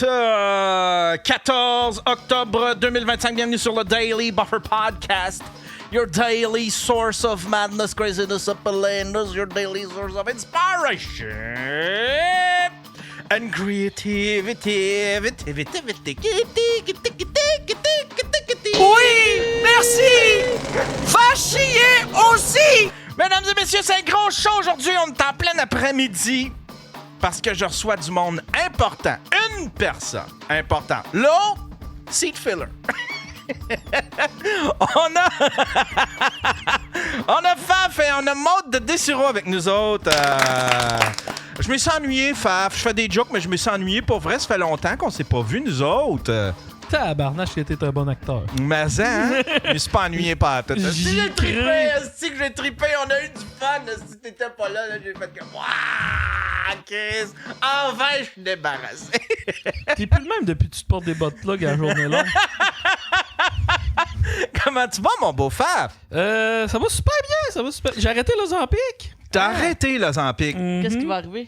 14 octobre 2025. Bienvenue sur le Daily Buffer Podcast. Your daily source of madness, craziness, uplandness. Your daily source of inspiration and creativity. Oui, merci. Va chier aussi. Mesdames et messieurs, c'est un gros show aujourd'hui. On est en plein après-midi parce que je reçois du monde important. Une personne importante. L'autre, seat filler. on a Faf et on a Maud de Dessureau avec nous autres. Je me suis ennuyé, Faf. Je fais des jokes, mais je me suis ennuyé. Pour vrai, ça fait longtemps qu'on s'est pas vus, nous autres. Tabarnache, était un bon acteur. Mais ça, hein? Je me suis pas ennuyé par tout. J'y J'ai trippé, crains. esti que j'ai trippé. On a eu du fun. Si t'étais pas là, j'ai fait comme... Waouh, Chris! Enfin, je suis débarrassé. T'es plus le même depuis que tu te portes des bottes plug à la journée longue. Comment tu vas, mon beau Faf? Ça va super bien, ça va super. J'ai arrêté l'Ozempic. T'as arrêté, l'Ozempic. Qu'est-ce qui va arriver?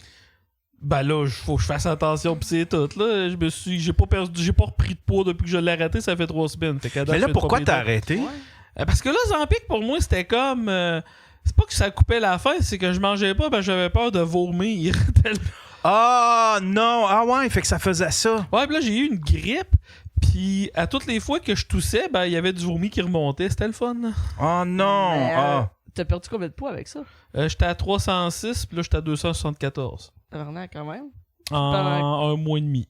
Ben là, faut que je fasse attention pis c'est tout, là. J'ai pas repris de poids depuis que je l'ai arrêté, ça fait 3 semaines. Fait qu'à date, Mais là, je fais pourquoi pas t'as mes temps. arrêté? Parce que l'Ozempic, pour moi, c'était comme... c'est pas que ça coupait la faim, c'est que je mangeais pas parce que j'avais peur de vomir. Ah, non. Ah ouais, fait que ça faisait ça. Ouais, pis là, j'ai eu une grippe. Puis à toutes les fois que je toussais, ben il y avait du vomi qui remontait. C'était le fun. Oh non. Mais, Ah. T'as perdu combien de poids avec ça? J'étais à 306, puis là, j'étais à 274. Tabarnak, quand même. En un mois et demi.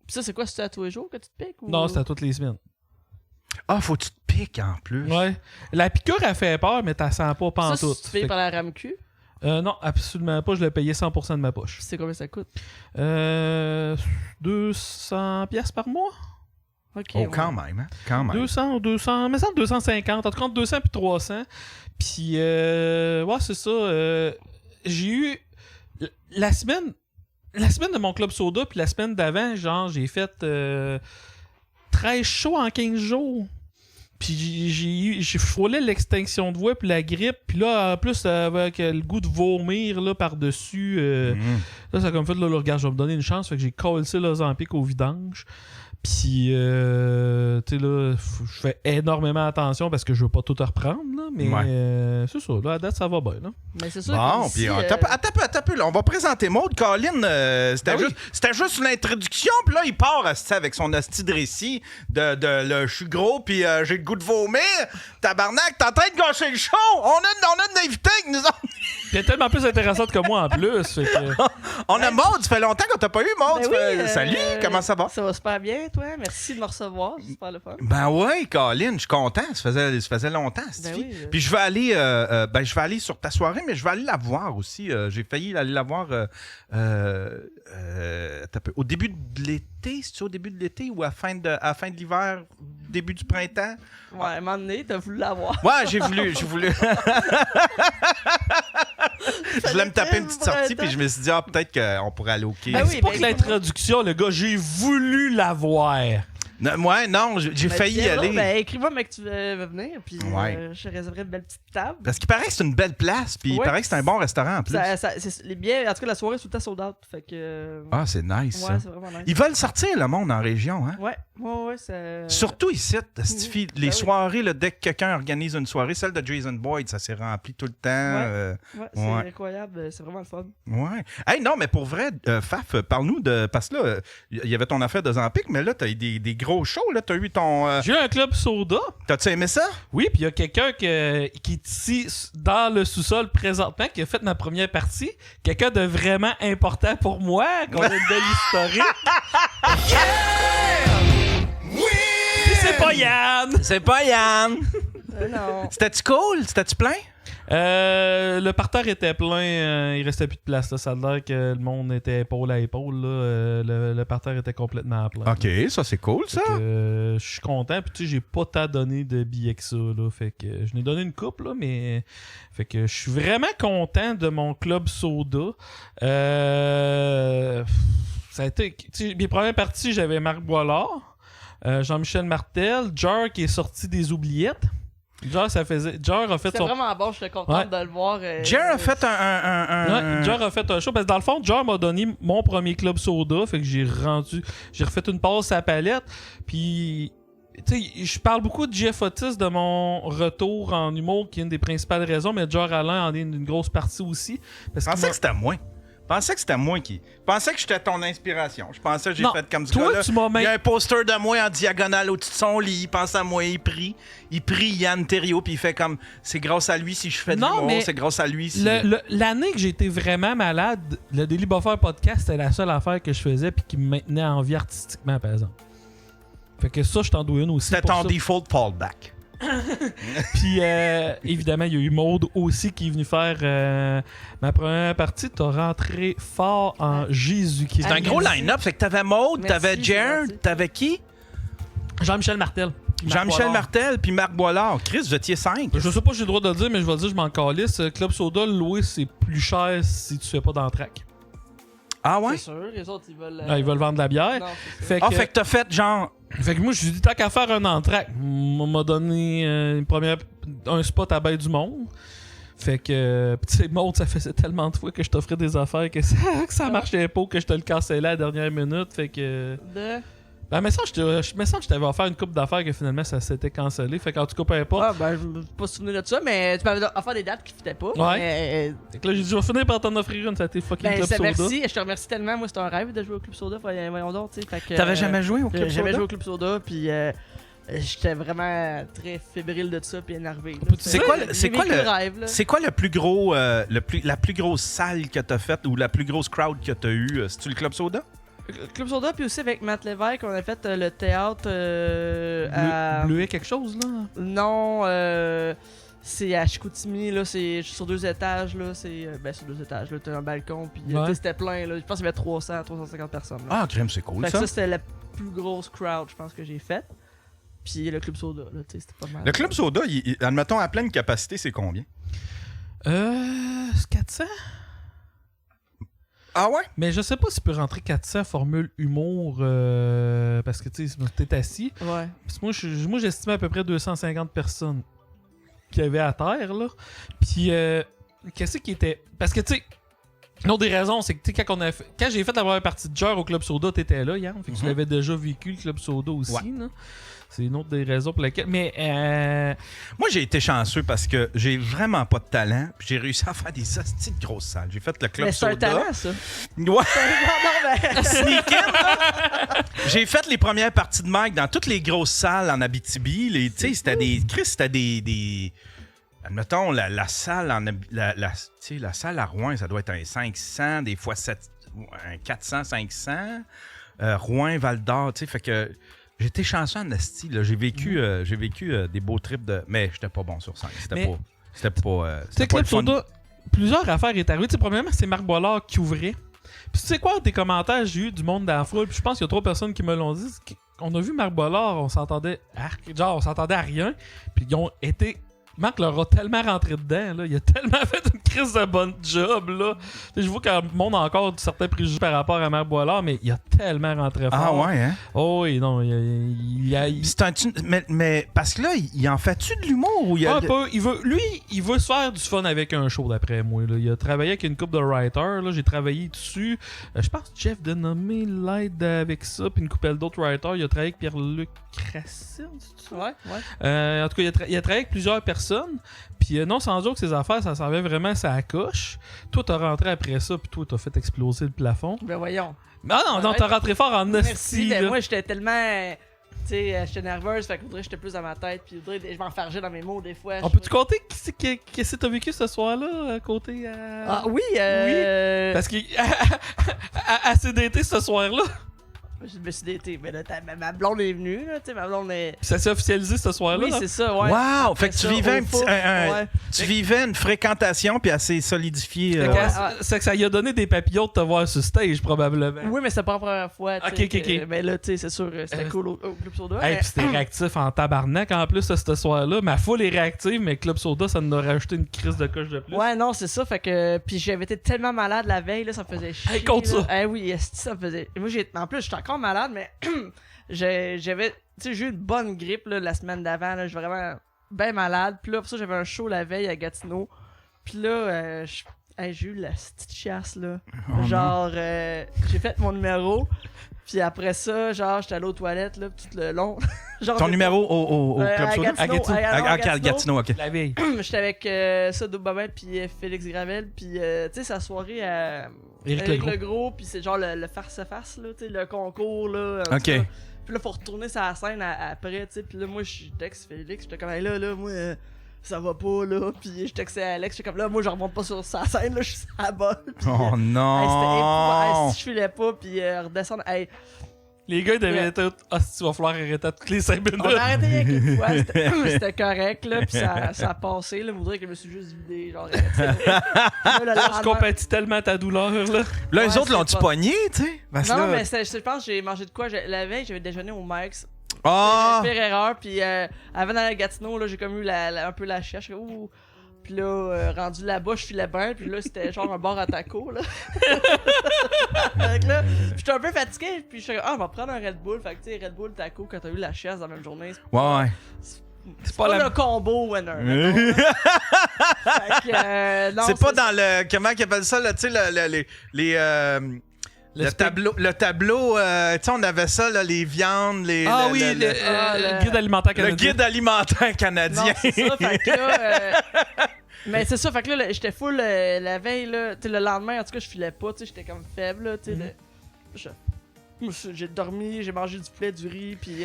Pis ça, c'est quoi? C'est à tous les jours que tu te piques? Ou... Non, c'était à toutes les semaines. Ah, faut que tu te piques en plus. Ouais. La piqûre, elle fait peur, mais t'as sens pas Ça, pantoute. si tu payes par la RAMQ, Non, absolument pas. Je l'ai payé 100% de ma poche. c'est combien ça coûte? 200 pièces par mois? Ok. Oh, ouais. quand même, hein? Quand même. 200 ou 200, mais ça 250. En tout cas, entre 200 puis 300. Puis, ouais, c'est ça. J'ai eu... La semaine de mon club soda, puis la semaine d'avant, genre, j'ai fait 13 shows en 15 jours. Puis j'ai frôlé l'extinction de voix puis la grippe. Puis là, en plus, avec le goût de vomir là, par-dessus, là, ça a comme fait, là, regarde, je vais me donner une chance. Fait que j'ai collé l'Ozempic au vidange. Puis, tu sais, là, je fais énormément attention parce que je veux pas tout reprendre, là. Mais c'est ça, là, à date, ça va bien, là. Mais c'est sûr Bon, qu'ici, puis attends un peu, là, on va présenter Maud. Colin, c'était juste une introduction, puis là, il part avec son hostie de récit de je suis gros, puis j'ai le goût de vomir. Tabarnak, t'es en train de gâcher le show! On a une invitée que nous autres. T'es tellement plus intéressante que moi en plus. Fait que... On a Maud, ça fait longtemps qu'on t'a pas eu, Maud. Ben oui, Salut, comment ça va? Ça va super bien, toi. Merci de me recevoir. C'est super le fun. Ben ouais, Colin, je suis content. Ça faisait longtemps, cette Ben fille. oui. Puis je vais aller sur ta soirée, mais je vais aller la voir aussi. J'ai failli aller la voir au début de l'été. C'est-tu au début de l'été ou à la fin de l'hiver, début du printemps? Ouais, à un moment donné, t'as voulu l'avoir. Ouais, j'ai voulu. Je voulais me taper une petite sortie, puis je me suis dit, peut-être qu'on pourrait aller au quai. Ben oui, c'est pas ben que l'introduction, le gars, j'ai voulu l'avoir. Non, j'ai failli y aller. Ben, écris-moi, mec, que tu veux venir, puis Ouais. je réserverai une belle petite table. Parce qu'il paraît que c'est une belle place, puis il Ouais. paraît que c'est un bon restaurant en plus. Les billets, en tout cas, la soirée est tout le temps sold out. Fait que. Ah, c'est nice, Ouais, ça. c'est vraiment nice. Ils veulent sortir le monde en région, hein? Ouais, c'est. Surtout ici, Stifi, les oui. soirées, là, dès que quelqu'un organise une soirée, celle de Jason Boyd, ça s'est rempli tout le temps. Ouais, c'est Ouais. incroyable. C'est vraiment le fun. Ouais. Hey, non, mais pour vrai, Faf, parle-nous de... Parce que là, il y avait ton affaire de Zampic, mais là, t'as eu des gros shows, là. T'as eu ton... J'ai eu un club soda. T'as-tu aimé ça? Oui, puis il y a quelqu'un qui est ici dans le sous-sol présentement qui a fait ma première partie. Quelqu'un de vraiment important pour moi, qu'on a une belle historique. Puis c'est pas Yann! C'est pas Yann! Non. C'était-tu cool? C'était-tu plein? Le parterre était plein, il restait plus de place. Là. Ça a l'air que le monde était épaule à épaule. Là. Le parterre était complètement plein. OK, ça, c'est cool, ça. Je suis content. Puis tu sais, j'ai pas tant donné de billets que ça. Là. Fait que je n'ai donné une coupe, là, mais fait que je suis vraiment content de mon club soda. Ça a été. Tu sais, mes premières parties, j'avais Marc Boilard, Jean-Michel Martel, Jar qui est sorti des oubliettes. Genre, Jer a fait C'était son. vraiment bon, je suis contente Ouais. de le voir. Jer a fait un... Ouais, Jer a fait un show. Parce que dans le fond, Jer m'a donné mon premier club soda. Fait que j'ai refait une passe à la palette. Puis, tu sais, je parle beaucoup de Jeff Otis de mon retour en humour, qui est une des principales raisons, mais Jer Alain en est une grosse partie aussi. Parce Je pensais que c'était moi. Je pensais que c'était moi qui... Je pensais que j'étais ton inspiration. Je pensais que j'ai Non, fait comme ce toi, gars-là. tu m'as Il y a un poster de moi en diagonale au-dessus de son lit. Il pense à moi, il prie Yann Terriot, puis il fait comme... C'est grâce à lui si je fais de Non, l'humour, mais c'est grâce à lui si... L'année que j'ai été vraiment malade, le Daily Buffer podcast, c'était la seule affaire que je faisais puis qui me maintenait en vie artistiquement, par exemple. Fait que ça, je t'en dois une aussi. C'était pour ton ça. default fallback. Puis, évidemment, il y a eu Maude aussi qui est venu faire ma première partie. T'as rentré fort en Jésus-Christ. C'est un gros merci. line-up. Fait que t'avais Maude, Merci, t'avais c'est Jer, gentil. t'avais qui? Jean-Michel Martel. Jean-Michel Martel, puis Marc Boilard. Chris, vous étiez 5. Je sais pas si j'ai le droit de le dire, mais je vais le dire, je m'en calisse. Club Soda, louer, c'est plus cher si tu fais pas d'entraque. Ah ouais? C'est sûr, les autres, ils veulent. Ils veulent vendre de la bière. Non, c'est ça. Fait que, Ah, fait que t'as fait genre... Fait que moi, je lui ai dit, tant qu'à faire un entraque, on m'a donné un spot à Baie du Monde. Fait que, pis tu sais, Maud, ça faisait tellement de fois que je t'offrais des affaires que ça marchait pas, que je te le cancellais à la dernière minute. Fait que. Ben, mais ça, je me sens que je t'avais offert une coupe d'affaires que finalement ça s'était cancellé. Fait qu'en tout cas, peu importe. Ah, ben, je me suis pas souvenu de ça, mais tu m'avais offert des dates qui fitaient pas. Ouais. Mais, Fait que là, j'ai dit, je vais finir par t'en offrir une, ça a été fucking ben, Club c'est Soda. merci, je te remercie tellement. Moi, c'était un rêve de jouer au Club Soda. Voyons donc, tu sais. Fait que, T'avais jamais joué au Club J'ai jamais Soda? joué au Club Soda, puis j'étais vraiment très fébrile de ça, puis énervé. là. C'est quoi le- J'ai c'est quoi vécu le- rêve, là. C'est quoi le plus gros... la plus grosse salle que t'as faite ou la plus grosse crowd que t'as eue? C'est-tu le Club Soda? Club Soda, puis aussi avec Matt Lévesque, on a fait le théâtre à... Bleuet quelque chose, là. Non, c'est à Chicoutimi, là, c'est sur 2 étages, là, c'est... Ben, sur 2 étages, là, t'as un balcon, puis tu Ouais. sais, c'était plein, là. Je pense qu'il y avait 350 personnes, là. Ah, crème, c'est cool, Fait que ça. ça, c'était la plus grosse crowd, je pense, que j'ai faite. Puis le Club Soda, là, tu sais, c'était pas mal. Le Club Soda, admettons, à pleine capacité, c'est combien? C'est 400? Ah ouais? Mais je sais pas si tu peux rentrer 400 formule humour parce que tu sais, t'es assis. Ouais. Parce que moi, j'estimais à peu près 250 personnes qu'il y avait à terre, là. Puis, qu'est-ce qui était... Parce que, tu sais, une autre des raisons, c'est que, tu sais, quand j'ai fait la première partie de Jer au Club Soda, t'étais là, Yann. Fait que tu l'avais déjà vécu, le Club Soda aussi, Ouais. là. C'est une autre des raisons pour lesquelles... Mais, Moi, j'ai été chanceux parce que j'ai vraiment pas de talent. Puis j'ai réussi à faire des hosties de grosses salles. J'ai fait le Club Mais c'est un Soda. talent, ça. Ouais. non, mais... Sneak-in, là. J'ai fait les premières parties de Mike dans toutes les grosses salles en Abitibi. Tu sais, c'était des... Chris, c'était des... Admettons, la salle tu sais, la salle à Rouen, ça doit être un 500, des fois un 400, 500. Rouen, Val-d'Or, tu sais, fait que... J'étais chanceux en esti, là. J'ai vécu des beaux trips de... Mais j'étais pas bon sur scène. C'était Mais- pas... C'était pas... tu sais, pas le Club fun. Soda, plusieurs affaires est arrivé. Tu sais, premièrement, c'est Marc Boilard qui ouvrait. Puis tu sais quoi, tes commentaires, j'ai eu du monde dans la foule. Puis je pense qu'il y a 3 personnes qui me l'ont dit. On a vu Marc Boilard, on s'entendait à rien. Puis ils ont été... Marc leur a tellement rentré dedans, là. Il a tellement fait une crise de bonne job, là. Tu sais, je vois que le monde a encore certains préjugés par rapport à Marc Boilard, mais il a tellement rentré Ah fort. ouais, hein? Oh oui, non, il C'est mais parce que là, il en fait-tu de l'humour ou il y a... un peu. Il veut se faire du fun avec un show, d'après moi. Là. Il a travaillé avec une couple de writers. Là. J'ai travaillé dessus. Je pense que Jeff Denomé l'aide avec ça. Puis une couple d'autres writers. Il a travaillé avec Pierre-Luc Racine, c'est ça? Ouais, ouais. En tout cas, il a travaillé avec plusieurs personnes. Puis non, sans dire que ses affaires, ça servait vraiment à sa coche. Toi, t'as rentré après ça. Puis toi, t'as fait exploser le plafond. Ben voyons. Ah non, t'as rentré fort en Merci, hostie. ben là. moi, j'étais tellement... Tu sais, j'étais nerveuse, fait que Audrey, j'étais plus dans ma tête, puis Audrey, je m'enfargeais dans mes mots des fois. On peut-tu compter qu'est-ce que t'as vécu ce soir-là, à côté à... Ah oui, Parce que à CDT ce soir-là, Je me suis daté, mais là, ma blonde est venue, là, tu sais, ma blonde est... ça s'est officialisé ce soir-là. Oui, là. c'est ça, ouais. Wow! Fait que Après tu ça, vivais au foot, ouais. tu vivais une fréquentation puis elle s'est solidifiée. Fait que c'est que ça lui a donné des papillons de te voir sur stage, probablement. Oui, mais c'était pas la première fois, tu sais. Ok. Mais là, tu sais, c'est sûr, c'était cool au Club Soda. Hey, mais- pis c'était réactif en tabarnak en plus ce soir-là. Ma foule est réactive, mais Club Soda, ça nous a rajouté une crise de coche de plus. Ouais, non, c'est ça, fait que... Puis j'avais été tellement malade la veille, là, ça me faisait chier. Hey, compte là. ça. Eh oui, esti, ça me faisait... Moi, en plus, j'étais encore malade, mais j'avais... Tu sais, j'ai eu une bonne grippe, là, la semaine d'avant, là, j'ai vraiment ben malade. Puis là, pour ça, j'avais un show la veille à Gatineau. Puis là, j'ai eu la petite chiasse, là. Genre, j'ai fait mon numéro. Puis après ça, genre, j'étais allé aux toilettes, là, tout le long. Genre, Ton numéro au Club Soda? À Gatineau. Gatineau, OK. La veille. J'étais avec Sado Bobin puis Félix Gravel. Puis, tu sais, sa soirée à Éric Legros. Puis c'est genre le face-à-face, là, tu sais, le concours, là. OK. Puis là, faut retourner sur la scène après, tu sais. Puis là, moi, je texte Félix. J'étais comme, hey, là, moi, ça va pas, là. Puis je textais Alex. J'étais comme, là, moi, je remonte pas sur sa scène, là. Je suis sur la balle. Puis, Oh non! c'était épouvantable. Si je filais pas, puis redescendre. Hey, Les gars, ils devaient être. Ah, si tu vas falloir arrêter à toutes les 5 minutes. on a arrêté rien qu'une fois. C'était correct, là. Puis ça a passé, là. Vous direz que je me suis juste vidé. Genre, Je compatis tellement à ta douleur, là. Là, Ouais, les autres c'est l'ont-tu pas- pogné, tu sais? Parce Non, là- mais je pense que j'ai mangé de quoi. La veille, j'avais déjeuné au Mike's. Ah! Pire erreur, puis avant d'aller à Gatineau, là, j'ai comme eu un peu la chiache. Ouh. Puis là, rendu là-bas, je filais bien, puis là, c'était genre un bar à taco, là. Fait que là, j'étais un peu fatigué, puis je suis on va prendre un Red Bull. Fait que tu sais, Red Bull, taco, quand t'as eu la chiasse dans la même journée, Ouais. c'est pas le combo winner. mettons, là. Fait que, non, C'est pas dans le. Comment ils appellent ça, là, tu sais, le tableau, tu sais, on avait ça, là, les viandes, les. Ah le- oui, le- le guide alimentaire le canadien. guide alimentaire Non, canadien. c'est ça, fait que là, mais c'est ça, fait que là, j'étais full la veille, là, tu sais, le lendemain, en tout cas, je filais pas, tu sais, j'étais comme faible, là, tu sais, j'ai dormi, j'ai mangé du poulet, du riz, puis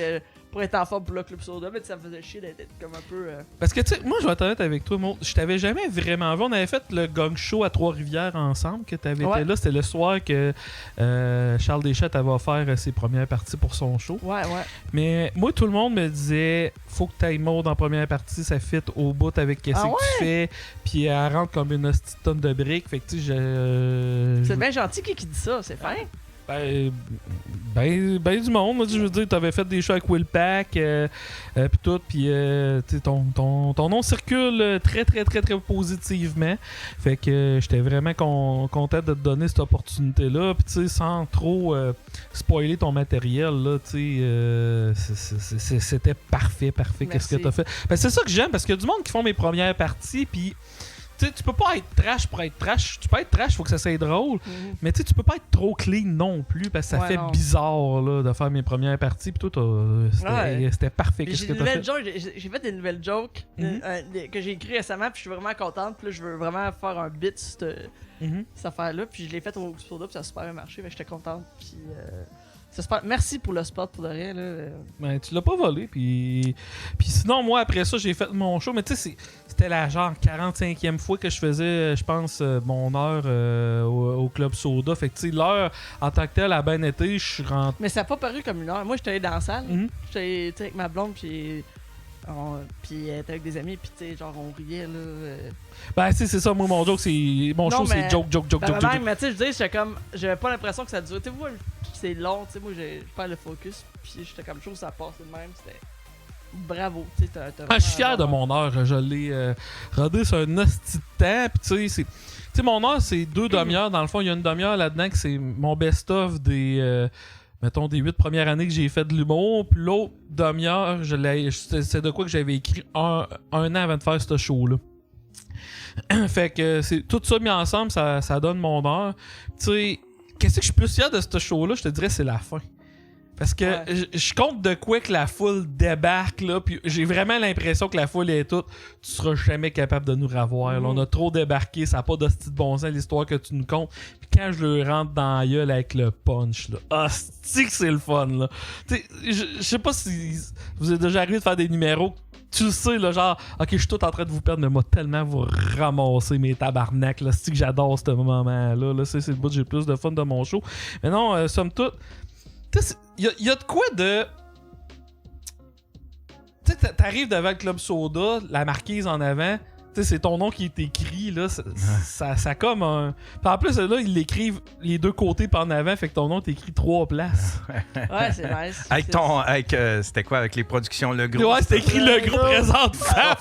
pour être en forme pour le Club Soda, mais ça me faisait chier d'être comme un peu... Parce que, tu sais, moi, je vais être honnête avec toi, Maud. Je t'avais jamais vraiment vu. On avait fait le gong show à Trois-Rivières ensemble, que t'avais Ouais. été là. C'était le soir que Charles Deschamps t'avait offert ses premières parties pour son show. Ouais. Mais moi, tout le monde me disait faut que t'ailles Maud en première partie, ça fit au bout avec qu'est-ce Ah que tu fais. Puis elle rentre comme une hostie de tonne de briques. Fait que, tu sais, C'est bien gentil qui dit ça, c'est fin. Ben du monde. Moi, je veux dire, t'avais fait des shows avec Will Pack, pis tout, pis tu sais, ton nom circule très, très, très, très positivement. Fait que j'étais vraiment content de te donner cette opportunité-là. Pis tu sais, sans trop spoiler ton matériel, là, tu sais, c'était parfait, qu'est-ce que t'as fait. Ben, c'est ça que j'aime, parce qu'il y a du monde qui font mes premières parties, pis tu sais, tu peux pas être trash pour être trash. Tu peux être trash, faut que ça soit drôle. Mais tu sais, tu peux pas être trop clean non plus parce que ça Ouais, fait non. bizarre là, de faire mes premières parties. Puis toi, c'était parfait. Puis Qu'est-ce j'ai que des t'as nouvelles fait? jokes, j'ai fait des nouvelles jokes que j'ai écrit récemment, puis je suis vraiment contente. Puis là, je veux vraiment faire un bit sur cette affaire-là. Puis je l'ai fait au Soda, puis ça a super bien marché. Fait que j'étais contente. Puis c'est super. Merci pour le spot pour de rien. Là. Ben, tu l'as pas volé. Puis sinon, moi, après ça, j'ai fait mon show. Mais tu sais, c'était la genre 45e fois que je faisais, je pense, mon heure au Club Soda. Fait que tu sais, l'heure en tant que telle a bien été. Je suis rentré. Mais ça n'a pas paru comme une heure. Moi, j'étais allé dans la salle. Mhm. J'étais tu sais, avec ma blonde, puis elle était avec des amis, puis tu sais, genre, on riait, là. Ben, tu sais, c'est ça. Moi, mon joke, c'est. Mon Non, show, c'est mais- joke. Mais tu sais, je veux dire, j'étais comme. J'avais pas l'impression que ça durait. Tu sais, moi, c'est long, tu sais, moi, je perds le focus, puis j'étais comme chaud, ça passe de même. C'était. Bravo, tu sais, t'as Ah, je suis fier de vraiment- mon heure. Je l'ai rodé sur un hostie de temps. Puis tu sais, mon heure, c'est 2 demi-heures. Dans le fond, il y a une demi-heure là-dedans que c'est mon best-of des, mettons, des 8 premières années que j'ai fait de l'humour. Puis l'autre demi-heure, c'est de quoi que j'avais écrit un an avant de faire ce show-là. Fait que c'est tout ça mis ensemble, ça donne mon heure. Tu sais, qu'est-ce que je suis plus fier de ce show-là? Je te dirais, c'est la fin. Parce que je compte de quoi que la foule débarque, là, puis j'ai vraiment l'impression que la foule est toute. Tu seras jamais capable de nous revoir. Là. On a trop débarqué, ça n'a pas d'hostie de bon sens l'histoire que tu nous comptes. Puis quand je le rentre dans la gueule avec le punch, là, hostie que c'est le fun, là. Tu sais, je sais pas si vous êtes déjà arrivé de faire des numéros. Tu le sais, là, genre, ok, je suis tout en train de vous perdre, mais moi, tellement vous ramasser mes tabarnaks, là. C'est que j'adore ce moment-là. Là, c'est le bout que j'ai le plus de fun de mon show. Mais non, somme toute. Il y a de quoi de. Tu sais, t'arrives devant le Club Soda, la marquise en avant, Tu sais, c'est ton nom qui est écrit, là. Ça comme un. Puis en plus, là, ils l'écrivent les deux côtés par en avant, fait que ton nom est écrit 3 places. Ouais, c'est nice. C'était quoi, avec les productions Le Gros? Ouais, c'était écrit Le Gros présente ça.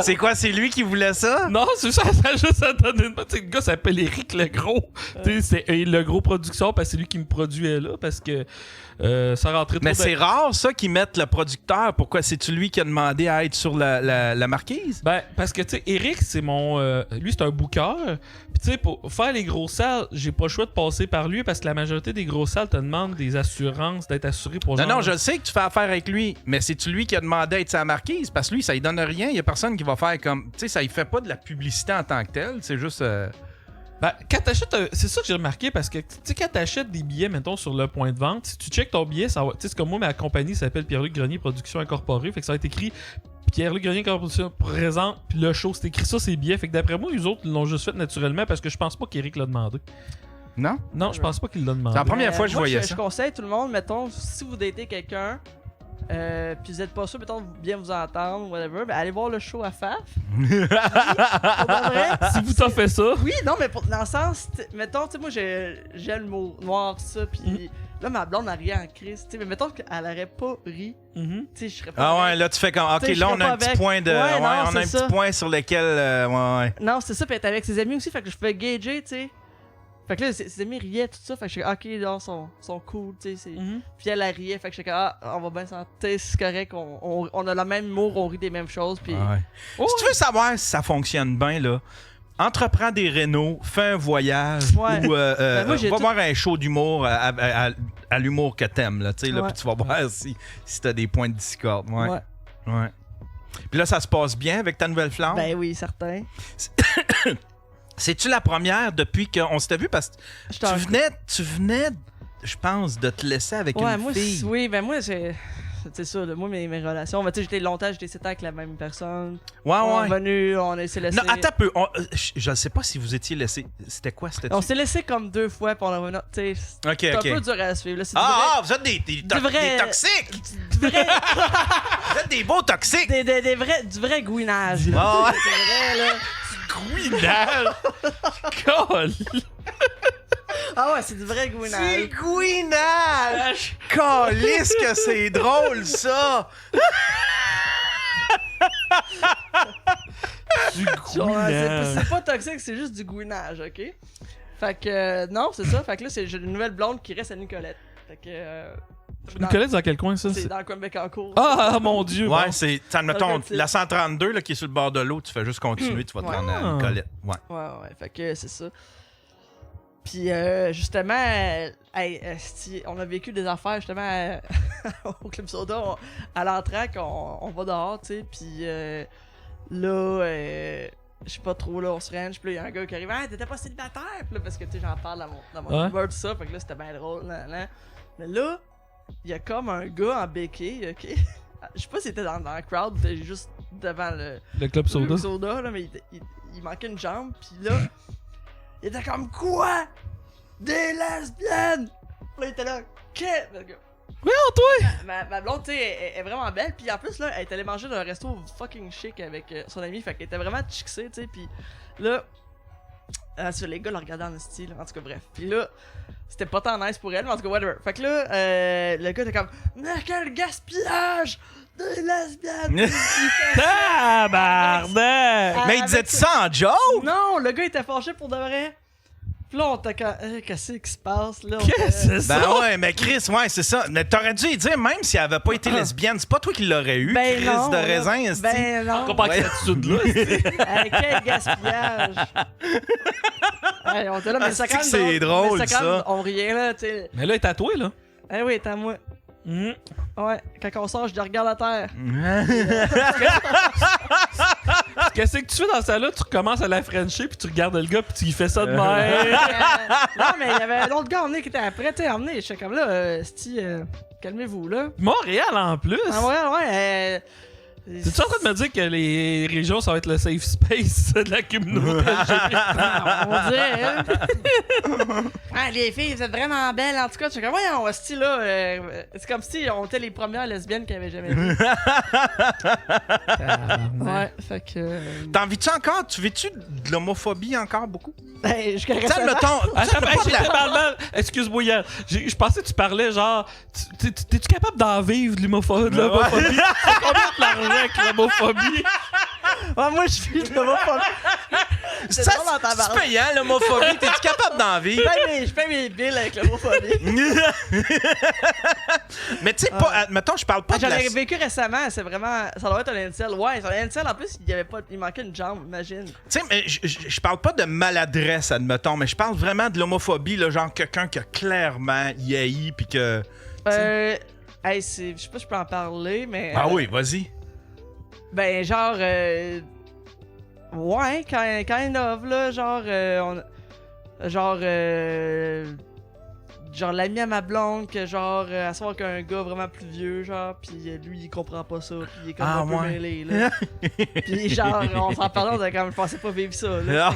C'est quoi, c'est lui qui voulait ça? Non, c'est ça a juste à donner une. Tu sais, le gars s'appelle Éric Le Gros. Tu sais, c'est Le Gros Production, parce que c'est lui qui me produisait là, parce que ça rentrait trop. Mais c'est rare, ça, qu'ils mettent le producteur. Pourquoi? C'est-tu lui qui a demandé à être sur la marquise? Ben, parce que, tu sais, Eric, c'est mon. Lui, c'est un booker. Puis, tu sais, pour faire les grosses salles, j'ai pas le choix de passer par lui parce que la majorité des grosses salles te demandent des assurances, d'être assuré pour genre. Non, je sais que tu fais affaire avec lui, mais c'est-tu lui qui a demandé à être sa marquise? Parce que lui, ça lui donne rien. Il y a personne qui va faire comme. Tu sais, ça lui fait pas de la publicité en tant que tel. C'est juste. Ben, quand t'achètes, c'est ça que j'ai remarqué parce que, tu sais, quand t'achètes des billets, mettons, sur le point de vente, si tu checkes ton billet, ça va. Tu sais, c'est comme moi, ma compagnie s'appelle Pierre-Luc Grenier Productions Incorporée, fait que ça va être écrit Pierre-Luc Grenier Production présente, puis le show, c'est écrit ça, c'est billets. Fait que d'après moi, les autres l'ont juste fait naturellement parce que je pense pas qu'Éric l'a demandé. Non? Non, je pense pas qu'il l'a demandé. C'est la première fois que je voyais ça. Je conseille tout le monde, mettons, si vous datez quelqu'un, puis vous êtes pas sûr, mettons, bien vous entendre, whatever, ben allez voir le show à FAF. Si vous t'en fait ça. Oui, non, mais dans le sens, mettons, tu sais, moi, j'aime le mot noir, ça, puis là, ma blonde a ri en crise, tu sais, mais mettons qu'elle aurait pas ri, tu sais, je serais pas. Ah ouais, là, tu fais comme. Ok, là, on a un petit point de. Ouais, non, on a un petit point sur lequel. Ouais. Non, c'est ça, puis elle était avec ses amis aussi, fait que je pouvais gager, tu sais. Fait que là, ses amis riaient, tout ça. Fait que je suis ok, là, sont cool, tu sais. Puis elle riait, fait que je suis on va bien sentir, c'est correct, on a le même humour, on rit des mêmes choses. Puis. Si tu veux savoir si ça fonctionne bien, là, entreprends des rénaux, fais un voyage ou va voir un show d'humour à l'humour que t'aimes, là, tu sais, là, puis tu vas voir si t'as des points de discorde. Ouais. Puis là, ça se passe bien avec ta nouvelle flamme? Ben oui, certain. C'est-tu la première depuis qu'on s'était vu? Parce que tu venais, je pense, de te laisser avec une fille. Oui, ben moi, c'est ça. Moi, mes relations, ben, j'étais 7 ans avec la même personne. On est venu, on s'est laissé. Non, attends un peu. Je ne sais pas si vous étiez laissé. C'était quoi? On s'est laissé comme 2 fois pour la revenu. C'est un peu dur à suivre. Là, vous êtes des toxiques! Vous êtes des beaux toxiques! Du vrai gouinage. C'est vrai, là. Gouinage! Ah ouais, c'est du vrai gouinage. C'est gouinage! Calisse que c'est drôle, ça! Du gouinage. C'est pas toxique, c'est juste du gouinage, ok? Fait que, non, c'est ça. Fait que là, j'ai une nouvelle blonde qui reste à Nicolette. Fait que... Nicolette, dans quel coin, ça? C'est dans le coin de Bécancour. Ah, mon Dieu! Ouais, bon. c'est... Mettons, la 132, là, qui est sur le bord de l'eau, tu fais juste continuer, tu vas te rendre à Nicolette. Ouais, fait que c'est ça. Puis, justement, on a vécu des affaires, justement, au Club Soda. À l'entraque, on va dehors, tu sais, puis là... je sais pas trop, là, on se range, puis là, il y a un gars qui arrive, « Ah, t'étais pas célibataire! » Puis là, parce que, tu sais, j'en parle dans mon number, tout ça, fait que là, c'était bien drôle, là. Mais là, il y a comme un gars en béquille, ok? Je sais pas s'il était dans le crowd, il était juste devant le Club Soda. Là, mais il manquait une jambe, pis là, il était comme, quoi? Des lesbiennes! Là, il était là, qu'est-ce? Oui, toi! Ma blonde, tu sais, elle est vraiment belle, pis en plus, là, elle est allée manger dans un resto fucking chic avec son ami, fait qu'elle était vraiment chicksée, tu sais, pis là, les gars la regardaient en style, en tout cas, bref. Puis là, c'était pas tant nice pour elle, mais en tout cas, whatever. Fait que là, le gars était comme, mais quel gaspillage de lesbiennes! Tabarnak! Mais il disait ça en joke? Non, le gars était fâché pour de vrai. Puis là, on t'a comme, qu'est-ce qui se passe là? Qu'est-ce que c'est ça? Ben ouais, mais Chris, ouais, c'est ça. Mais t'aurais dû lui dire, même si elle avait pas été lesbienne, c'est pas toi qui l'aurais eu, ben Chris non, de raisin, esti. Ben non. Encore pas avec cette attitude-là. Quel gaspillage! Hey, on était là, mais ça quand même c'est drôle, mais ça. Même, on riait là, tu sais. Mais là, il est tatoué, là. Eh oui, t'as moi. Ouais, quand on sort, je dis regarde la terre. Qu'est-ce que tu fais dans ça là? Tu recommences à la frencher, puis tu regardes le gars, puis tu lui fais ça de même. Non, mais il y avait l'autre gars emmené qui était après, tu sais, emmené. Je suis comme là, calmez-vous là. Montréal en plus. Ah ouais. T'es-tu en train de me dire que les régions, ça va être le safe space de la communauté LGBT? On dirait, hein? Ah, les filles, vous êtes vraiment belles. En tout cas, je suis comme, voyons, hostie, là. C'est comme si on était les premières lesbiennes qu'elle avait jamais vues. Ouais, fait que. T'en vis-tu encore? Tu vis-tu de l'homophobie encore beaucoup? Ben, jusqu'à Tu sais, récemment. mettons. Excuse-moi, Yann. Je pensais que tu parlais genre. T'es-tu capable d'en vivre de l'homophobie? C'est combien de l'argent avec l'homophobie? Ouais, moi, je suis de l'homophobie. C'est Ça, drôle en c'est tabarnak. payant, l'homophobie. T'es-tu capable d'en vivre? Je paye mes billes avec l'homophobie. Mais tu sais, pas. Mettons, je parle pas de J'en la. ai vécu récemment, c'est vraiment. Ça doit être un incel. Ouais, c'est un incel. En plus, il manquait une jambe, imagine. Tu sais, mais je parle pas de maladresse, admettons, mais je parle vraiment de l'homophobie, là, genre quelqu'un qui a clairement yaï puis que. Hey, je sais pas si je peux en parler, mais. Ah oui, vas-y. Ben, genre. Ouais, kind of, là. Genre. Genre, l'ami à ma blonde, que genre, à savoir qu'un gars vraiment plus vieux, genre, pis lui, il comprend pas ça, pis il est comme un peu mêlé, là. Pis genre, on s'en parlait, on était comme, je pensais pas vivre ça, là.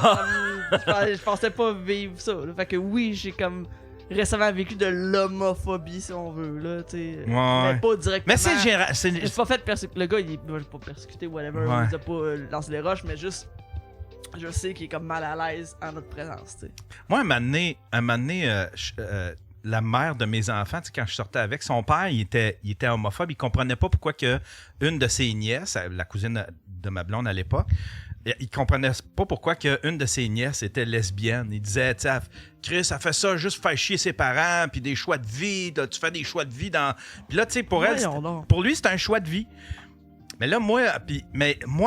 Je pensais pas vivre ça, là. Fait que oui, j'ai comme récemment vécu de l'homophobie, si on veut, là, tu sais. Ouais. Mais pas directement. Mais c'est général. J'ai pas fait le gars, il va pas persécuté, whatever, Ouais. il nous a pas lancé les roches, mais juste. Je sais qu'il est comme mal à l'aise en notre présence, tu sais. Moi, un moment donné, la mère de mes enfants, tu sais, quand je sortais avec, son père, il était homophobe. Il comprenait pas pourquoi que une de ses nièces, la cousine de ma blonde à l'époque, il comprenait pas pourquoi que une de ses nièces était lesbienne. Il disait, tu sais, Chris, ça fait ça juste faire chier ses parents, puis des choix de vie, tu fais des choix de vie dans... Puis là, tu sais, pour elle, pour lui, c'était un choix de vie. Mais là, moi,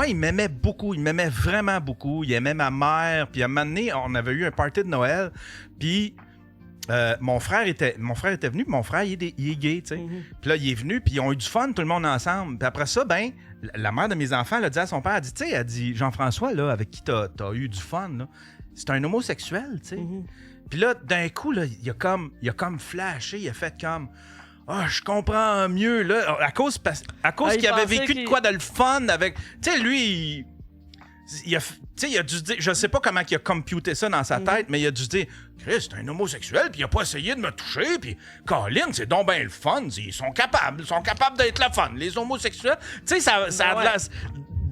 il m'aimait beaucoup. Il m'aimait vraiment beaucoup. Il aimait ma mère. Puis à un moment donné, on avait eu un party de Noël. Puis mon frère était venu. Puis mon frère, il est gay, tu sais. Mm-hmm. Puis là, il est venu. Puis ils ont eu du fun, tout le monde ensemble. Puis après ça, ben, la mère de mes enfants, elle a dit à son père, elle dit, Jean-François, là, avec qui t'as eu du fun, là, c'est un homosexuel, tu sais. Mm-hmm. Puis là, d'un coup, là, il a comme flashé. Il a fait comme... Ah, je comprends mieux, là. À cause qu'il avait vécu de quoi de le fun avec. Tu sais, lui, il a dû dire. Je sais pas comment il a computé ça dans sa tête, mais il a dû dire Chris, c'est un homosexuel, puis il a pas essayé de me toucher, puis Colin, c'est donc ben le fun. Ils sont capables d'être le fun, les homosexuels. Tu sais,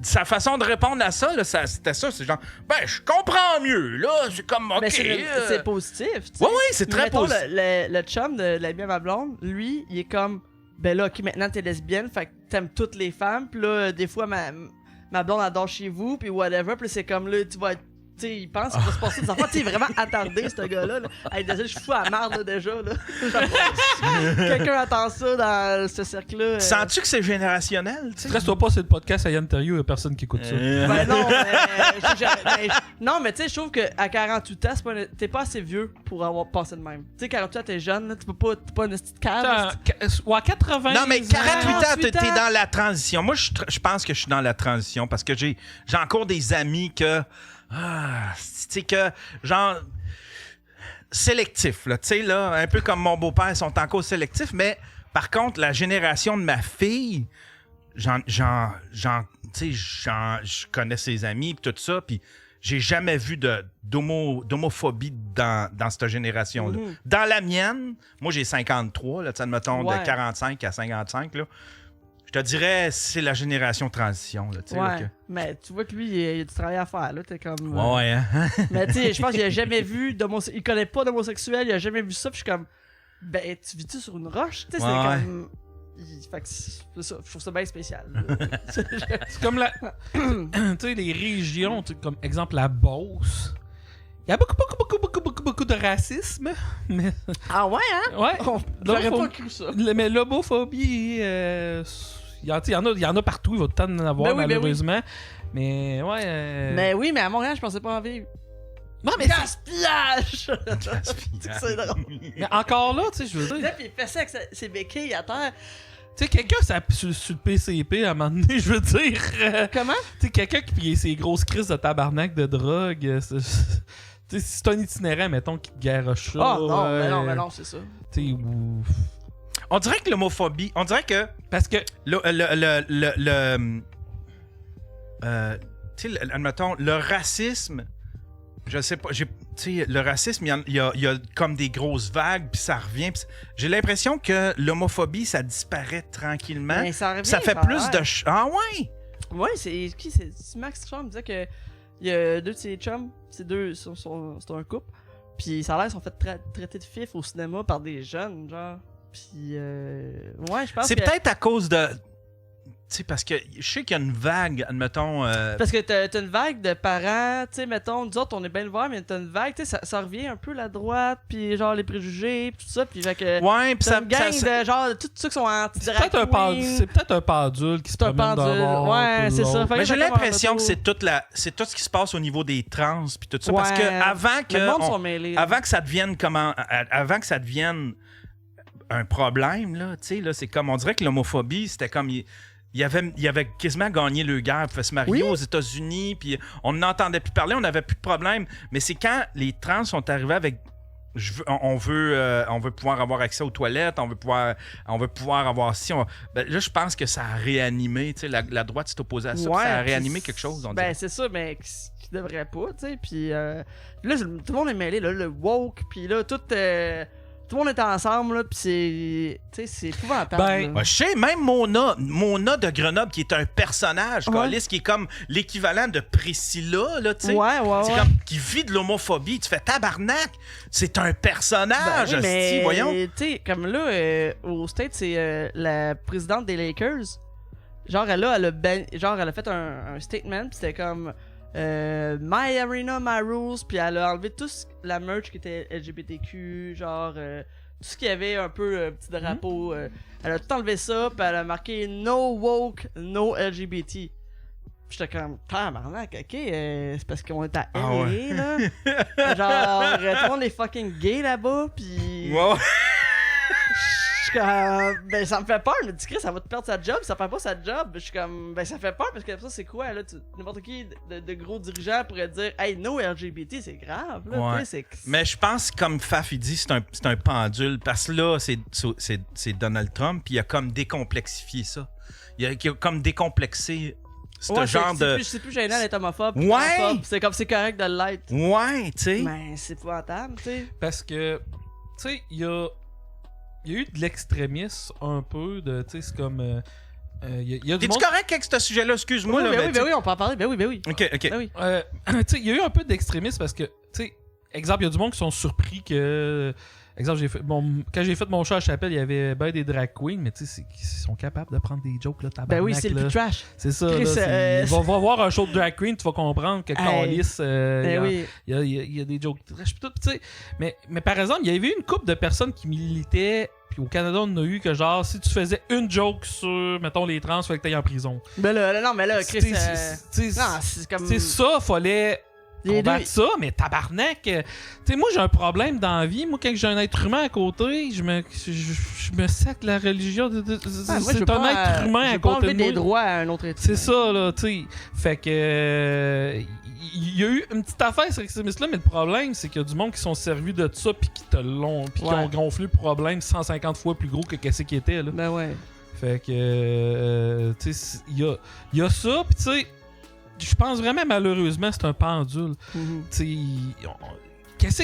sa façon de répondre à ça, là, c'était ça. C'est genre, ben, je comprends mieux, là. C'est comme, OK. Mais c'est positif, tu sais. Oui, c'est très mettons, positif. Le chum de l'ami à ma blonde, lui, il est comme, ben là, OK, maintenant t'es lesbienne, fait que t'aimes toutes les femmes, pis là, des fois, ma blonde adore chez vous, pis whatever, pis c'est comme là, tu vas être. Tu sais, il pense qu'il va se passer des enfants. Tu sais, il est vraiment attardé, ce gars-là. Là. Hey, désolé, je suis fou à la marde, là, déjà. Là. Quelqu'un attend ça dans ce cercle-là. Sens-tu que c'est générationnel? Stresse-toi pas, c'est le podcast à Yann Terriot, il y a personne qui écoute ça. Ben non, non, mais tu sais, je trouve qu'à 48 ans, t'es pas assez vieux pour avoir passé de même. Tu sais, 48 ans, t'es jeune, là, t'es pas une petite cave. Ouais, 80. Non, mais 48 ans, 48 t'es dans la transition. Moi, je pense que je suis dans la transition parce que j'ai encore des amis que... c'est que, genre... sélectifs, là, tu sais, là, un peu comme mon beau-père, ils sont encore sélectifs, mais par contre, la génération de ma fille, je connais ses amis, pis tout ça, puis j'ai jamais vu d'homophobie dans cette génération-là. Mm-hmm. Dans la mienne, moi, j'ai 53, là, tu sais, mettons, de 45 à 55, là, je te dirais, c'est la génération transition, là, tu sais. Ouais, mais tu vois que lui, il y a du travail à faire, là, t'es comme... Ouais, hein? Mais tu sais, je pense qu'il a jamais vu d'homosexuel, il connaît pas d'homosexuel, il a jamais vu ça, puis je suis comme, ben, tu vis-tu sur une roche? Tu sais, c'est comme... Fait que c'est ça, je trouve ça bien spécial. C'est comme la... tu sais, les régions, comme exemple la Beauce. Il y a beaucoup de racisme, mais... Ah ouais, hein? Ouais. J'aurais pas cru ça. Mais l'homophobie, il y en a partout, il va tout le temps en avoir, Ben oui, malheureusement. Mais ouais... Mais oui, mais à Montréal, je pensais pas en vivre. Non, mais gaspillage! C'est drôle. Mais encore là, tu sais, je veux dire... Puis il fait ça avec ses béquilles à terre. Tu sais, quelqu'un sur le PCP à un moment donné, je veux dire... Comment? Tu sais, quelqu'un qui payait ses grosses crises de tabarnak de drogue... tu sais, si c'est un itinérant, mettons, qui te garoche ça... Oh non, mais non, c'est ça. Tu sais, ou... On dirait que l'homophobie... On dirait que... Parce que... tu sais, admettons, le racisme, je sais pas, tu sais, le racisme, il y a comme des grosses vagues, puis ça revient. J'ai l'impression que l'homophobie, ça disparaît tranquillement. Mais ça revient, ça fait ça plus a de... l'air. Ah ouais? Ouais, c'est qui? C'est Max Chum me disait que il y a deux de ses chums, c'est un couple, puis ça a l'air qu'ils sont fait traiter de fif au cinéma par des jeunes, genre. Puis ouais, je pense C'est que... peut-être à cause de... Tu sais, parce que je sais qu'il y a une vague, admettons... Parce que t'as une vague de parents, tu sais, mettons, nous autres, on est bien le voir, mais t'as une vague, tu sais, ça revient un peu la droite, puis genre les préjugés, puis tout ça, puis fait que... Ouais, puis t'as ça... une gang ça- de genre, tous ceux qui sont C'est peut-être anti-drag c'est peut-être un pendule qui se C'est un promène d'un pendule, bord ouais, puis c'est ça. l'autre. Fait Mais j'ai ça comme l'impression en que auto. c'est tout ce qui se passe au niveau des trans puis tout ça. Parce Ouais. que avant Mais le monde que... sont mêlés. là. Avant que ça devienne avant que ça devienne un problème, là, tu sais, là, c'est comme... On dirait que l'homophobie, c'était comme... Il avait quasiment gagné le guerre, il pouvait se marier Oui. aux États-Unis, puis on n'entendait plus parler, on n'avait plus de problème. Mais c'est quand les trans sont arrivés avec... on veut pouvoir avoir accès aux toilettes, on veut pouvoir avoir ben, là, je pense que ça a réanimé, tu sais, la droite s'est opposée à ça, puis ça a puis réanimé quelque chose, on Ben, dirait. c'est ça, mais qui devrait pas, tu sais. Puis là, tout le monde est mêlé, là, le woke, puis là, tout le monde est ensemble, là, puis c'est. Tu sais, c'est épouvantable. Ben, là. Ouais, je sais, même Mona de Grenoble, qui est un personnage, Ouais. câlisse, qui est comme l'équivalent de Priscilla, là, tu sais. Ouais. C'est comme qui vit de l'homophobie. Tu fais tabarnak. C'est un personnage, Ben oui, mais, hostie, voyons. tu sais, comme là, au States, c'est la présidente des Lakers. Genre, elle a fait un statement, pis c'était comme My Arena, My Rules, puis elle a enlevé tout la merch qui était LGBTQ, genre tout ce qu'il y avait un peu petit drapeau. Elle a tout enlevé ça, puis elle a marqué No Woke, No LGBT. Puis j'étais comme, tabarnak, ok, c'est parce qu'on est à LA, Ah ouais. là. Genre, tout le monde est fucking gay là-bas, pis. Ouais. Je suis comme, ben ça me fait peur, je me dis Chris, ça va te perdre sa job, ça fait pas sa job. Je suis comme, ben ça fait peur parce que ça c'est quoi là, n'importe qui de gros dirigeants pourrait dire, hey no LGBT, c'est grave là, Ouais. tu sais, c'est. Mais je pense, comme Faf il dit, c'est un pendule. Parce que là, c'est Donald Trump, puis il a comme décomplexifié ça. Il a comme décomplexé ce Ouais, genre de... C'est plus gênant d'être homophobe. Ouais. homophobe. C'est comme c'est correct de l'être. Ouais, tu sais. Mais c'est épouvantable, tu sais. Parce que, tu sais, il y a eu de l'extrémisme un peu, de, tu sais, c'est comme... il y a du T'es-tu monde... correct avec ce sujet-là? Excuse-moi. Oui, là, ben oui, on peut en parler, ben oui. OK. Ben oui. tu sais, il y a eu un peu d'extrémisme parce que, tu sais, exemple, il y a du monde qui sont surpris que... Exemple, quand j'ai fait mon show à Chapelle, il y avait ben des drag queens, mais tu sais, ils sont capables de prendre des jokes, là, tabarnak, Ben oui, c'est le là. plus trash. C'est ça, Chris, là. Va voir un show de drag queen, tu vas comprendre que Callis, Ben oui. il y a des jokes trash pis tout, tu sais. Mais par exemple, il y avait eu une couple de personnes qui militaient, puis au Canada, on a eu que genre, si tu faisais une joke sur, mettons, les trans, il fallait que t'ailles en prison. Ben là, non, mais là, Chris. Tu sais, Non, c'est comme. c'est ça, fallait Les combattre deux- ça, mais tabarnak. Tu sais, moi, j'ai un problème dans la vie. Moi, quand j'ai un être humain à côté, je me sac la religion. Ah, moi, je C'est veux un pas, être humain je à veux pas côté enlever de moi. des droits à un autre être C'est humain. ça, là, tu sais. Fait que. Il y a eu une petite affaire sur l'extrémisme-là, mais le problème, c'est qu'il y a du monde qui sont servis de ça, puis qui te l'ont. Puis qui Ouais. ont gonflé le problème 150 fois plus gros que qu'est-ce qui était, là. Ben ouais. Fait que. Tu sais, il y a ça, puis tu sais. Je pense vraiment, malheureusement, c'est un pendule. Mhm. Tu sais, qu'est-ce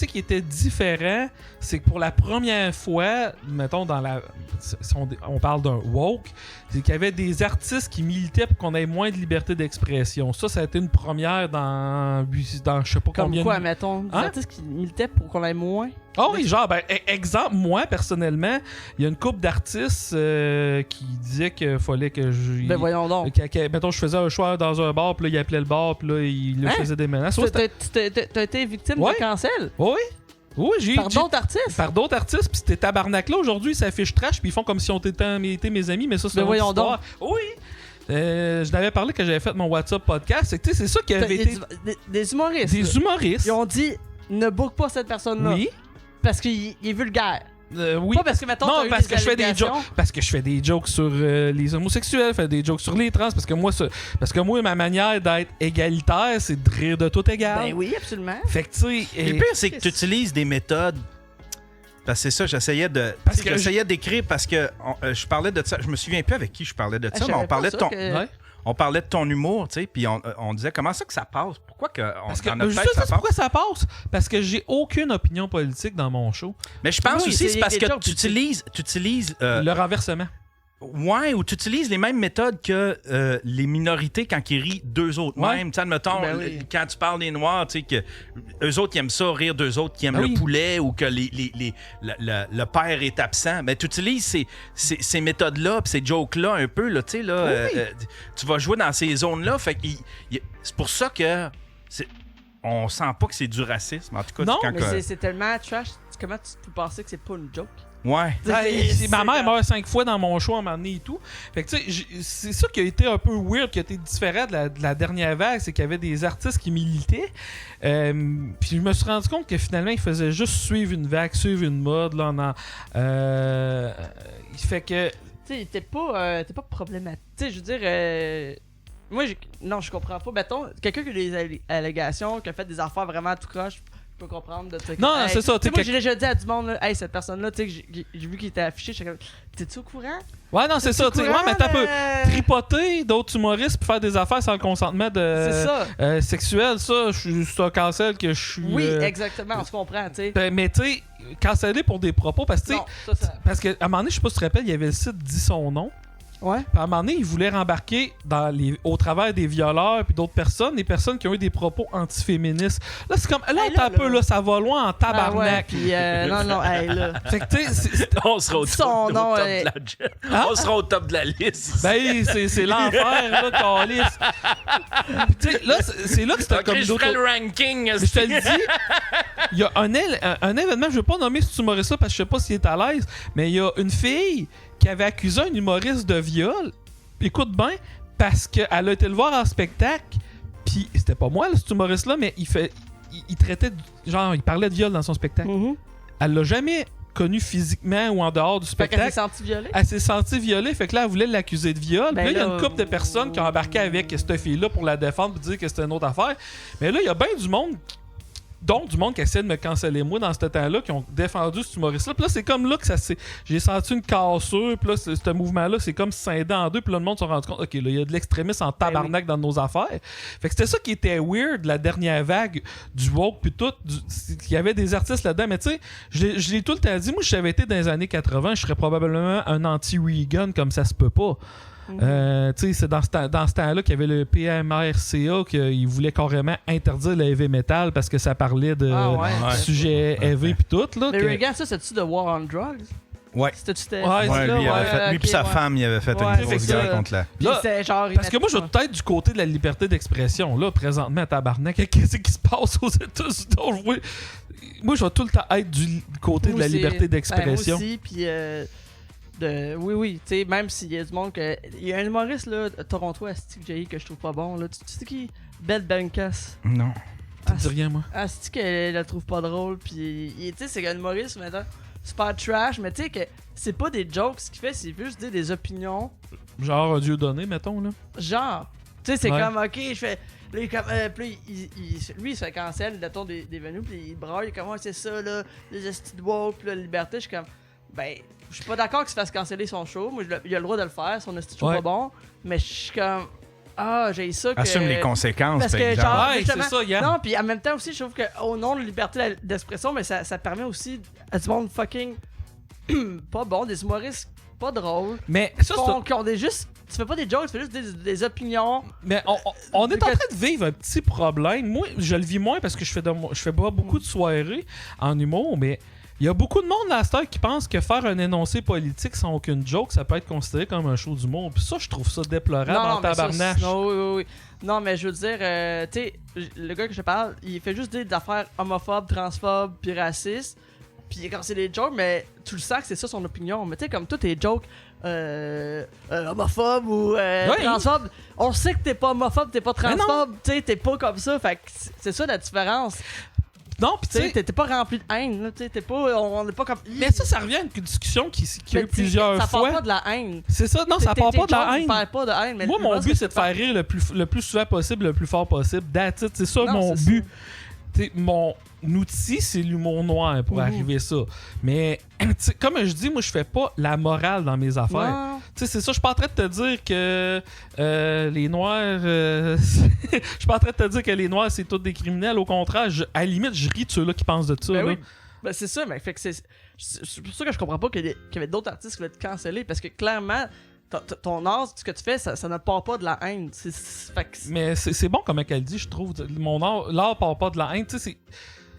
qui était différent, c'est que pour la première fois, mettons si on parle d'un woke, c'est qu'il y avait des artistes qui militaient pour qu'on ait moins de liberté d'expression. Ça a été une première dans je sais pas Comme combien quoi, de... mettons, des Hein? artistes qui militaient pour qu'on ait moins. Ah oui, genre, exemple, moi, personnellement, il y a une couple d'artistes qui disaient qu'il fallait que je... Ben voyons donc. Mettons, je faisais un choix dans un bar, puis là, il appelait le bar, puis là, il lui Hein? faisait des menaces. T'as été victime Ouais. de cancel Oui, oui, j'ai... par d'autres artistes? Par d'autres artistes, puis c'était tabarnak là aujourd'hui, ils s'affichent trash, puis ils font comme si on était mes amis, mais ça, c'est Ben une autre voyons histoire. Oui! Je l'avais parlé quand j'avais fait mon WhatsApp podcast, c'est que, tu sais, c'est ça qui avait été... Des humoristes. Des là. humoristes. Ils ont dit, ne book pas cette personne-là. Oui. Parce qu'il est vulgaire. Oui. Pas parce que, mettons, Non, t'as eu parce des que je fais des allégations. jokes. Parce que je fais des jokes sur les homosexuels, je fais des jokes sur les trans, parce que moi, ma manière d'être égalitaire, c'est de rire de tout égal. Ben oui, absolument. Fait que, tu sais... Le pire, c'est que tu utilises des méthodes. Parce que c'est ça, j'essayais d'écrire parce que je parlais de ça. Je me souviens plus avec qui je parlais de ça, mais on parlait de ton. Ouais. on parlait de ton humour, tu sais, puis on disait comment ça que ça passe? Pourquoi que Parce que, dans notre je tête, sais ça passe? pourquoi ça passe. Parce que j'ai aucune opinion politique dans mon show. Mais je pense Oui, aussi c'est parce des que jokes, tu utilises Le renversement. ouais, ou tu utilises les mêmes méthodes que les minorités quand ils rient d'eux autres. Ouais. Même, tu sais, admettons, Ben oui. quand tu parles des Noirs, tu sais, que eux autres qui aiment ça, rire d'eux autres qui aiment Ben le oui. poulet ou que le père est absent. Mais tu utilises ces méthodes-là pis ces jokes-là un peu, là, tu sais, là. Tu vas jouer dans ces zones-là. Fait que c'est pour ça que on sent pas que c'est du racisme. En tout cas, Non, quand Mais c'est tellement trash. Comment tu peux penser que c'est pas une joke? ouais. Ma mère meurt 5 fois dans mon show à un moment donné et tout. Fait que tu sais, c'est ça qui a été un peu weird, qui a été différent de la dernière vague, c'est qu'il y avait des artistes qui militaient. Puis je me suis rendu compte que finalement, ils faisaient juste suivre une vague, suivre une mode. Là, fait que... Tu sais, t'es pas problématique. Tu sais, je veux dire... Moi, je comprends pas. Mettons, quelqu'un qui a des allégations, qui a fait des affaires vraiment tout croche, je peux comprendre. Non, c'est ça. Tu sais, moi, j'ai déjà dit à du monde, là, hey, cette personne-là, tu sais, que j'ai vu qu'il était affiché, j'étais comme, t'es-tu au courant? Ouais, non, c'est ça. Tu sais, ouais, mais t'as peu peu. tripoter d'autres humoristes puis faire des affaires sans le consentement C'est ça. sexuel, ça, c'est un cancel que je suis... Oui, exactement, on se comprend, tu sais. Mais tu sais, canceller pour des propos, parce que tu sais... Non, ça. Parce qu'à un moment donné, je sais pas si tu te rappelles, il y avait le site Dis son nom. Ouais. Puis à un moment donné, ils voulaient rembarquer au travers des violeurs puis d'autres personnes, des personnes qui ont eu des propos antiféministes. Là, c'est comme... Là, Hey, t'as un là. peu, là, ça va loin en Ah ouais, tabarnak. puis non, hey, là. Fait que, tu sais, On sera au Son top, nom, de la Hein? On sera au top de la liste. ben, c'est l'enfer, là, câlisse. Puis, tu sais, là, c'est là que c'était comme je d'autres... ferai le ranking. Mais je te le dis, il y a un événement, je veux pas nommer cet humoriste-là parce que je sais pas s'il est à l'aise, mais il y a une fille qui avait accusé un humoriste de viol. Écoute bien, parce qu'elle a été le voir en spectacle, puis c'était pas moi, là, cet humoriste-là, mais il traitait, genre, il parlait de viol dans son spectacle. Mhm. Elle l'a jamais connu physiquement ou en dehors du Fait qu'elle s'est spectacle. sentie violée. Elle s'est sentie violée, fait que là, elle voulait l'accuser de viol. Ben Puis là, il y a là, une couple de personnes qui ont embarqué avec cette fille-là pour la défendre et dire que c'était une autre affaire. Mais là, il y a bien du monde, donc du monde qui essaie de me canceller moi dans ce temps-là, qui ont défendu cet humoriste-là. Puis là, c'est comme là que j'ai senti une cassure. Puis là, ce mouvement-là, c'est comme scindé en deux. Puis là, le monde s'est rendu compte, OK, là, il y a de l'extrémisme en tabarnak dans nos affaires. Fait que c'était ça qui était weird, la dernière vague du woke, puis tout. Il y avait des artistes là-dedans. Mais tu sais, je l'ai tout le temps dit, moi, si j'avais été dans les années 80, je serais probablement un anti-Reagan comme ça se peut pas. Tu sais, c'est dans ce temps-là qu'il y avait le PMRCA qui voulait carrément interdire le heavy metal parce que ça parlait de sujets heavy pis tout. Là, Mais que... Reagan, ça, c'est-tu de War on Drugs? Ouais. C'était-tu Ouais, Ouais, c'est là, lui, il avait ouais, fait, lui puis sa femme, il avait fait Ouais, une c'est grosse ça. guerre contre la... Puis Là, c'était genre. Parce que moi, je vais peut-être du côté de la liberté d'expression. Là, présentement, à tabarnak, qu'est-ce qui se passe aux États-Unis? Moi, je vais tout le temps être du côté de la liberté d'expression. Moi aussi, puis oui, tu sais, même s'il y a du monde que. Il y a un humoriste, là, Toronto, Asti, que je trouve pas bon, là. Tu sais qui? Beth Benkas. Non. Ça me dit rien, moi. Asti, qu'elle la trouve pas drôle, puis. Tu sais, c'est un humoriste, maintenant. Super trash, mais tu sais que c'est pas des jokes, ce qu'il fait, c'est juste dire des opinions. Genre, Dieu donné, mettons, là. Genre. Tu sais, c'est Ouais. comme, ok, je fais. Là, puis lui, il se fait cancel, le ton des venues, puis il braille, comment c'est ça, là, les estis de woke, puis la liberté. Je suis comme, ben, je suis pas d'accord qu'il se fasse canceller son show. Moi, il a le droit de le faire, son esti de show Ouais. pas bon. Mais je suis comme, j'ai ça que. Assume les conséquences, Parce par que, exemple. genre, Ouais, justement- c'est ça, Yann. Non, puis en même temps aussi, je trouve qu'au nom de la liberté d'expression, mais ça permet aussi à du monde fucking pas bon, des humoristes pas drôles, Mais ça, c'est... qui ont des juste. Tu fais pas des jokes, tu fais juste des opinions. Mais on est en train de vivre un petit problème. Moi, je le vis moins parce que je fais pas beaucoup de soirées en humour, mais il y a beaucoup de monde à cette heure qui pense que faire un énoncé politique sans aucune joke, ça peut être considéré comme un show d'humour. Puis ça, je trouve ça déplorable en mais ça, tabarnache. non, oui. Non, mais je veux dire, tu sais, le gars que je parle, il fait juste des affaires homophobes, transphobes, puis racistes. Puis quand c'est des jokes, mais tu le sens que c'est ça son opinion. Mais tu sais, comme tous tes jokes homophobes ou transphobes, on sait que t'es pas homophobe, t'es pas Mais non. transphobe, tu sais, t'es pas comme ça. Fait que c'est ça la différence. Non, puis Tu tu sais, sais... t'es pas rempli de haine, là, tu sais, t'es pas, on est pas comme. Mais ça revient à une discussion qui a eu Mais tu sais, plusieurs ça fois. part pas de la haine. C'est ça, non, ça part pas de la haine. Ça part pas de haine. Mais Moi, je mon pense but, que c'est de faire rire le plus souvent possible, le plus fort possible. That's it. C'est ça Non, mon c'est but. T'sais, mon outil, c'est l'humour noir pour arriver ça. Mais t'sais, comme je dis, moi, je fais pas la morale dans mes affaires. Non. sais, c'est ça, je suis pas en train de te dire que les Noirs... je suis pas en train de te dire que les Noirs, c'est tous des criminels. Au contraire, à la limite, je ris de ceux-là qui pensent de ça. Ben là. oui. Ben c'est ça, mais fait que c'est pour ça que je comprends pas qu'il y avait d'autres artistes qui voulaient être cancellés, parce que clairement, ton art, ce que tu fais, ça ne part pas de la haine. Fait que Mais c'est bon comme elle dit, je trouve. L'art part pas de la haine, tu sais,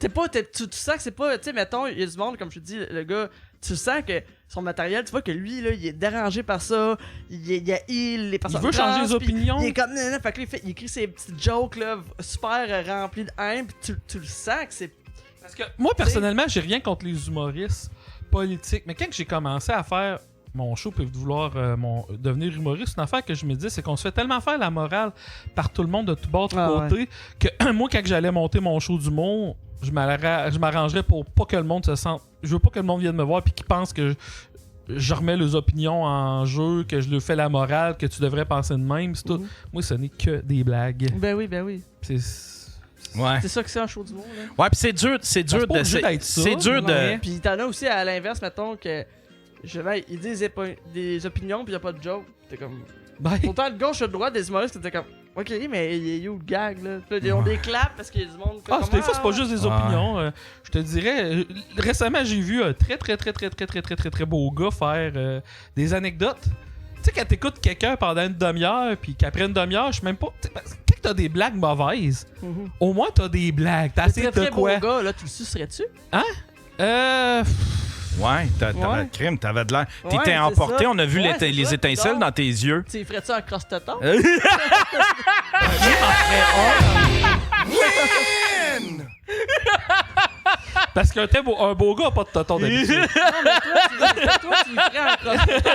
c'est... tu sens que c'est pas, tu sais, mettons, il y a du monde, comme je te dis, le gars, tu sens que son matériel, tu vois que lui, là, il est dérangé par ça, il a les personnes veut changer trans, les puis opinions. Il est comme, fait que là, il écrit ses petites jokes, là, super remplis de haine, pis tu le sens que c'est... Parce que moi, personnellement, j'ai rien contre les humoristes politiques, mais quand j'ai commencé à faire mon show puis de vouloir devenir humoriste, une affaire que je me dis, c'est qu'on se fait tellement faire la morale par tout le monde de tout bord, de tout côté, que moi, quand j'allais monter mon show d'humour, je m'arrangerais pour pas que le monde se sente... Je veux pas que le monde vienne me voir puis qu'il pense que je remets les opinions en jeu, que je lui fais la morale, que tu devrais penser de même, c'est tout. Moi, ce n'est que des blagues. Ben oui. Ouais. C'est ça que c'est un show du monde, là. Ouais, puis c'est dur de... C'est dur de... Puis t'en as aussi à l'inverse, mettons, que... il dit des opinions, puis y a pas de joke. T'es comme... Ben, Autant de gauche que de droite, des humoristes, t'es comme... Ok, mais il y a où le gag, là? Puis là, ils ont des claps parce qu'il y a du monde... des fois, c'est pas juste des opinions. Je te dirais... récemment, j'ai vu un très beau gars faire des anecdotes. Tu sais, quand t'écoutes quelqu'un pendant une demi-heure, puis qu'après une demi-heure, je sais même pas... Quand t'as des blagues mauvaises, au moins t'as des blagues. T'as assez de quoi? Beau gars, là, tu le sucerais-tu? Ouais, crime, t'avais de l'air. T'étais Ouais, emporté, ça. on a vu Ouais, c'est les ça. étincelles Donc, dans tes yeux. Tu ferais-tu un cross-toton? Parce qu'un beau gars a pas de toton d'habitude. Non, mais toi, tu ferais un cross-toton.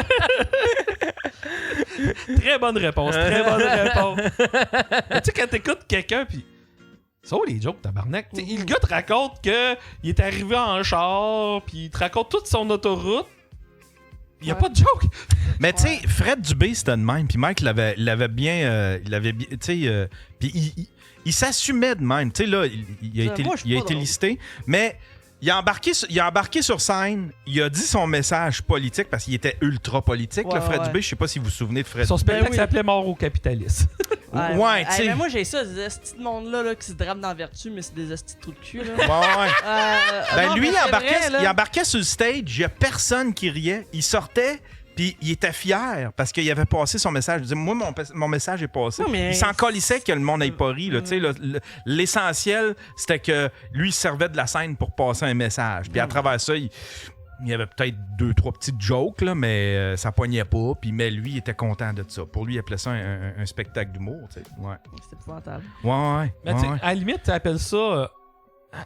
Très bonne réponse. Mais tu sais, quand t'écoutes quelqu'un, pis. C'est où les jokes, tabarnak? Le gars te raconte qu'il est arrivé en char, pis il te raconte toute son autoroute. Il y a pas de joke. Mais tu sais, Fred Dubé, c'était de même. Puis Mike l'avait bien. Tu sais. Puis il s'assumait de même. Tu sais, là, il a été drôle. listé. Mais. Il a embarqué sur scène, il a dit son message politique parce qu'il était ultra politique. Ouais, Fred ouais. Dubé, je sais pas si vous vous souvenez de Fred Son Dubé. spectacle oui. s'appelait Mort au capitalisme. Ouais, tu sais. Mais moi, j'ai ça, ces petits de monde-là là, qui se drapent dans la vertu, mais c'est des astis de trous de cul, là. Ouais. Ben non, lui, mais c'est vrai, là. il embarquait sur le stage, il y a personne qui riait. Il sortait, puis il était fier parce qu'il avait passé son message. Il disait, moi, mon message est passé. Non, mais- Il s'en colissait que le monde n'ait pas ri. Là, tu sais, l'essentiel, c'était que lui, il servait de la scène pour passer un message. Puis à travers ça, il y avait peut-être 2-3 petites jokes, là, mais ça poignait pas. Mais lui, il était content de ça. Pour lui, il appelait ça un spectacle d'humour. Tu sais. Ouais. C'est épouvantable. Ouais. Mais tu sais, à la limite, tu appelles ça.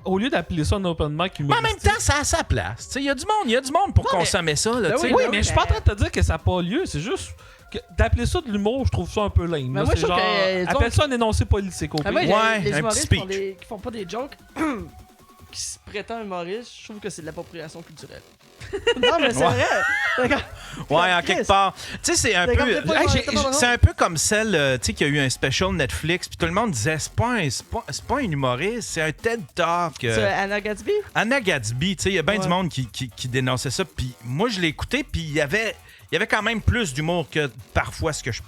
Au lieu d'appeler ça un open mic Mais en même humoristique. temps, ça a sa place. Il y a du monde pour consommer ça. Là, Ben tu sais. Oui, non, mais je suis pas en train de te dire que ça n'a pas lieu. C'est juste que d'appeler ça de l'humour, je trouve ça un peu lame. Mais là. moi, C'est je trouve genre, que, appelle ça un énoncé politique au Ah, pire. moi, Ouais, les un humoristes petit qui font pas des jokes, qui se prétendent humoristes, je trouve que c'est de l'appropriation culturelle. Non, mais c'est Ouais. vrai. D'accord. Ouais, en quelque part. Tu sais, c'est un Mais peu. comme t'es pas- Hey, t'es pas drôle. c'est un peu comme celle, tu sais, qui a eu un special Netflix, puis tout le monde disait, c'est pas un humoriste, c'est un TED Talk. C'est Anna Gatsby? Anna Gatsby, tu sais, il y a bien Ouais. du monde qui dénonçait ça, puis moi, je l'ai écouté, puis il y avait quand même plus d'humour que parfois ce que je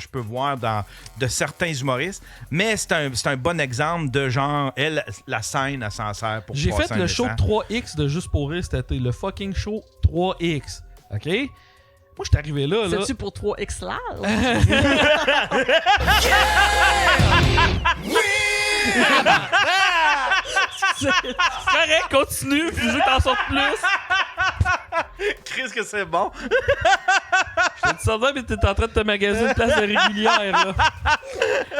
peux voir de certains humoristes. Mais c'est un bon exemple de genre, elle, la scène, elle s'en sert pour J'ai passer fait un le show message. 3X de Juste pour rire cet été. Le fucking show 3X. OK? Moi, je suis arrivé là. C'est-tu pour 3X large? C'est correct, continue. Puis je veux que t'en sortes plus. Chris, que c'est bon. Je te sortais, mais t'es en train de te magasiner une place de régulière,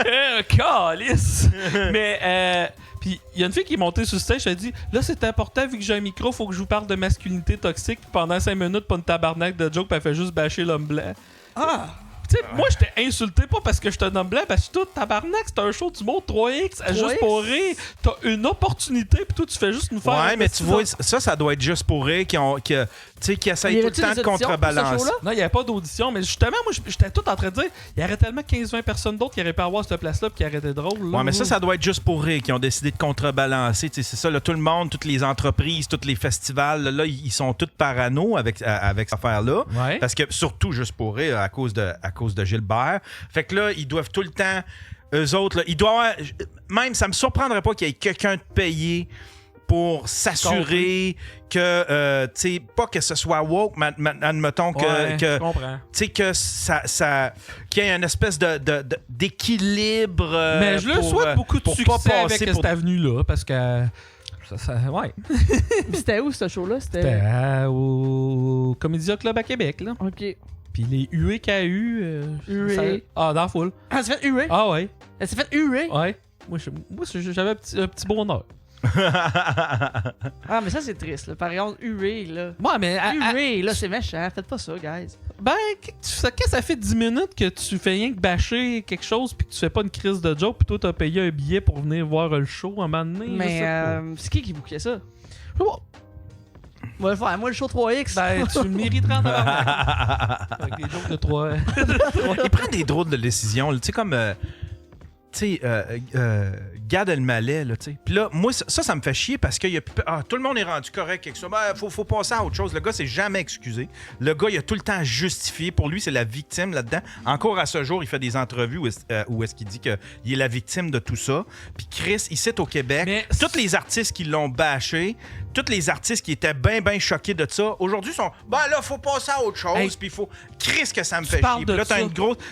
là. Calice! Mais, puis il y a une fille qui est montée sur le stage, elle a dit là, c'est important, vu que j'ai un micro, faut que je vous parle de masculinité toxique. Puis pendant 5 minutes, pas une tabarnak de joke, puis elle fait juste bâcher l'homme blanc. Ah! Tu Tu sais, moi, j'étais insulté pas parce que je te nomme blanc, parce que toi, tabarnak, c'est un show du monde 3X, juste pour rire. T'as une opportunité, pis toi, tu fais juste nous faire. Ouais, mais tu vois, ça doit être juste pour rire, qui essayent tout le temps de contrebalancer. Non, il n'y avait pas d'audition, mais justement, moi, j'étais tout en train de dire, il y aurait tellement 15-20 personnes d'autres qui auraient pu avoir cette place-là, pis qui auraient été drôles. Là. Ouais, mais ça doit être juste pour rire, qui ont décidé de contrebalancer. C'est ça, là, tout le monde, toutes les entreprises, tous les festivals, là, ils sont tous parano avec cette affaire-là. Ouais. Parce que, surtout juste pour rire, à cause de Gilbert. Fait que là, ils doivent tout le temps, eux autres, là, ils doivent. Même, ça me surprendrait pas qu'il y ait quelqu'un de payé pour s'assurer que, tu sais, pas que ce soit woke, mais admettons Ouais, que je comprends. tu sais, que ça qu'il y ait une espèce d'équilibre. Mais je le souhaite beaucoup de pour succès pas avec passer cette avenue-là, parce que. Ouais. C'était où ce show-là? C'était au Comédia Club à Québec, là. Ok. Puis les huées qu'il y a eu. Huées. Ah, dans la foule. Ah, elle s'est fait huer? Ah, ouais. Elle s'est fait huer? Ouais. Moi, j'avais un petit bonheur. Ah, mais ça, c'est triste, là. Par exemple, huer, là. Ouais, mais. Huer, là, c'est méchant. Faites pas ça, guys. Ben, qu'est-ce que ça fait 10 minutes que tu fais rien que bâcher quelque chose puis que tu fais pas une crise de joke puis toi t'as payé un billet pour venir voir le show un moment donné? Mais c'est qui bookait ça? Je sais pas. Moi, moi, le show 3X. Ben, tu mériterais en tabarnak. Avec des jokes de 3. Il prend des drôles de décisions, tu sais, comme. Tu sais, Gad Elmaleh, là, tu sais. Puis là, moi, ça me fait chier parce que tout le monde est rendu correct avec ça. Ben, faut passer à autre chose. Le gars s'est jamais excusé. Le gars, il a tout le temps justifié. Pour lui, c'est la victime là-dedans. Encore à ce jour, il fait des entrevues où est-ce qu'il dit qu'il est la victime de tout ça. Puis Chris, ici au Québec, tous les artistes qui l'ont bâché, tous les artistes qui étaient bien choqués de ça, aujourd'hui sont ben là, faut passer à autre chose. Hey, puis il faut. Chris, que ça me fait parles chier. de Puis là, ça.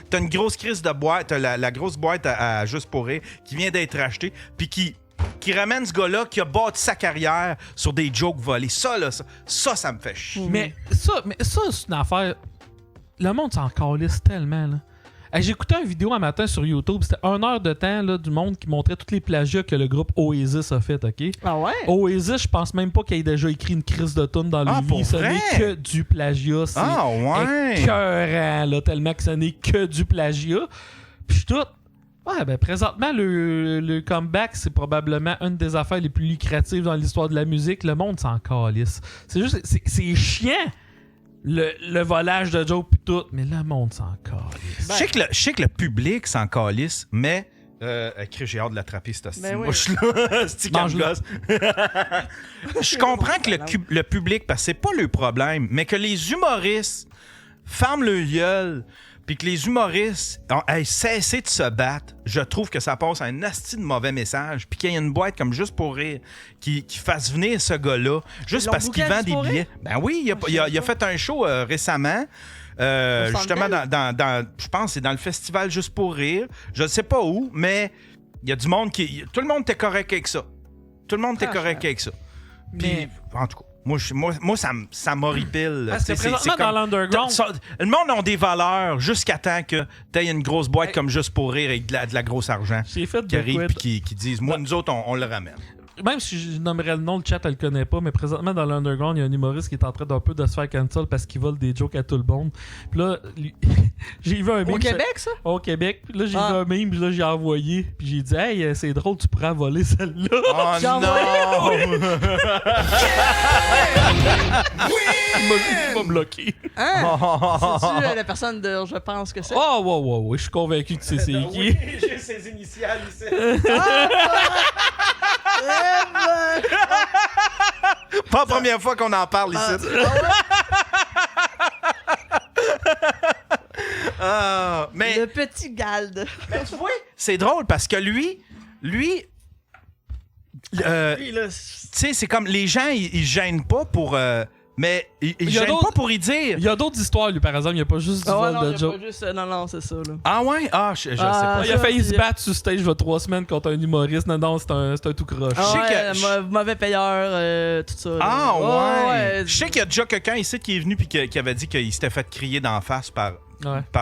t'as une grosse crise de boîte. T'as la grosse boîte à Juste pour rire qui vient d'être achetée. Puis qui ramène ce gars-là qui a bâti sa carrière sur des jokes volés. Ça, là, ça me fait chier. Mais ça, c'est une affaire. Le monde s'en calisse tellement, là. Hey, j'ai écouté une vidéo un matin sur YouTube. C'était 1 heure de temps là, du monde qui montrait tous les plagiats que le groupe Oasis a fait, OK? Ah ouais? Oasis, je pense même pas qu'il ait déjà écrit une crise de tune dans le pour vie. Ce vrai? n'est que du plagiat. C'est écœurant, là, tellement que ce n'est que du plagiat. Puis tout. Ouais, ben présentement, le comeback, c'est probablement une des affaires les plus lucratives dans l'histoire de la musique. Le monde s'en calisse. C'est juste, c'est chiant. Le volage de joke pis tout, mais le monde s'en calisse. Je sais que le public s'en calisse, mais j'ai hâte de l'attraper, cette mouche-là. C'est gosse. Je comprends que le public, parce que c'est pas le problème, mais que les humoristes ferment le gueule, puis que les humoristes aient cessé de se battre, je trouve que ça passe un asti de mauvais message. Puis qu'il y ait une boîte comme Juste pour rire qui fasse venir ce gars-là, juste parce qu'il vend des billets. Ben oui, il a fait un show récemment. Justement, je pense que c'est dans le festival Juste pour rire. Je ne sais pas où, mais il y a du monde qui. Tout le monde était correct avec ça. Tout le monde était correct avec ça. Puis, en tout cas. Moi, ça m'horripile. Parce que présentement, dans l'underground... Le monde a des valeurs jusqu'à temps que tu aies une grosse boîte comme Juste pour rire avec de la grosse argent J'ai fait qui arrive et qui disent « Moi, nous autres, on le ramène. » Même si je nommerais le nom, le chat, elle le connaît pas, mais présentement, dans l'underground, il y a un humoriste qui est en train d'un peu de se faire cancel parce qu'il vole des jokes à tout le monde. Puis là, j'ai vu un meme... Au Québec, ça? Au Québec. Puis là, j'ai vu un meme, puis là, j'ai envoyé. Puis j'ai dit « Hey, c'est drôle, tu pourrais voler celle-là. » Oh non! Il m'a bloqué. Hein? C'est-tu la personne de Je pense que c'est? Oh, ouais, je suis convaincu que c'est qui. Oui, j'ai ses initiales ici. Pas la première fois qu'on en parle ici. Mais Le petit Gald. tu vois, c'est drôle parce que lui, Lui, là, tu sais, c'est comme les gens, ils gênent pas pour. Mais ils gênent pas pour y dire. Il y a d'autres histoires, lui, par exemple. Il n'y a pas juste du vol de joke. Non, c'est ça, là. Ah ouais? Ah, je sais pas. Il a failli se battre sur stage il y a 3 semaines contre un humoriste. Non, c'est un tout croche. Mauvais payeur, tout ça. Là. Ah ouais. Je sais qu'il y a déjà quelqu'un ici qui est venu puis qui avait dit qu'il s'était fait crier d'en face par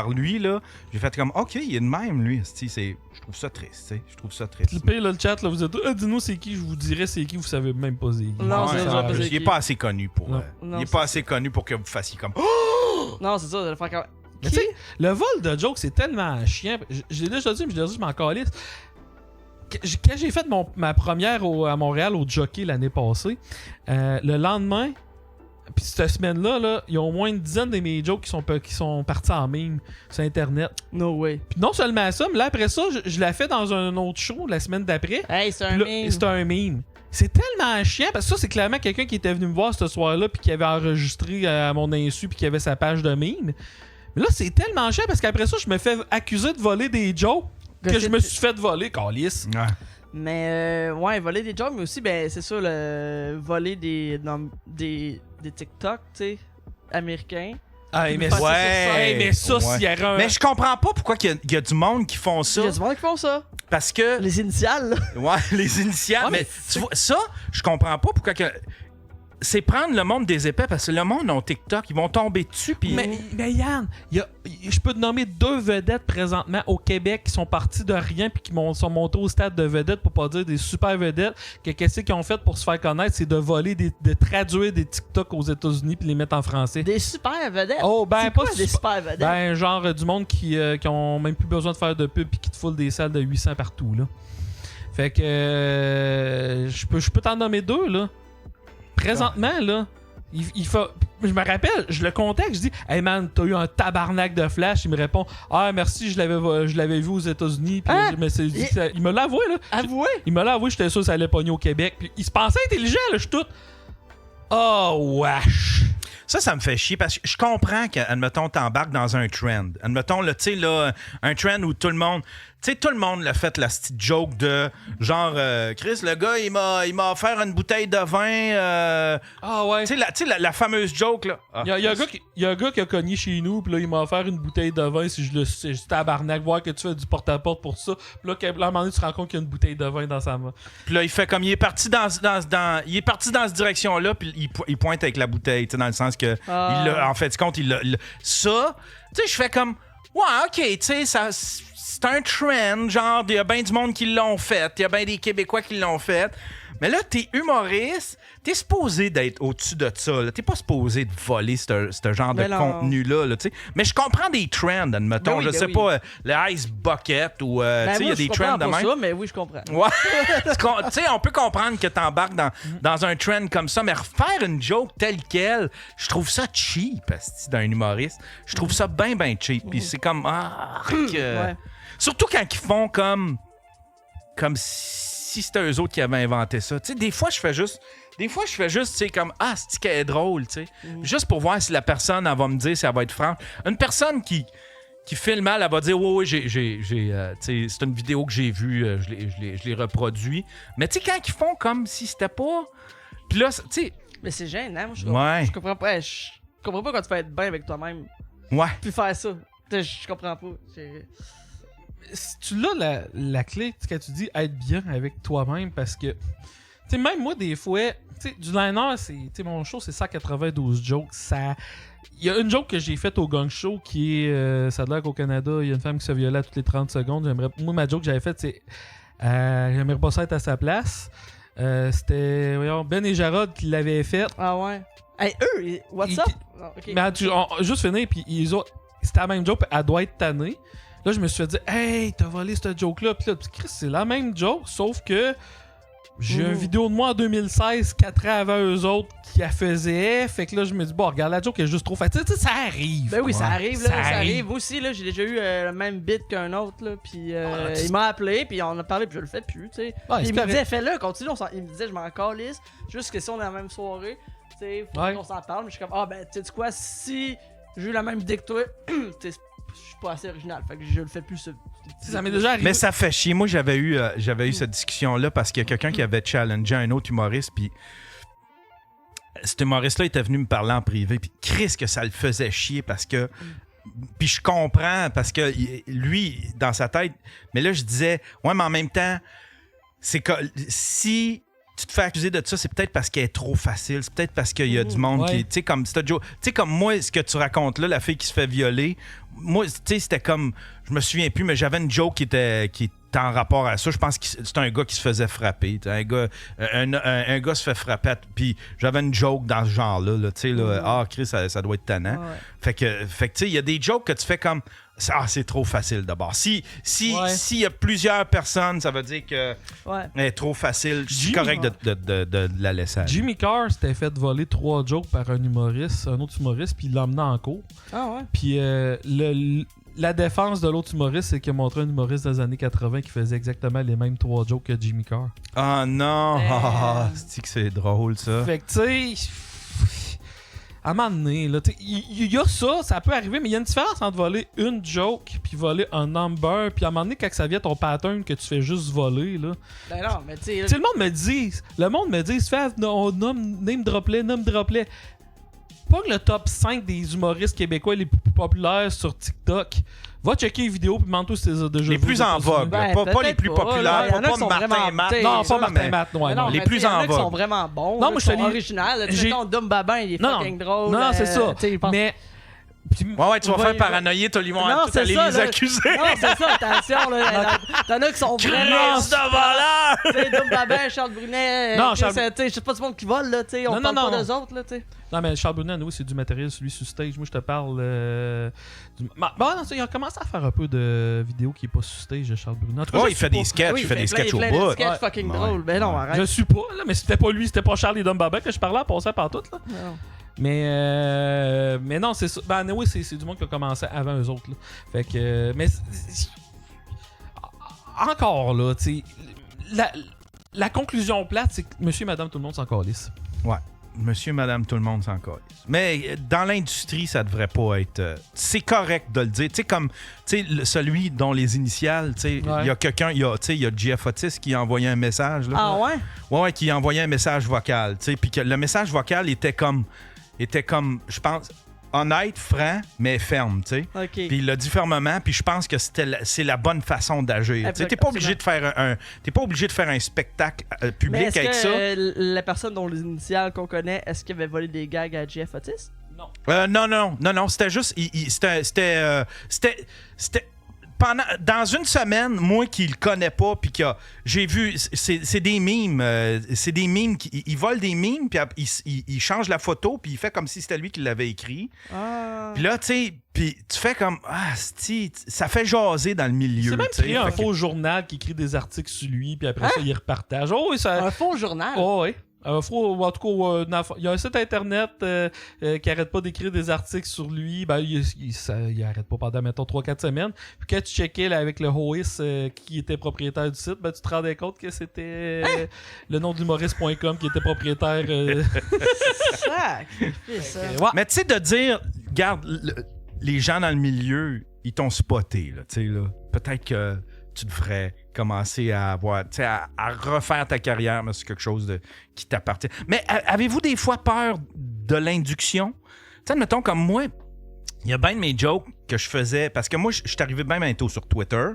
lui, là. J'ai fait comme, OK, il est de même, lui. Je trouve ça triste, je trouve ça triste. Le pire, là, le chat, là, vous êtes dis-nous c'est qui, je vous dirais c'est qui, vous savez même pas c'est qui. Non, c'est ça. Il est pas assez connu pour. Il est pas assez connu pour que vous fassiez comme. Non, c'est ça, de faire comme. Mais tu sais, le vol de joke, c'est tellement chiant. Je l'ai déjà dit, mais je m'en calisse. Quand j'ai fait ma première à Montréal au jockey l'année passée, le lendemain, puis cette semaine-là, là, il y a au moins une dizaine de mes jokes qui sont partis en meme sur Internet. No way. Puis non seulement ça, mais là après ça, je l'ai fait dans un autre show la semaine d'après. Hey, c'est un meme. C'est un meme. C'est tellement chiant parce que ça, c'est clairement quelqu'un qui était venu me voir ce soir-là puis qui avait enregistré à mon insu puis qui avait sa page de meme. Mais là, c'est tellement chiant parce qu'après ça, je me fais accuser de voler des jokes que je me suis fait voler, câlisse. Ouais. Mais ouais, voler des jobs, mais aussi, ben c'est ça, voler des TikTok, tu sais, américains. Ah, mais Passer ça, sur ça. mais ça, Ouais. s'il y avait un... Mais je comprends pas pourquoi il y a du monde qui font ça. Il y a du monde qui font ça. Parce que. Les initiales, là. Ouais, les initiales. Ouais, mais tu vois, ça, je comprends pas pourquoi que. C'est prendre le monde des épais parce que le monde ont TikTok, ils vont tomber dessus. Puis Mais Yann, je peux te nommer 2 vedettes présentement au Québec qui sont partis de rien puis qui sont montés au stade de vedettes, pour pas dire des super vedettes, qu'est-ce qu'ils ont fait pour se faire connaître, c'est de voler, de traduire des TikTok aux États-Unis puis les mettre en français. Des super vedettes. Oh, ben C'est pas quoi, des super vedettes. Ben, genre du monde qui ont même plus besoin de faire de pub puis qui te foulent des salles de 800 partout, là. Fait que je peux t'en nommer 2, là. Présentement, là, il faut. Je me rappelle, je le contacte, je dis Hey man, t'as eu un tabarnak de flash. Il me répond Ah, merci, je l'avais vu aux États-Unis. Puis il me l'a avoué, là. Avoué? Il me l'a avoué, j'étais sûr que ça allait pogner au Québec. Puis il se pensait intelligent, là, je suis tout. Oh, wesh. ça me fait chier parce que je comprends qu'admettons, t'embarques dans un trend. Admettons, tu sais, là, un trend où tout le monde. Tu sais, tout le monde l'a fait, la petite joke de genre, Chris, le gars, il m'a offert une bouteille de vin. Ah ouais. Tu sais, la fameuse joke, là. Ah. Il y a un gars qui a cogné chez nous, puis là, il m'a offert une bouteille de vin si je tabarnak, voir que tu fais du porte-à-porte pour ça. Puis là, à un moment donné, tu te rends compte qu'il y a une bouteille de vin dans sa main. Puis là, il fait comme, il est parti dans cette direction-là, puis il pointe avec la bouteille, tu sais, dans le sens que, en fait, tu compte, ça, tu sais, je fais comme, ouais, ok, tu sais, ça... C'est un trend, genre, il y a bien du monde qui l'ont fait, il y a bien des Québécois qui l'ont fait. Mais là, t'es humoriste, t'es supposé d'être au-dessus de ça. Là. T'es pas supposé de voler ce genre de contenu-là. Là, mais je comprends des trends, admettons. Je sais pas, le Ice Bucket ou... il y a des trends de même. Ça, mais oui, je comprends. Ouais. Tu sais, on peut comprendre que t'embarques dans un trend comme ça, mais refaire une joke telle quelle, je trouve ça cheap, d'un humoriste. Je trouve ça bien, bien cheap. Puis c'est comme... ouais. Surtout quand ils font comme si c'était eux autres qui avaient inventé ça. Tu sais, des fois, je fais juste, tu sais, comme, c'est qu'elle est drôle, tu sais. Juste pour voir si la personne, elle va me dire si elle va être franche. Une personne qui filme mal, elle va dire, oui, tu sais, c'est une vidéo que j'ai vue, je l'ai reproduit. Mais tu sais, quand ils font comme si c'était pas... Puis là, tu sais... Mais c'est gênant, moi, je comprends pas. Je comprends pas quand tu fais être bien avec toi-même. Ouais. Puis faire ça. Je comprends pas. Si tu l'as la clé quand tu dis être bien avec toi-même, parce que tu sais, même moi des fois, tu sais, du liner, c'est mon show, c'est 192 jokes. Il y a une joke que j'ai faite au Gang Show qui est ça a l'air qu'au Canada, il y a une femme qui se violait à toutes les 30 secondes. Moi, ma joke que j'avais faite, c'est j'aimerais pas ça être à sa place. C'était Ben et Jarod qui l'avaient faite. Ah ouais. Hey, eux, what's up? Okay. Mais juste finir, puis c'était la même joke, elle doit être tannée. Là, je me suis fait dire, hey, t'as volé cette joke-là. Puis là, Chris, c'est la même joke, sauf que j'ai une vidéo de moi en 2016, 4 ans avant eux autres, qui la faisait. Fait que là, je me dis, bon, regarde, la joke est juste trop facile. Tu sais, ça arrive. Ben oui, ça arrive, là. Ça arrive aussi, là. J'ai déjà eu le même beat qu'un autre, là. Puis il m'a appelé, puis on a parlé, puis je le fais plus, tu sais. Il me disait, fais-le, continue. Il me disait, je m'en calisse. Juste que si on est dans la même soirée, tu sais, faut qu'on s'en parle. Mais je suis comme, ben, tu sais quoi, si j'ai eu la même idée que toi, je suis pas assez original, fait que je le fais plus. Ça m'est déjà arrivé. Mais ça fait chier. Moi, j'avais eu cette discussion-là parce qu'il y a quelqu'un qui avait challengé un autre humoriste, puis cet humoriste-là était venu me parler en privé, puis Chris, que ça le faisait chier parce que... Puis je comprends, parce que lui, dans sa tête... Mais là, je disais, ouais, mais en même temps, c'est que si... tu te fais accuser de ça, c'est peut-être parce qu'elle est trop facile. C'est peut-être parce qu'il y a du monde qui... Tu sais, comme moi, ce que tu racontes là, la fille qui se fait violer, moi, tu sais, c'était comme... Je me souviens plus, mais j'avais une joke qui est c'est en rapport à ça. Je pense que c'est un gars qui se faisait frapper. Un gars se fait frapper. Puis j'avais une joke dans ce genre-là. Là, tu sais, là, Chris, ça doit être tannant. Ouais. Fait que tu sais, il y a des jokes que tu fais comme... c'est trop s'il y a plusieurs personnes, ça veut dire que c'est trop facile. C'est correct de la laisser aller. Jimmy Carr s'était fait voler 3 jokes par un autre humoriste, puis il l'a emmené en cours. Ah ouais? Puis la défense de l'autre humoriste, c'est qu'il a montré un humoriste des années 80 qui faisait exactement les mêmes 3 jokes que Jimmy Carr. Ah non! C'est que c'est drôle, ça. Fait que, tu sais... À un moment donné, il y a ça peut arriver, mais il y a une différence entre voler une joke puis voler un number, puis à un moment donné, quand ça vient ton pattern que tu fais juste voler, là. Ben non, mais tu sais... le monde me dit, fais name droplet. Pas que le top 5 des humoristes québécois les plus populaires sur TikTok. Va checker les vidéos puis demande-toi si t'es déjà les plus en vogue, pas les plus populaires, pas Martin et Matt. Non, pas Martin et Matt, non. Les plus en vogue. Ils sont vraiment bons. Non, moi je te original. Tu sais, ton Dum Babin, il est fucking drôle. Non, c'est ça. Mais Ouais, tu vas faire paranoïer, ils vont tout aller les accuser. Non, c'est ça, attention, là. T'en as qui sont vraiment... de voleur! Tu sais, Dum Babin, Charles Brunet... Non, je sais pas du monde qui vole, là, tu sais. On parle pas d'eux autres, là, tu sais. Non, mais Charles Brunet, oui, c'est du matériel, celui sur stage. Moi, je te parle non, il a commencé à faire un peu de vidéos qui est pas sur stage de Charles Brunet. Il fait des sketchs, il fait des sketchs au bout. Il fait des sketchs fucking drôles. Ben non, arrête. Je suis pas, là, mais c'était pas lui, c'était pas Charles et Dom Babin que je parlais, à passer par tout, là. Non. Mais non, c'est ça. Ben oui, c'est du monde qui a commencé avant eux autres, là. Fait que... mais encore, là, tu sais... La conclusion plate, c'est que monsieur et madame tout le monde s'en calisse. Ouais. Monsieur, madame, tout le monde s'en calisse. Mais dans l'industrie, ça devrait pas être... c'est correct de le dire. Tu sais, comme celui dont les initiales, tu sais, il y a quelqu'un, il y a Jeff Otis qui a envoyé un message. Là. Ah ouais? Ouais, qui a envoyé un message vocal. Tu sais, puis que le message vocal était comme, je pense... honnête, franc, mais ferme, tu sais. Okay. Puis il l'a dit fermement, puis je pense que c'est la bonne façon d'agir. Tu sais, t'es pas obligé de faire un spectacle public avec ça. La personne dont les initiales qu'on connaît, est-ce qu'il avait volé des gags à Jeff Otis? Non, c'était juste c'était dans une semaine, moi qui le connais pas, puis j'ai vu, c'est des mimes, il vole des mimes, puis il change la photo, puis il fait comme si c'était lui qui l'avait écrit. Puis là, tu sais, puis tu fais comme, ça fait jaser dans le milieu. C'est même créé un faux journal qui écrit des articles sur lui, puis après ça, il repartage. Oh, oui, un faux journal? Oh, oui. En tout cas, il y a un site internet qui arrête pas d'écrire des articles sur lui. Ben, il arrête pas pendant, mettons, 3-4 semaines. Puis quand tu checkais là, avec le Hois qui était propriétaire du site, ben, tu te rendais compte que c'était le nom d'humoriste.com qui était propriétaire. Mais tu sais, de dire, regarde, les gens dans le milieu, ils t'ont spoté. Là, peut-être que tu devrais commencer à avoir, à refaire ta carrière, mais c'est quelque chose qui t'appartient. Mais avez-vous des fois peur de l'induction? Tu sais, admettons, comme moi, il y a bien de mes jokes que je faisais, parce que moi, je suis arrivé bien bientôt sur Twitter,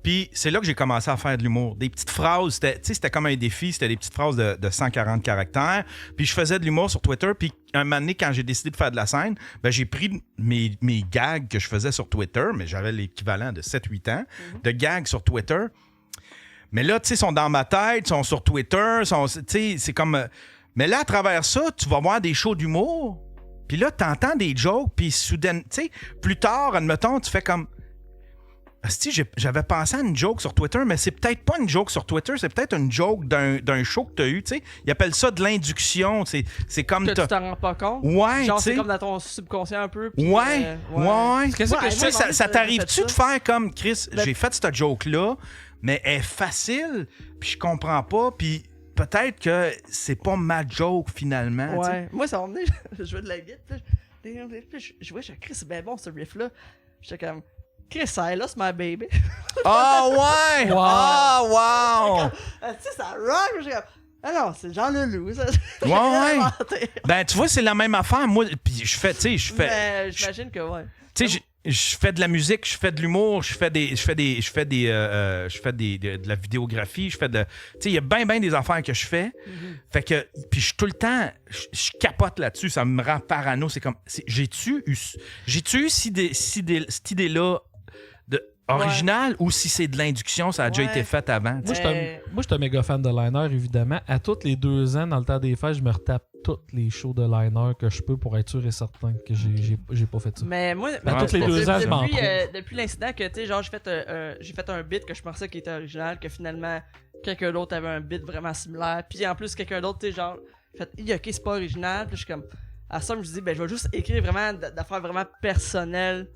puis c'est là que j'ai commencé à faire de l'humour. Des petites phrases, c'était comme un défi, c'était des petites phrases de 140 caractères, puis je faisais de l'humour sur Twitter, puis un moment donné, quand j'ai décidé de faire de la scène, ben, j'ai pris mes gags que je faisais sur Twitter, mais j'avais l'équivalent de 7-8 ans, de gags sur Twitter. Mais là, tu sais, ils sont dans ma tête, ils sont sur Twitter, tu sais, c'est comme... Mais là, à travers ça, tu vas voir des shows d'humour, puis là, t'entends des jokes, puis soudain, tu sais, plus tard, admettons, tu fais comme... Asti, j'avais pensé à une joke sur Twitter, mais c'est peut-être pas une joke sur Twitter, c'est peut-être une joke d'un show que t'as eu, tu sais. Ils appellent ça de l'induction, c'est comme... Que tu t'en rends pas compte? Ouais, genre, c'est comme dans ton subconscient un peu. Puis, ouais. Qu'est-ce que ça t'arrive-tu de faire comme, Chris, j'ai fait cette joke-là, mais elle est facile, puis je comprends pas, puis peut-être que c'est pas ma joke, finalement. Ouais. Moi, ça m'a emmené, je jouais de la guitare, puis je vois, Chris, c'est bien bon, ce riff-là. J'étais comme... Chris, I lost my baby. Oh ouais! Wow. Oh wow! Tu sais, ça rock. J'ai comme, ah non, c'est Jean Leloup, ça. Ouais. Ben, tu vois, c'est la même affaire. Moi, puis je fais, tu sais, Mais j'imagine que, ouais. Tu sais, je fais de la musique, je fais de l'humour, je fais de la vidéographie, je fais de... Tu sais, il y a bien des affaires que je fais. Fait que, puis je suis tout le temps... Je capote là-dessus, ça me rend parano. C'est comme... J'ai-tu eu cette idée-là de... original ou si c'est de l'induction, ça a déjà Ouais. été fait avant. Moi, je suis un méga fan de Liner, évidemment. À tous les 2 ans, dans le temps des fêtes, je me retape tous les shows de Liner que je peux pour être sûr et certain que j'ai pas fait ça. Mais moi, tous les 2 ans, je m'en trouve. depuis l'incident que, tu sais, genre, j'ai fait un bit que je pensais qu'il était original, que finalement, quelqu'un d'autre avait un bit vraiment similaire. Puis en plus, quelqu'un d'autre, tu sais, genre, fait, ok, c'est pas original. Puis je suis comme, à ça, je me dis, ben, je vais juste écrire vraiment d'affaires vraiment personnelles,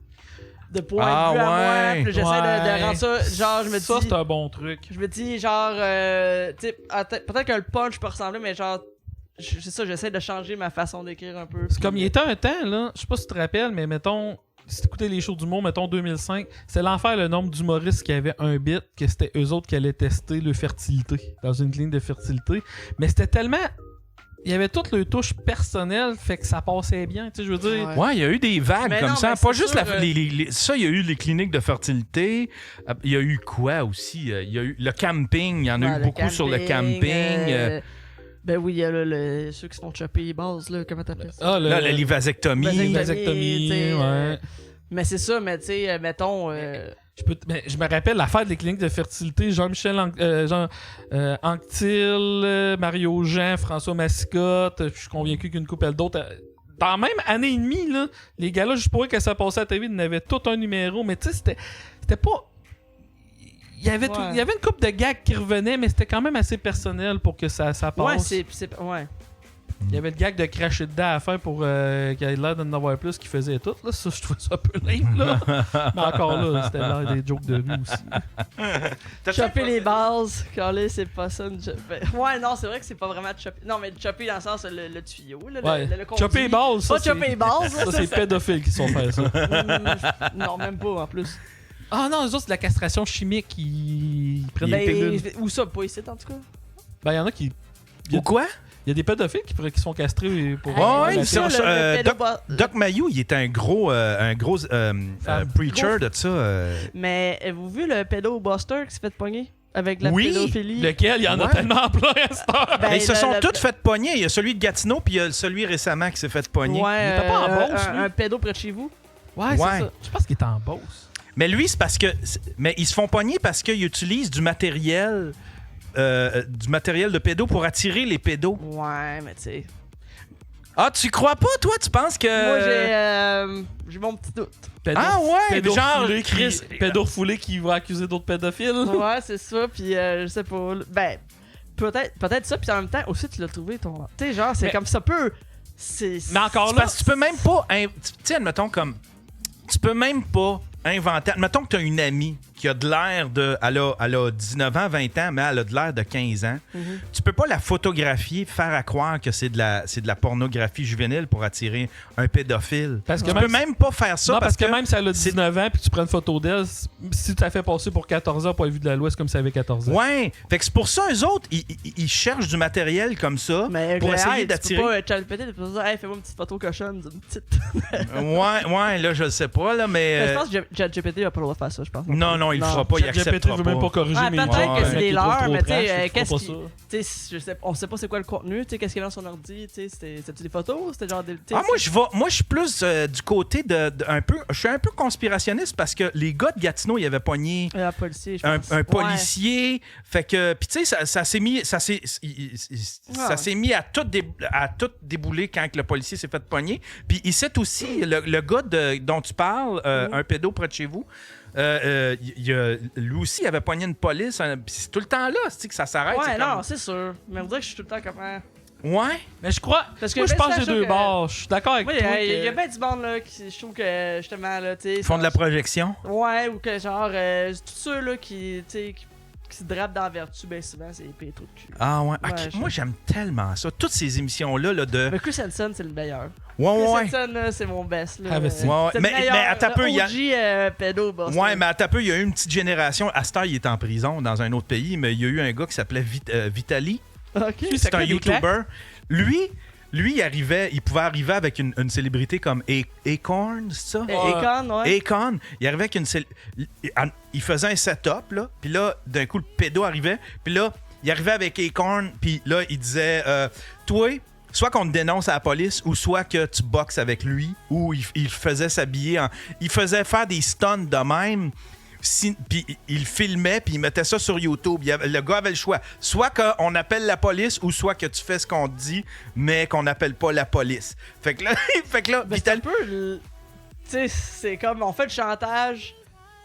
de point de vue à moi. Puis j'essaie de rendre ça, genre, je me dis. Ça, c'est un bon truc. Je me dis, genre, tu sais, peut-être que le punch peut ressembler, mais genre, c'est ça, j'essaie de changer ma façon d'écrire un peu. C'est comme il était un temps, là, je sais pas si tu te rappelles, mais mettons, si t'écoutais les shows d'humour, mettons 2005, c'est l'enfer le nombre d'humoristes qui avaient un bit, que c'était eux autres qui allaient tester leur fertilité, dans une clinique de fertilité. Mais c'était tellement... Il y avait toutes leurs touches personnelles, fait que ça passait bien, tu sais, je veux dire... Ouais. Ouais, il y a eu des vagues Mais comme non, ça. mais Pas c'est juste sûr, ça, il y a eu les cliniques de fertilité. Il y a eu quoi aussi? Il y a eu le camping. Il y en a Ouais, eu le beaucoup sur le camping. Ben oui, il y a ceux qui se font chopper les bases, là, comment t'appelles ça? Ah, Là, la livasectomie. vasectomie, tu sais, ouais. Mais c'est ça, mais tu sais, mettons... Je me rappelle l'affaire des cliniques de fertilité, Jean-Michel Anctil, Mario Jean, François Mascotte, je suis convaincu qu'une couple d'autres. Dans la même année et demie, là, les gars-là, juste pour eux que ça passait à la TV, ils en avaient tout un numéro, mais tu sais, c'était pas... Il y avait une couple de gags qui revenaient, mais c'était quand même assez personnel pour que ça passe. Ouais, ouais. Il y avait le gag de cracher dedans à faire pour qu'il ait l'air d'en avoir plus qui faisait tout. Là. Ça, je trouvais ça un peu lame, là. Mais encore là, c'était l'air des jokes de rue aussi. Chopper les bases, calé, c'est pas ça. Ouais, non, c'est vrai que c'est pas vraiment chopper. Non, mais chopper dans le sens le tuyau, là, Ouais. le conduit. Chopper les balles, ça, Pas chopper les bases, ça, c'est les pédophiles qui sont fait ça. Non, même pas en plus. Ah non, eux autres, c'est de la castration chimique. Ils prennent des pilules. Où ça, pas ici en tout cas? Ben, il y en a qui... Ou quoi? Il y a des pédophiles qui sont castrés pour... Ouais, la ça, fille. Doc Mayou, il était un gros preacher de ça. Mais avez-vous vu le pédo-buster qui s'est fait pogner? Avec la Oui, pédophilie? Lequel? Il y en a Ouais. tellement plein à cette heure. Ben, Mais ils se sont le- tous fait pogner. Il y a celui de Gatineau, puis il y a celui récemment qui s'est fait pogner. Ouais, Il était pas en Beauce, lui? un pédo près de chez vous? Ouais, Ouais. c'est ça. Je pense qu'il est en Beauce. Mais lui, c'est parce que. Mais ils se font pogner parce qu'ils utilisent du matériel de pédo pour attirer les pédos. Ouais, mais tu sais. Ah, tu crois pas, toi? Tu penses que. Moi, j'ai mon petit doute. Ah ouais, genre, Chris, pédophilé qui va accuser d'autres pédophiles. Ouais, c'est ça, puis je sais pas. Ben, peut-être ça, puis en même temps, aussi, tu l'as trouvé ton. Tu sais, genre, c'est Mais- comme ça peut. C'est. Mais encore C'est là, parce que tu peux même pas. Tu sais, admettons, comme. Tu peux même pas inventer. Admettons que tu as une amie qui a de l'air de. Elle a 19 ans, 20 ans, mais elle a de l'air de 15 ans. Mhm. Tu peux pas la photographier, faire à croire que c'est de la pornographie juvénile pour attirer un pédophile. Parce que tu même peux même pas faire ça. non, parce que même si elle a c'est- 19 ans puis tu prends une photo d'elle, si tu as fait passer pour 14 ans pour avoir vu de la loi, c'est comme si elle avait 14 ans. Ouais. Fait que c'est pour ça, eux autres, ils cherchent du matériel comme ça Mais pour essayer Tu d'attirer. peux pas chalpeter, tu peux dire, hey, fais-moi une petite photo cochonne d'une petite. Ouais, là, je le sais pas, là, mais. Mais je pense que ChatGPT a pas le droit de faire ça, je pense. Non, il le fera pas, il ChatGPT acceptera veut même pas corriger Ah, mes peut-être mots. que c'est des leurs, mais tu sais, trash, qu'est-ce pas qui. ça. Tu sais, on sait pas c'est quoi le contenu, tu sais, qu'est-ce qu'il y avait dans son ordi, tu sais, c'était des photos, c'était genre des. Ah, moi, je suis plus du côté un peu. Je suis un peu conspirationniste parce que les gars de Gatineau, ils avaient pogné Un policier, je un pense. policier. Fait que. Puis, tu sais, ça s'est mis. Ça s'est mis à tout débouler quand le policier s'est fait pogner. Puis, il sait aussi, le gars dont tu parles, un pédo près de chez vous. Lui aussi, il avait pogné une police. Puis c'est tout le temps là, c'est que ça s'arrête. Ouais, c'est non, comme- c'est sûr. Mais on dirait que je suis tout le temps comme. Ouais. Mais je crois. Parce que Moi, je ben, pense ça, que j'ai je trouve deux que- bords. Je suis d'accord avec Moi, toi. il y a que- bien du monde là qui, je trouve que justement là, tu sais. Ils font de la projection. Ouais, ou que genre, tous ceux là qui, tu sais, qui se drapent dans la vertu, ben souvent, c'est épais trop de cul. Ah ouais. Ok, Ouais, moi, j'aime tellement ça. Toutes ces émissions-là là, de. Mais Chris Hansen, c'est le meilleur. Ouais, Chris ouais. Hansen, là, c'est mon best. Là. Ah, ben, c'est- Ouais, ouais. C'est le Mais meilleur, attends un peu, il y a. OG pédo, boss. Ouais, mais attends un peu, il y a eu une petite génération. Astor, il est en prison dans un autre pays, mais il y a eu un gars qui s'appelait Vitali. Ok. Lui, C'est un claque des YouTuber. Lui, il pouvait arriver avec une célébrité comme Acorn, c'est ça? Akon, ouais. Akon, il arrivait avec il faisait un setup, là, puis là, d'un coup, le pédo arrivait, puis là, il arrivait avec Acorn, puis là, il disait toi, soit qu'on te dénonce à la police, ou soit que tu boxes avec lui, ou il faisait s'habiller il faisait faire des stunts de même. Puis il filmait, puis il mettait ça sur YouTube. Le gars avait le choix. Soit qu'on appelle la police, ou soit que tu fais ce qu'on te dit, mais qu'on n'appelle pas la police. Fait que là, C'est un peu... Tu sais, c'est comme, on fait le chantage...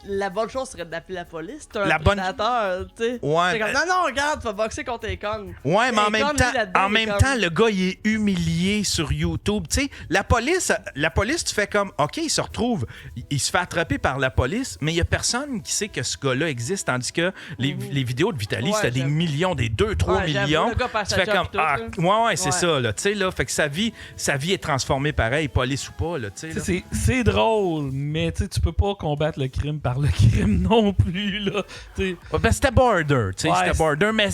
La bonne chose serait d'appeler la police. T'es un prédateur, tu sais. Ouais. C'est comme, non, regarde, tu vas boxer contre les connes. Ouais, mais en même temps, le gars, il est humilié sur YouTube. Tu sais, la police, tu fais comme, OK, il se retrouve, il se fait attraper par la police, mais il y a personne qui sait que ce gars-là existe, tandis que les vidéos de Vitaly, c'était des millions, des 2-3 millions. Tu fais comme, c'est ça, là. Tu sais, là, fait que sa vie est transformée pareil, police ou pas, là, tu sais. C'est drôle, mais tu peux pas combattre le crime par le crime non plus, là. Ben, c'était Border, tu sais, c'était Border, mais...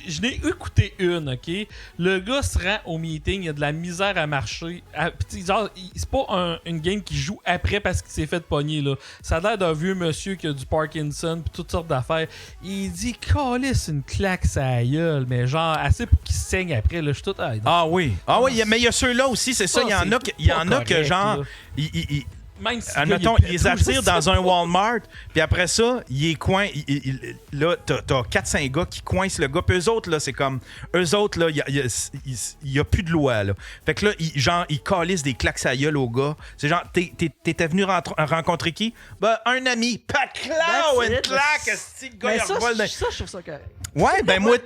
Je n'ai écouté une, OK? Le gars se rend au meeting, il a de la misère à marcher. C'est pas une game qui joue après parce qu'il s'est fait pogner, là. Ça a l'air d'un vieux monsieur qui a du Parkinson pis toutes sortes d'affaires. Il dit, calisse une claque sa gueule, mais genre, assez pour qu'il saigne après, là. Je suis tout... oui, mais il y a ceux-là aussi, c'est ça. Il y en a que, genre... Admettons, il les attire dans un Walmart, puis après ça, il est là, t'as 4-5 gars qui coincent le gars, puis eux autres, là, c'est comme... Eux autres, là, il y a plus de loi, là. Fait que là, ils calissent des claques à gueule aux gars. C'est genre, t'étais venu rencontrer qui? Ben, un ami. Paclaw, une claque! Si le gars, il revole... Ça, je trouve ça correct. Ouais, ben moi...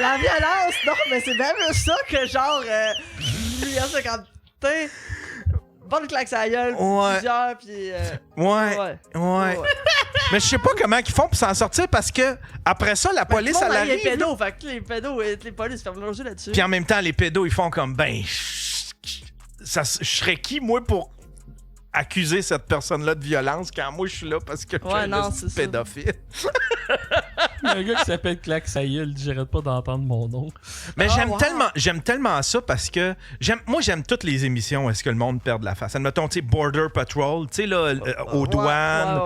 la violence, non, mais c'est même ça que genre... c'est quand t'es... Bonne claque à la gueule, plusieurs, pis... Ouais. Mais je sais pas comment ils font pour s'en sortir, parce que après ça, la police, elle arrive... les pédos, fait que les pédos et les polices ferment leurs yeux là-dessus. Puis en même temps, les pédos, ils font comme, je serais qui, moi, pour accuser cette personne-là de violence quand moi, je suis là parce que je suis pédophile? Il y a un gars qui s'appelle Claque sa gueule, j'arrête pas d'entendre mon nom. Mais j'aime tellement ça parce que j'aime toutes les émissions où est-ce que le monde perd de la face. Admettons, tu sais, Border Patrol, tu sais, là, aux douanes.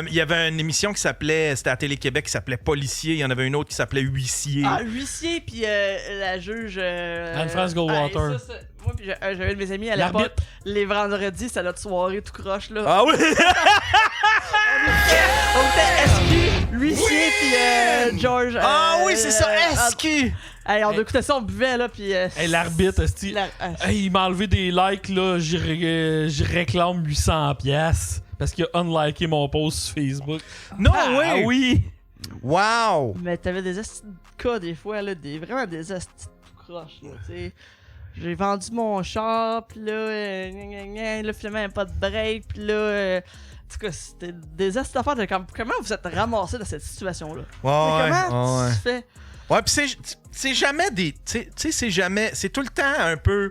Il y avait une émission qui s'appelait, c'était à Télé-Québec, qui s'appelait Policier. Il y en avait une autre qui s'appelait Huissier. Huissier, puis la juge... Anne-France Goldwater. Moi, puis j'avais un de mes amis à l'époque, les vendredis, c'était notre soirée tout croche, là. Ah oui! On était SQ, l'huissier, puis George. Oui, c'est ça, SQ! On écoutait ça, on buvait, là, puis... l'arbitre, il m'a enlevé des likes, là, j'y réclame 800$ parce qu'il a unliké mon post sur Facebook. Non, oui! Wow! Mais t'avais des astis de cas, des fois, là, vraiment des astis tout croche, là, tu sais. J'ai vendu mon char, pis là, là, finalement, il n'y a pas de break, pis là, en tout cas, c'était des astuces d'affaires de comment vous êtes ramassé dans cette situation-là? Comment tu fais? Ouais, pis c'est jamais des... Tu sais, c'est jamais... C'est tout le temps un peu...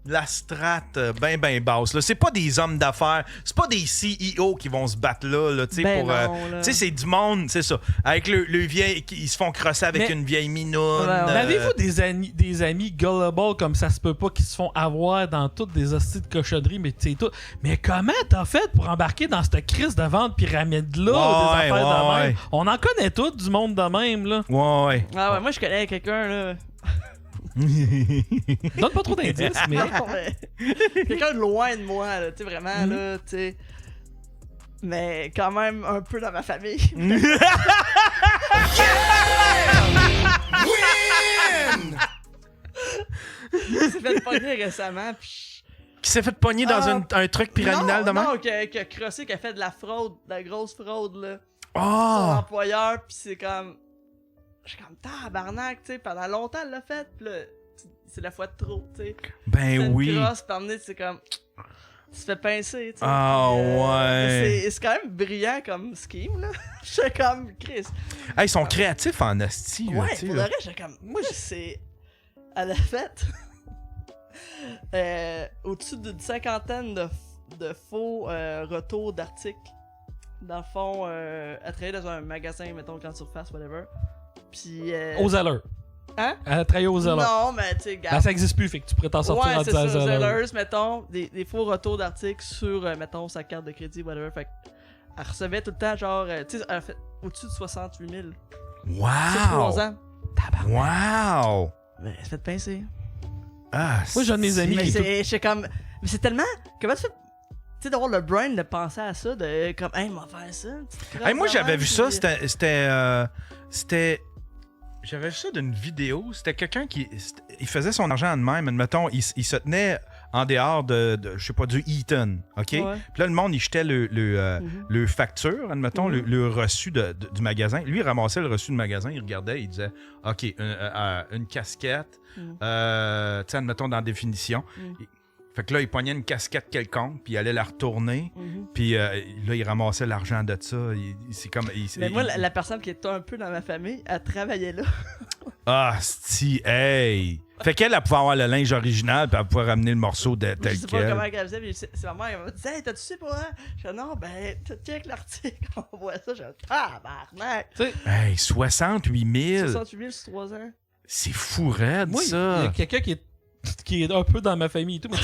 la strate ben basse. Là. C'est pas des hommes d'affaires, c'est pas des CEO qui vont se battre là, tu sais, pour... tu sais, c'est du monde, c'est ça. Avec le vieil... Ils se font crosser avec une vieille minoune. Avez-vous des amis gullible comme ça se peut pas, qui se font avoir dans toutes des hosties de cochonneries, mais tu sais tout. Mais comment t'as fait pour embarquer dans cette crise de vente pyramide-là, des affaires de même? On en connaît tous du monde de même, là. Ouais. Moi, je connais quelqu'un, là... Donne pas trop d'indices, mais... quelqu'un de loin de moi, là, tu sais, vraiment, là, tu sais... Mais quand même un peu dans ma famille. Win! Il s'est fait pogner récemment, pis... Qui s'est fait pogner dans un truc pyramidal de même? Non, qui a crossé, qui a fait de la fraude, de la grosse fraude, là. Oh! Son employeur, pis c'est comme... Je suis comme tabarnak, tu sais, pendant longtemps elle l'a fait, pis là, c'est la fois de trop, tu sais. Ben oui. Une crosse, par c'est comme... Tu te fais pincer, tu sais. Ouais. C'est quand même brillant comme scheme, là. J'étais comme, Chris. Ils sont créatifs en asti, là. Ouais, pour le reste, j'étais comme... Moi, c'est... Elle a fait... au-dessus d'une cinquantaine de faux retours d'articles. Dans le fond, elle travaillait dans un magasin, mettons, grande surface, whatever. Puis... Aux Zellers. Hein? Elle a travaillé aux Zellers. Non, mais tu sais, ça existe plus, fait que tu pourrais t'en sortir en disant Zellers. Zellers, mettons, des faux retours d'articles sur, mettons, sa carte de crédit, whatever. Fait qu'elle recevait tout le temps, genre, tu sais, elle a fait au-dessus de 68 000. Wow! Sur 3 ans. Wow! Mais elle se fait pincer. Ah, moi, j'ai un de mes amis Mais c'est comme... Mais c'est tellement... Comment tu fais... sais, d'avoir le brain de penser à ça, de comme, hey, m'en faire ça. Hey, moi, j'avais vu ça, c'était. J'avais vu ça d'une vidéo. C'était quelqu'un qui. Il faisait son argent de même. Admettons, il se tenait en dehors de je sais pas, du Eaton. OK? Puis là, le monde, il jetait le facture, admettons, le reçu du magasin. Lui, il ramassait le reçu du magasin, il regardait, il disait OK, une casquette, tu sais, admettons, dans la définition. Fait que là, il pognait une casquette quelconque, puis il allait la retourner, puis là, il ramassait l'argent de ça. C'est comme... Mais moi, la personne qui était un peu dans ma famille, elle travaillait là. Ah, hey! Fait qu'elle, elle pouvait avoir le linge original, puis elle pouvait ramener le morceau de tel quel. Je sais pas comment elle faisait, mais c'est ma mère qui m'a dit « Hey, t'as-tu sais pas? » Je dis « Non, ben, check l'article, on voit ça. » Je dis « Tabarnak! » Hey, 68 000! 68 000 sur 3 ans. C'est fou raide, Moi, ça! il y a quelqu'un qui est un peu dans ma famille et tout. Mais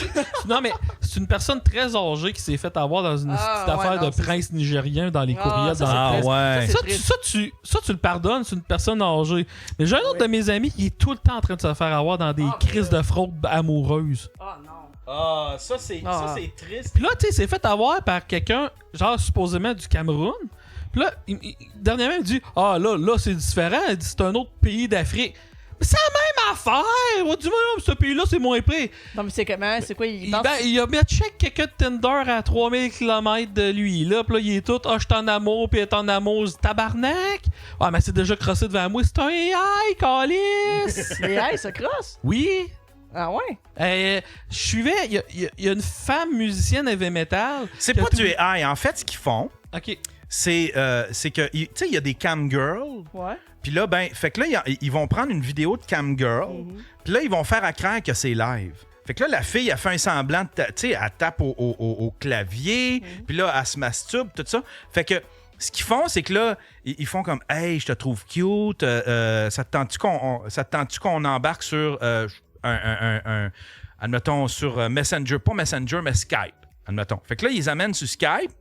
non, mais c'est une personne très âgée qui s'est fait avoir dans une petite affaire de prince nigérien dans les courriels. Ça, tu le pardonnes, c'est une personne âgée. Mais j'ai un autre de mes amis qui est tout le temps en train de se faire avoir dans des crises de fraude amoureuse. Ah non. Ah, ça, c'est triste. Puis là, tu sais, il s'est fait avoir par quelqu'un, genre supposément du Cameroun. Puis là, dernièrement, il dit « Ah, là, c'est différent. Il dit, c'est un autre pays d'Afrique. » Mais c'est la même affaire! On dit, non, ce pays-là, c'est moins pire. Non, mais c'est comment? C'est quoi? Il a mis check quelqu'un de Tinder à 3000 km de lui, là. Puis là, il est tout, je suis en amour, puis il est en amour. Tabarnak! Ah, mais c'est déjà crossé devant moi. C'est un AI, calice! AI, ça crosse? Oui! Ah ouais? Je suivais, il y a une femme musicienne heavy metal. C'est pas du AI. En fait, ce qu'ils font, OK. c'est que, tu sais, il y a des cam girls. Ouais. Puis là, ben, fait que là, ils vont prendre une vidéo de cam girl. Puis là, ils vont faire à craindre que c'est live. Fait que là, la fille, elle fait un semblant, tu sais, elle tape au clavier. Puis là, elle se masturbe, tout ça. Fait que ce qu'ils font, c'est que là, ils font comme, hey, je te trouve cute. Ça te tente-tu qu'on embarque sur admettons, sur Messenger, pas Messenger, mais Skype, admettons. Fait que là, ils amènent sur Skype.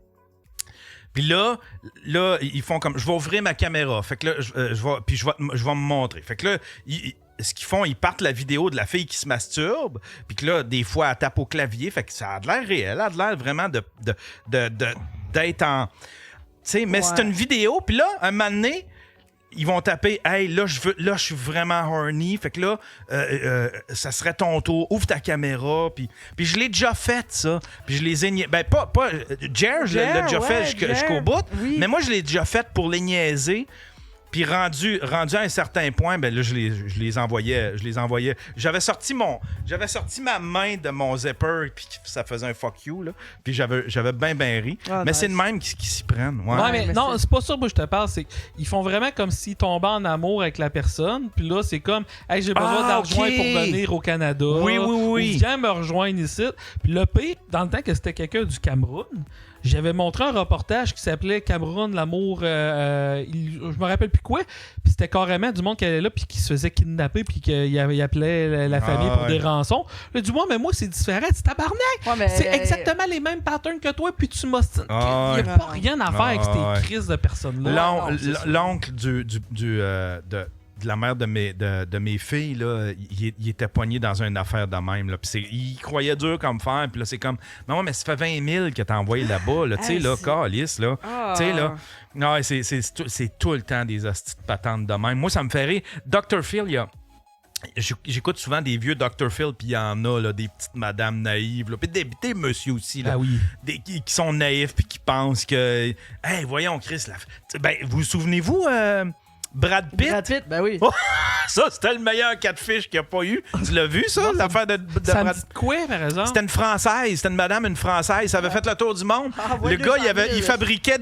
Puis là, ils font comme, je vais ouvrir ma caméra. Fait que là, je vais me montrer. Fait que là, ce qu'ils font, ils partent la vidéo de la fille qui se masturbe. Puis que là, des fois, elle tape au clavier. Fait que ça a de l'air réel. Ça a de l'air vraiment d'être en... Tu sais, mais c'est une vidéo. Puis là, un moment donné, ils vont taper « Hey, là, je suis vraiment horny. » Fait que là, ça serait ton tour. Ouvre ta caméra. Puis je l'ai déjà fait, ça. Puis je les ai... Ben, pas... Jer, je l'ai déjà fait jusqu'au bout. Oui. Mais moi, je l'ai déjà fait pour les niaiser. Puis rendu à un certain point, ben là, je les envoyais. J'avais sorti ma main de mon zipper, puis ça faisait un fuck you, là. Puis j'avais bien ri. Mais nice. C'est le même qui s'y prennent. Ouais, mais non, c'est pas ça que je te parle. C'est qu'ils font vraiment comme s'ils tombaient en amour avec la personne. Puis là, c'est comme, hey, j'ai besoin d'argent pour venir au Canada. Oui. Ou viens me rejoindre ici. Puis le pire, dans le temps que c'était quelqu'un du Cameroun, j'avais montré un reportage qui s'appelait Cameroun, l'amour, je me rappelle plus quoi, puis c'était carrément du monde qui allait là puis qui se faisait kidnapper puis qui appelait la famille pour des rançons. Là, du moins, mais moi, c'est différent, c'est tabarnak! Ouais, c'est exactement les mêmes patterns que toi, puis tu m'as... Il n'y a pas rien à faire avec ces crises de personnes-là. L'oncle de la mère de mes filles, là, il était pogné dans une affaire de même. Là, il croyait dur comme fer. Puis là, c'est comme, mais ça fait 20 000 que t'as envoyé là-bas. Là, tu sais, là, calice, là. Tu sais, là. Non, c'est tout le temps des hosties de patentes de même. Moi, ça me fait rire. Dr. Phil, j'écoute souvent des vieux Dr. Phil, puis il y en a là, des petites madames naïves, là, puis des messieurs aussi, là, qui sont naïfs, puis qui pensent que, hey, voyons, Chris, vous souvenez-vous... Brad Pitt? Brad Pitt, ben oui. Oh, ça, c'était le meilleur catfish qu'il n'y a pas eu. Tu l'as vu, ça, l'affaire de ça Brad Pitt? Quoi, par exemple? C'était une Française. C'était une Française. Ça avait fait le tour du monde. Le gars, il fabriquait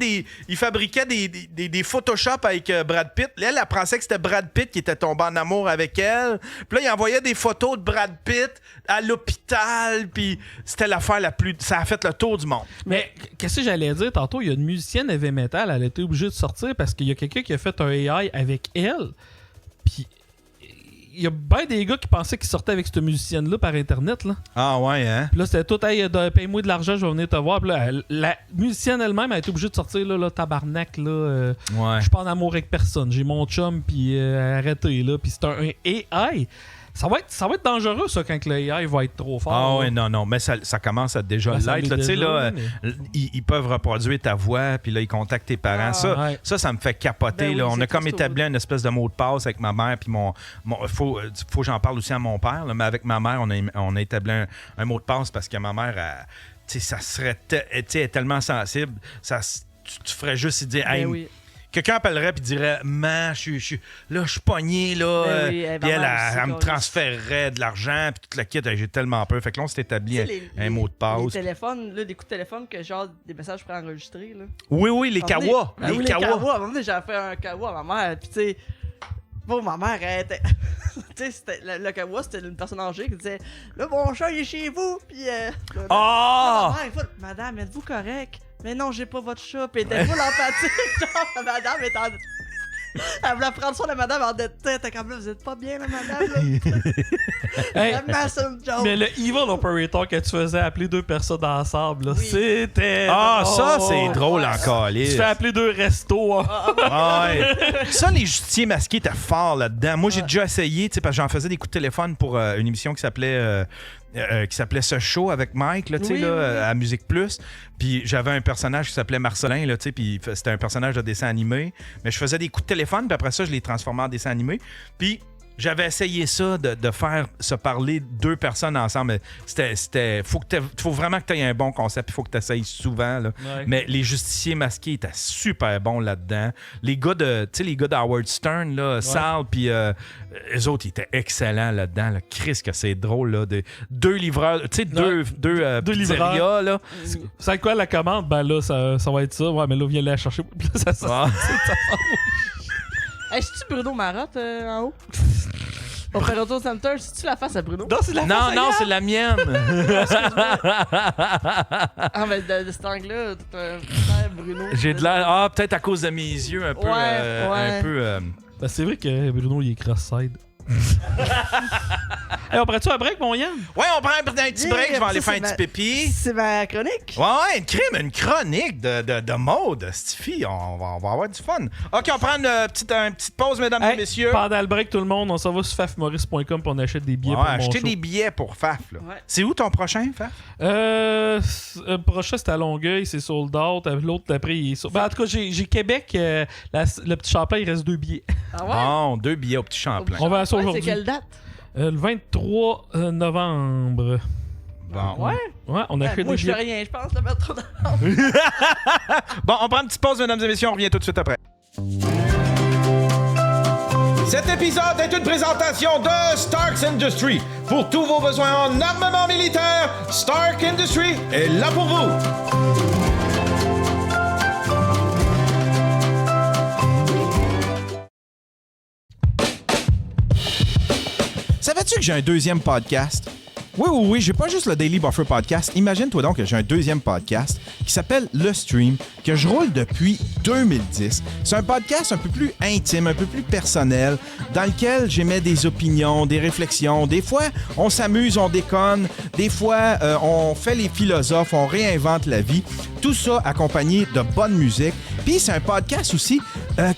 des Photoshop avec Brad Pitt. Là, elle pensait que c'était Brad Pitt qui était tombé en amour avec elle. Puis là, il envoyait des photos de Brad Pitt à l'hôpital. Puis c'était l'affaire la plus... Ça a fait le tour du monde. Mais qu'est-ce que j'allais dire tantôt? Il y a une musicienne heavy metal. Elle a été obligée de sortir parce qu'il y a quelqu'un qui a fait un AI avec elle. Puis il y a bien des gars qui pensaient qu'ils sortaient avec cette musicienne-là par Internet. Là. Ah ouais, hein? Puis là, c'était tout, hey, paye-moi de l'argent, je vais venir te voir. Puis là, la musicienne elle-même a été obligée de sortir, là tabarnak, là. Je suis pas en amour avec personne. J'ai mon chum, puis arrêtez, là. Puis c'est un AI. Ça va être dangereux, ça, quand le AI va être trop fort. Ah là. oui, non, mais ça commence à déjà Ben, ça l'être. l'est Tu sais, déjà, là, mais- ils peuvent reproduire ta voix, puis là, ils contactent tes parents. ouais. Ça me fait capoter. Ben oui, là. On c'est a comme triste au établi une espèce de mot de passe avec ma mère, puis faut que j'en parle aussi à mon père, là, mais avec ma mère, on a établi un mot de passe parce que ma mère, ça serait elle est tellement sensible, tu ferais juste dire, Ben hey, oui. quelqu'un appellerait puis dirait, man, je suis pogné, là. Ben oui, Puis elle, maman aussi, elle me quand- transférerait de l'argent, puis toute la kit. J'ai tellement peur. Fait que là, on s'est établi Tu sais, un mot de Les passe. téléphones, là, des coups de téléphone que genre des messages préenregistrés, là. Oui, les kawas. Ah oui, les kawas. kawas. À un moment donné, j'avais fait un kawa à ma mère, puis tu sais, bon, ma mère, elle était. Tu sais, le kawa, c'était une personne âgée qui disait là, mon chat, il est chez vous, puis. Ah! Ma mère, elle fait, madame, êtes-vous correct? Mais non, j'ai pas votre chat, puis elle était full empathique, genre, madame est en. Elle voulait prendre soin de madame en tête, elle était comme là, vous êtes pas bien, là, madame, là. Hey, Vraiment, c'est une joke. mais le Evil Operator que tu faisais appeler deux personnes ensemble, là, Oui. c'était. Ah, ça, drôle. c'est drôle Ouais. encore, Tu Alice. fais appeler deux restos. Hein. Ouais. Ça, les justiciers masqués étaient forts là-dedans. Moi, j'ai déjà essayé, tu sais, parce que j'en faisais des coups de téléphone pour une émission qui s'appelait Ce Show avec Mike, là, tu sais, Oui, là, oui. à Musique Plus. Puis j'avais un personnage qui s'appelait Marcelin, là, tu sais, puis c'était un personnage de dessin animé. Mais je faisais des coups de téléphone, puis après ça, je les transformais en dessin animé. Puis j'avais essayé ça, de faire se parler deux personnes ensemble. Mais faut vraiment que tu aies un bon concept, il faut que tu essayes souvent. Là. Ouais. Mais les justiciers masqués étaient super bons là-dedans. Les gars de Howard Stern, là, Sal, puis eux autres, ils étaient excellents là-dedans. Là. Christ, que c'est drôle. Là, deux livreurs, tu sais, deux pizzerias, livreurs. là. C'est quoi la commande? Ben là, ça va être ça. Ouais, mais là, viens la chercher. Puis là, ça Ouais. Hey, c'est-tu Bruno Marotte en haut? Operator Center, c'est-tu la face à Bruno? Non, c'est la Non, face à non, Yann. c'est la mienne. Ah, mais de cet angle-là, t'as un frère Bruno. J'ai de l'air. Ah, peut-être à cause de mes yeux, un peu. Ouais, ouais. Un peu. Ben, c'est vrai que Bruno, il est cross-side. Hey, on prend-tu un break, mon Yann? Ouais, on prend un petit Yeah, break, je vais aller ça, faire un c'est petit pipi. C'est ma chronique. Ouais, une chronique de mode, Stiffy. On va avoir du fun. OK, on prend une petite pause, mesdames et Hey, messieurs. pendant le break, tout le monde, on s'en va sur fafmoris.com puis on achète des billets Ouais, pour mon acheter show. des billets pour Faf. Là. Ouais. C'est où ton prochain, Faf? Prochain, c'était à Longueuil, c'est sold out. L'autre, d'après, il est sold. Ben, en tout cas, j'ai Québec. Le petit Champlain, il reste 2 billets. Ah ouais? Bon, 2 billets au petit Champlain. On va à ça Ouais, aujourd'hui. C'est quelle date? Le 23 novembre. Bon. Ouais? Ouais, on Ouais, achète moi, des je fais billets. rien, je pense, le mettre trop d'avance. Bon, on prend une petite pause, mesdames et messieurs. On revient tout de suite après. Cet épisode est une présentation de Stark Industries. Pour tous vos besoins en armement militaire, Stark Industries est là pour vous. Savais-tu que j'ai un deuxième podcast? Oui, j'ai pas juste le Daily Buffer Podcast. Imagine-toi donc que j'ai un deuxième podcast qui s'appelle Le Stream, que je roule depuis 2010. C'est un podcast un peu plus intime, un peu plus personnel, dans lequel j'émets des opinions, des réflexions. Des fois, on s'amuse, on déconne. Des fois, on fait les philosophes, on réinvente la vie. Tout ça accompagné de bonne musique. Puis c'est un podcast aussi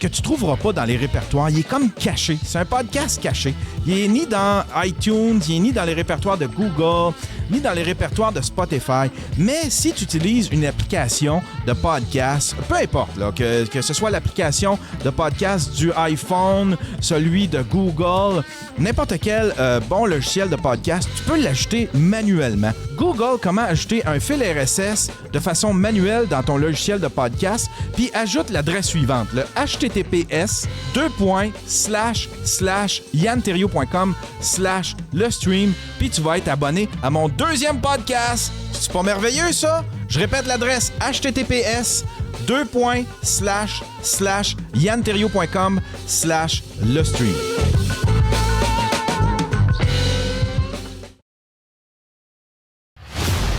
que tu trouveras pas dans les répertoires. Il est comme caché. C'est un podcast caché. Il est ni dans iTunes, il est ni dans les répertoires de Google, ni dans les répertoires de Spotify. Mais si tu utilises une application de podcast, peu importe, là, que ce soit l'application de podcast du iPhone, celui de Google, n'importe quel bon logiciel de podcast, tu peux l'ajouter manuellement. Google, comment ajouter un fil RSS de façon manuelle dans ton logiciel de podcast, puis ajoute l'adresse suivante, le https://yanterrio.com/le stream, puis tu vas être abonné à mon deuxième podcast. C'est pas merveilleux, ça? Je répète l'adresse https://yanterrio.com/le stream.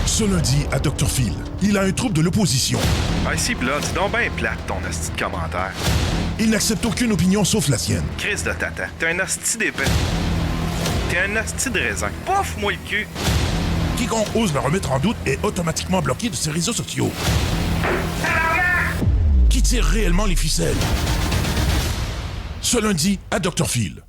Ce lundi, à Dr. Phil, il a un trouble de l'opposition. Ah, si, pis là, dis donc ben plate ton hostie de commentaire. Il n'accepte aucune opinion sauf la sienne. Crise de tata. T'es un hostie d'épais. T'es un hostie de raisin. Pouf-moi le cul. Quiconque ose le remettre en doute est automatiquement bloqué de ses réseaux sociaux. Qui tire réellement les ficelles? Ce lundi, à Dr. Phil.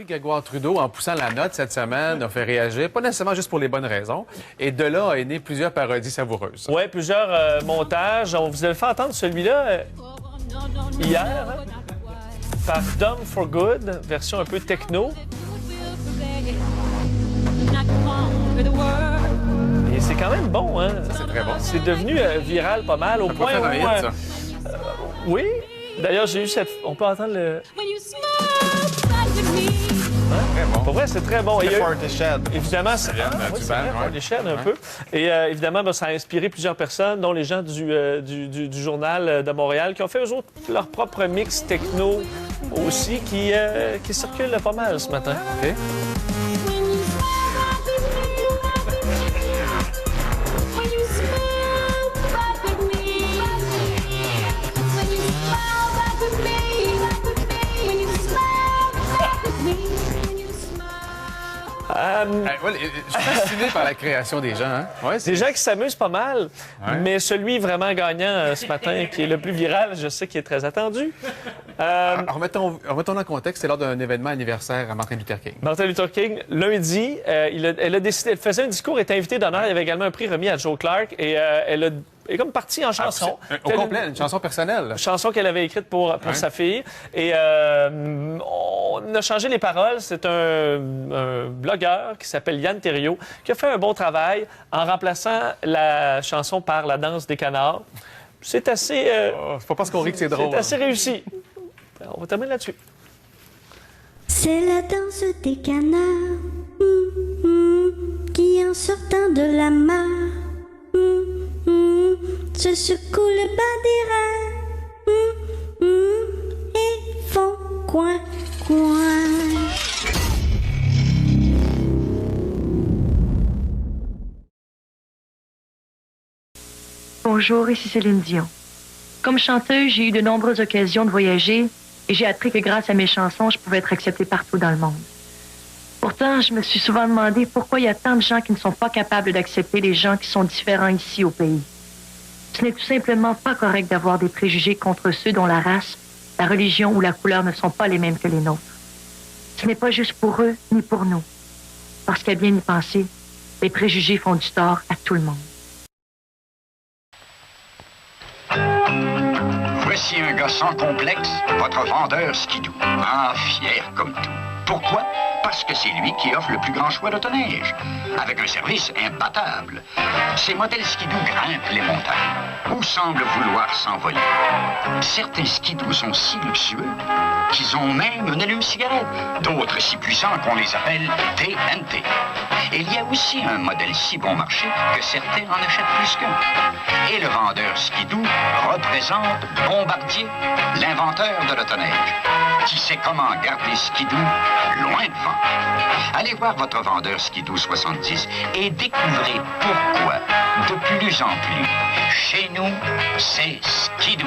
Grégoire Trudeau, en poussant la note cette semaine, a fait réagir, pas nécessairement juste pour les bonnes raisons, et de là est né plusieurs parodies savoureuses. Oui, plusieurs montages. On vous avait fait entendre celui-là hier, hein, par Dumb for Good, version un peu techno. Et c'est quand même bon, hein? C'est très bon. C'est devenu viral pas mal, au point où... oui, d'ailleurs, j'ai eu cette... On peut entendre le... Très bon. Pour vrai, c'est très bon. C'est Portishead. Évidemment, c'est du band, ouais. Portishead un peu. Et évidemment, ben, ça a inspiré plusieurs personnes, dont les gens du Journal de Montréal, qui ont fait eux autres leur propre mix techno aussi, qui circule pas mal ce matin. OK. Je suis fasciné par la création des gens. Hein? Ouais, Des gens qui s'amusent pas mal, mais celui vraiment gagnant ce matin, qui est le plus viral, je sais qu'il est très attendu. Remettons en contexte, c'est lors d'un événement anniversaire à Martin Luther King. Martin Luther King, lundi, elle a décidé, elle faisait un discours, elle était invitée d'honneur, il y avait également un prix remis à Joe Clark, et elle est comme partie en chanson. Au complet, une chanson personnelle. Une chanson qu'elle avait écrite pour sa fille. Et on a changé les paroles. C'est un blogueur qui s'appelle Yann Thériault qui a fait un bon travail en remplaçant la chanson par la danse des canards. C'est assez... c'est pas parce qu'on rit que c'est drôle. C'est assez réussi. On va terminer là-dessus. C'est la danse des canards qui en sortant de la mare se secouent le bas des reins et font coin, coin. Bonjour, ici Céline Dion. Comme chanteuse, j'ai eu de nombreuses occasions de voyager et j'ai appris que grâce à mes chansons, je pouvais être acceptée partout dans le monde. Pourtant, je me suis souvent demandé pourquoi il y a tant de gens qui ne sont pas capables d'accepter les gens qui sont différents ici au pays. Ce n'est tout simplement pas correct d'avoir des préjugés contre ceux dont la race, la religion ou la couleur ne sont pas les mêmes que les nôtres. Ce n'est pas juste pour eux ni pour nous. Parce qu'à bien y penser, les préjugés font du tort à tout le monde. Voici un gars sans complexe, votre vendeur skidoo. Ah, fier comme tout. Pourquoi? Parce que c'est lui qui offre le plus grand choix d'autoneige, avec un service imbattable. Ces modèles skidoo grimpent les montagnes, ou semblent vouloir s'envoler. Certains skidoo sont si luxueux qu'ils ont même une allume-cigarette. D'autres si puissants qu'on les appelle TNT. Et il y a aussi un modèle si bon marché que certains en achètent plus qu'un. Et le vendeur skidoo représente Bombardier, l'inventeur de l'autoneige, qui sait comment garder skidoo loin devant. Allez voir votre vendeur Skidoo 70 et découvrez pourquoi, de plus en plus, chez nous, c'est Skidoo.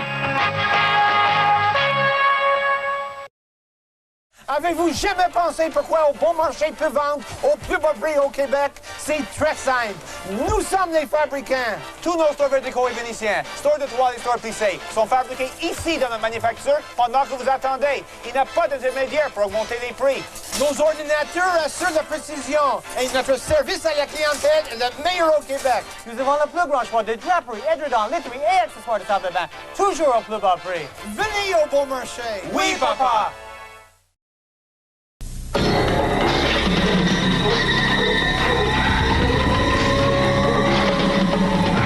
Avez-vous jamais pensé pourquoi Au Bon Marché peut vendre au plus bas prix au Québec? C'est très simple. Nous sommes les fabricants. Tous nos stores verticaux et vénitiens, stores de toiles et stores plissés, sont fabriqués ici dans notre manufacture pendant que vous attendez. Il n'y a pas d'intermédiaire pour augmenter les prix. Nos ordinateurs assurent la précision et notre service à la clientèle est le meilleur au Québec. Nous avons le plus grand choix de draperies, édredons, literies et accessoires de table de bain, toujours au plus bas prix. Venez au Bon Marché. Oui, papa.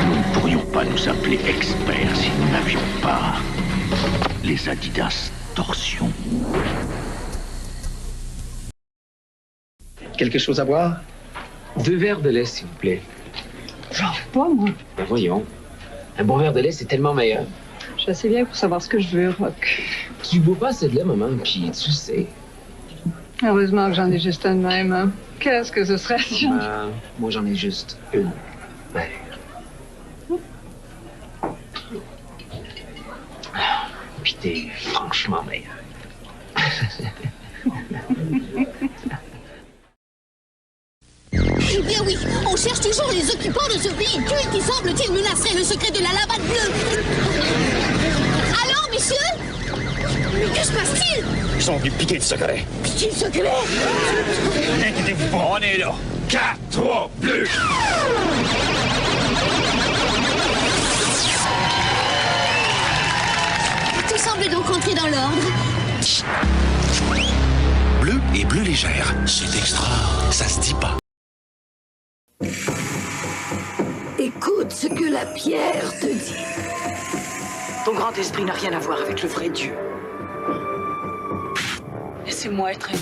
Nous ne pourrions pas nous appeler experts si nous n'avions pas les Adidas Torsion. Quelque chose à boire? 2 verres de lait, s'il vous plaît. J'en veux pas, moi. Ben voyons. Un bon verre de lait, c'est tellement meilleur. Je suis assez bien pour savoir ce que je veux, Rock. Tu bois pas assez de lait, maman, puis tu sais. Heureusement que j'en ai juste un de même, hein. Qu'est-ce que ce serait si moi, j'en ai juste une. Ben. Puis t'es franchement meilleur. Eh bien oui, on cherche toujours les occupants de ce véhicule qui semble-t-il menacerait le secret de la lavade bleue. Alors, messieurs? Que se passe-t-il? Ils sont venus piquer le secret. Piquer le secret? Inquiétez-vous pas, on est là. 4, 3, bleu. Tout semble donc entrer dans l'ordre. Bleu et bleu légère. C'est extra. Ça se dit pas. Écoute ce que la pierre te dit. Ton grand esprit n'a rien à voir avec le vrai Dieu. Laissez-moi être aimé.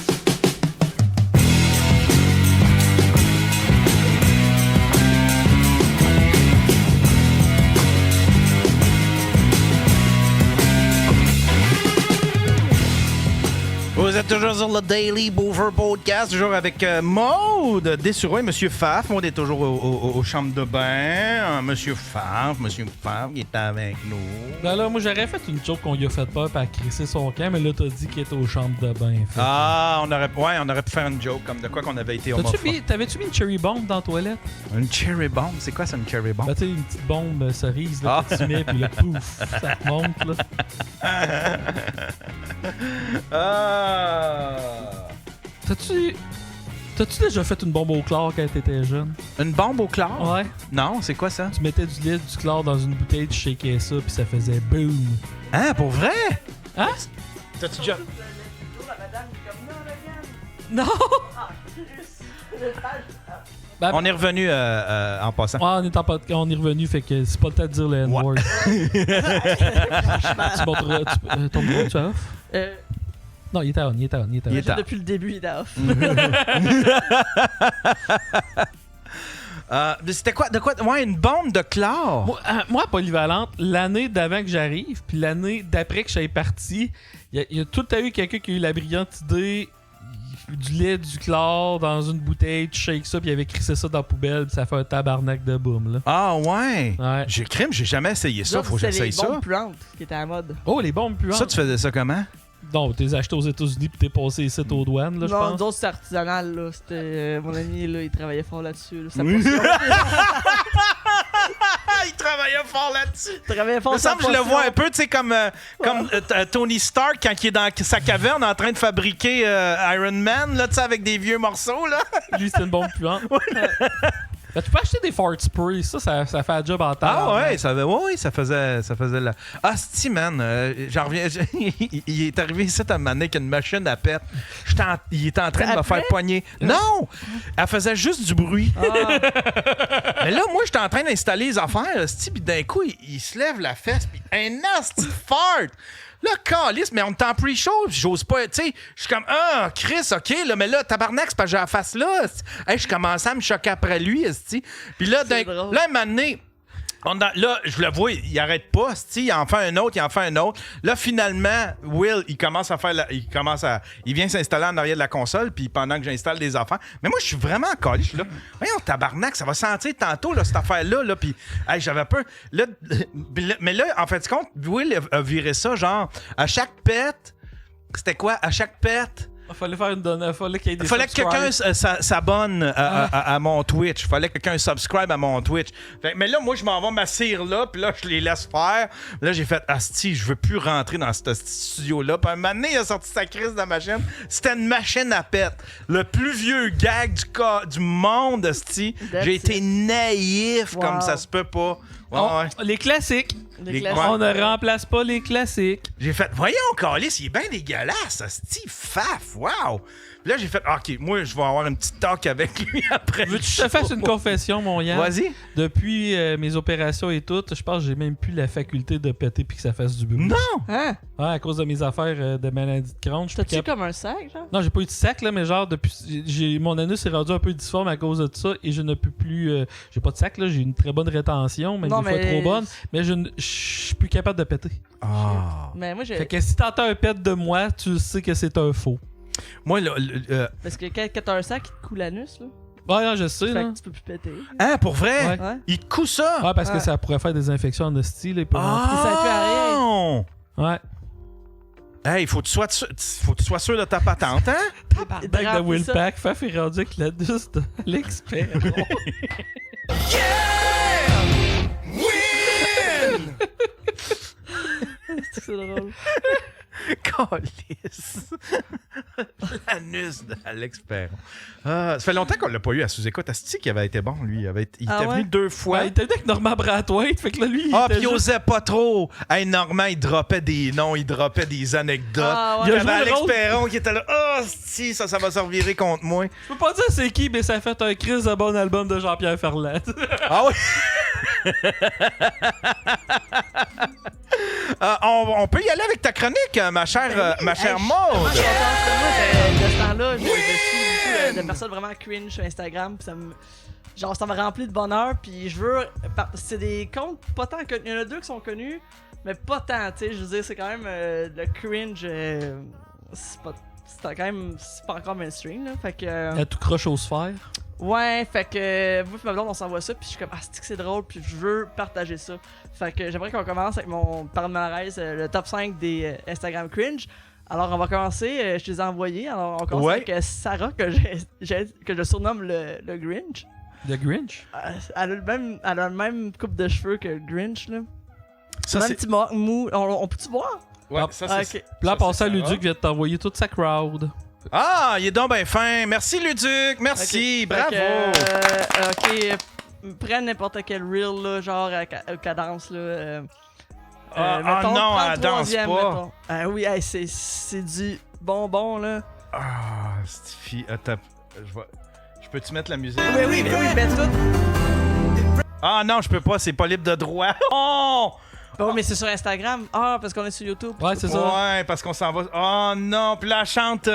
Vous êtes toujours sur le Daily Boover Podcast, toujours avec Maude Dessureau et Monsieur Faf. Maude est toujours aux chambres de bain. Monsieur Faf qui est avec nous. Ben là, moi, j'aurais fait une joke qu'on lui a fait peur pour crisser son camp, mais là, t'as dit qu'il était aux chambres de bain. Ah, on aurait pu faire une joke comme de quoi qu'on avait été homophobe. T'avais-tu mis une cherry bomb dans la toilette? Une cherry bomb? C'est quoi ça, une cherry bomb? Ben, tu sais, une petite bombe cerise là, que tu mets, puis là, pouf, ça remonte, là. T'as-tu déjà fait une bombe au chlore quand t'étais jeune? Une bombe au chlore? Ouais. Non, c'est quoi ça? Tu mettais du lait, du chlore dans une bouteille, tu shakais ça, puis ça faisait boom. Hein, pour vrai? Hein? T'as-tu déjà... Non! Ben, on est revenu en passant. Ouais, on est revenu, fait que c'est pas le temps de dire le N-word. Tu montreras... ton micro, tu as off? Non, il était on. Depuis le début, il était off. C'était quoi? De quoi? Ouais, une bombe de chlore. Moi, polyvalente, l'année d'avant que j'arrive, puis l'année d'après que je suis parti, il y a tout à eu quelqu'un qui a eu la brillante idée du lait, du chlore dans une bouteille, tu shakes ça, puis il avait crissé ça dans la poubelle, puis ça fait un tabarnak de boom, là. Ah ouais? J'ai jamais essayé ça, faut que j'essaye ça. C'est les bombes puantes qui étaient à la mode. Oh, les bombes puantes. Ça, tu faisais ça comment? Non, t'es acheté aux États-Unis puis t'es passé ici aux douanes, là, je pense. Non, nous autres, c'était artisanal, là. C'était... mon ami, là, il travaillait fort là-dessus, là. Il travaillait fort là-dessus. Il travaillait fort. Il me semble que je le vois un peu, tu sais, comme Tony Stark quand il est dans sa caverne en train de fabriquer Iron Man, là, tu sais, avec des vieux morceaux, là. Lui, c'est une bombe puante. Ben, tu peux acheter des fart spray, ça fait un job en temps. Ah ouais, ça faisait la... Ah, c'ti, man, j'en reviens... il est arrivé ici à un moment donné avec une machine à pète. Il était en train de me faire pogner. Non! Elle faisait juste du bruit. Ah. Mais là, moi, j'étais en train d'installer les affaires, c'ti, puis d'un coup, il se lève la fesse, puis un nasty fart! Là, calice, mais on est en pre-show, j'ose pas, tu sais, je suis comme, ah, Chris, OK, là, mais là, tabarnak, c'est parce que j'ai la face là. Hey, je commençais à me choquer après lui, puis là, un moment donné, là, je le vois, il arrête pas, il en fait un autre, Là, finalement, Will, il vient s'installer en arrière de la console, puis pendant que j'installe des affaires. Mais moi, je suis vraiment calé, je suis là. Voyons, tabarnak, ça va sentir tantôt, là, cette affaire-là, puis hey, j'avais peur. Là, mais là, en fait, compte, Will a viré ça, genre, à chaque pète, c'était quoi? À chaque pète, il fallait faire une donne. Il fallait que quelqu'un s'abonne à mon Twitch. Il fallait que quelqu'un subscribe à mon Twitch. Mais là, moi, je m'en vais m'assire là, puis là, je les laisse faire. Là, j'ai fait, asti, je veux plus rentrer dans ce studio-là. Puis un moment donné, il a sorti sa crise de la machine. C'était une machine à pète. Le plus vieux gag du monde, asti. J'ai été naïf comme ça se peut pas. Ouais. Les classiques. On ne remplace pas les classiques. J'ai fait, voyons, Calis, il est bien dégueulasse, asti, faf, wow. Puis là, j'ai fait, OK, moi, je vais avoir une petite talk avec lui après. Veux-tu que je te fasse une confession, mon Yann? Vas-y. Depuis mes opérations et tout, je pense que j'ai même plus la faculté de péter puis que ça fasse du bruit. Non! Hein? Ouais, à cause de mes affaires de maladie de Crohn. T'as-tu comme un sac, genre? Non, j'ai pas eu de sac, là, mais genre, depuis. Mon anus est rendu un peu difforme à cause de ça et je ne peux plus. J'ai pas de sac, là, j'ai une très bonne rétention, même des fois trop bonne, mais je suis plus capable de péter. Ah. Mais moi, Fait que si t'entends un pet de moi, tu sais que c'est un faux. Moi, parce que quand t'as un sac, il te coule l'anus, là. Ouais, non, je sais. Fait là. que tu peux plus péter. Hein, pour vrai? Ouais. Il te coule ça? Ouais, parce que ça pourrait faire des infections en hostie, là. Ça fait rien. Ouais. Hey, faut que tu sois sûr de ta patente, hein? Tabarnak de Willpack, Faf est rendu avec l'anus de l'expert. Yeah! Win! C'est drôle. Calice. L'anus d'Alex Perron. Ça fait longtemps qu'on l'a pas eu à sous-écoute. Asti qu'il avait été bon, lui. Il était venu 2 fois. Ben, il était venu avec Normand Brathwaite. Fait que là, lui, puis il osait pas trop. Hey, Normand, il droppait des noms, il droppait des anecdotes. Il y avait Alex Perron qui était là. Si, ça va se revirer contre moi. Je peux pas dire c'est qui, mais ça a fait un crise de bon album de Jean-Pierre Ferland. Ah oui? On peut y aller avec ta chronique, ma chère Maude. Moi, de ce temps-là, je suis beaucoup de personnes vraiment cringe sur Instagram. Pis ça me remplit de bonheur. Puis je veux. C'est des comptes pas tant connus. Il y en a 2 qui sont connus, mais pas tant. Tu sais, je veux dire, c'est quand même le cringe. C'est pas encore mainstream. Là, fait que. Elle tout croche aux sphères. Ouais, fait que moi et ma blonde on s'envoie ça, puis je suis comme c'est drôle, puis je veux partager ça. Fait que j'aimerais qu'on commence avec mon palmarès, le top 5 des Instagram cringe. Alors on va commencer, je te les ai envoyés. Alors on commence avec Sarah que je surnomme le Grinch. Le Grinch? Elle a le même coupe de cheveux que le Grinch là. Ça, c'est un petit mou. On peut-tu voir? Ouais, ça c'est. Puis là, passant à Luduc, vient de t'envoyer toute sa crowd. Ah, il est donc ben fin. Merci, Luduc. Merci. Bravo. Ok, prenne n'importe quel reel, là, genre à cadence. Là, mettons, non, elle danse pas. Oui, c'est du bonbon, là. Ah, cette fille. Attends, je peux-tu mettre la musique? Oui, mets tout. Ah non, je peux pas, c'est pas libre de droit. Oh! Oh, mais c'est sur Instagram. Ah, parce qu'on est sur YouTube. Ouais, c'est ça. Ouais, parce qu'on s'en va. Oh non, puis là, elle chante.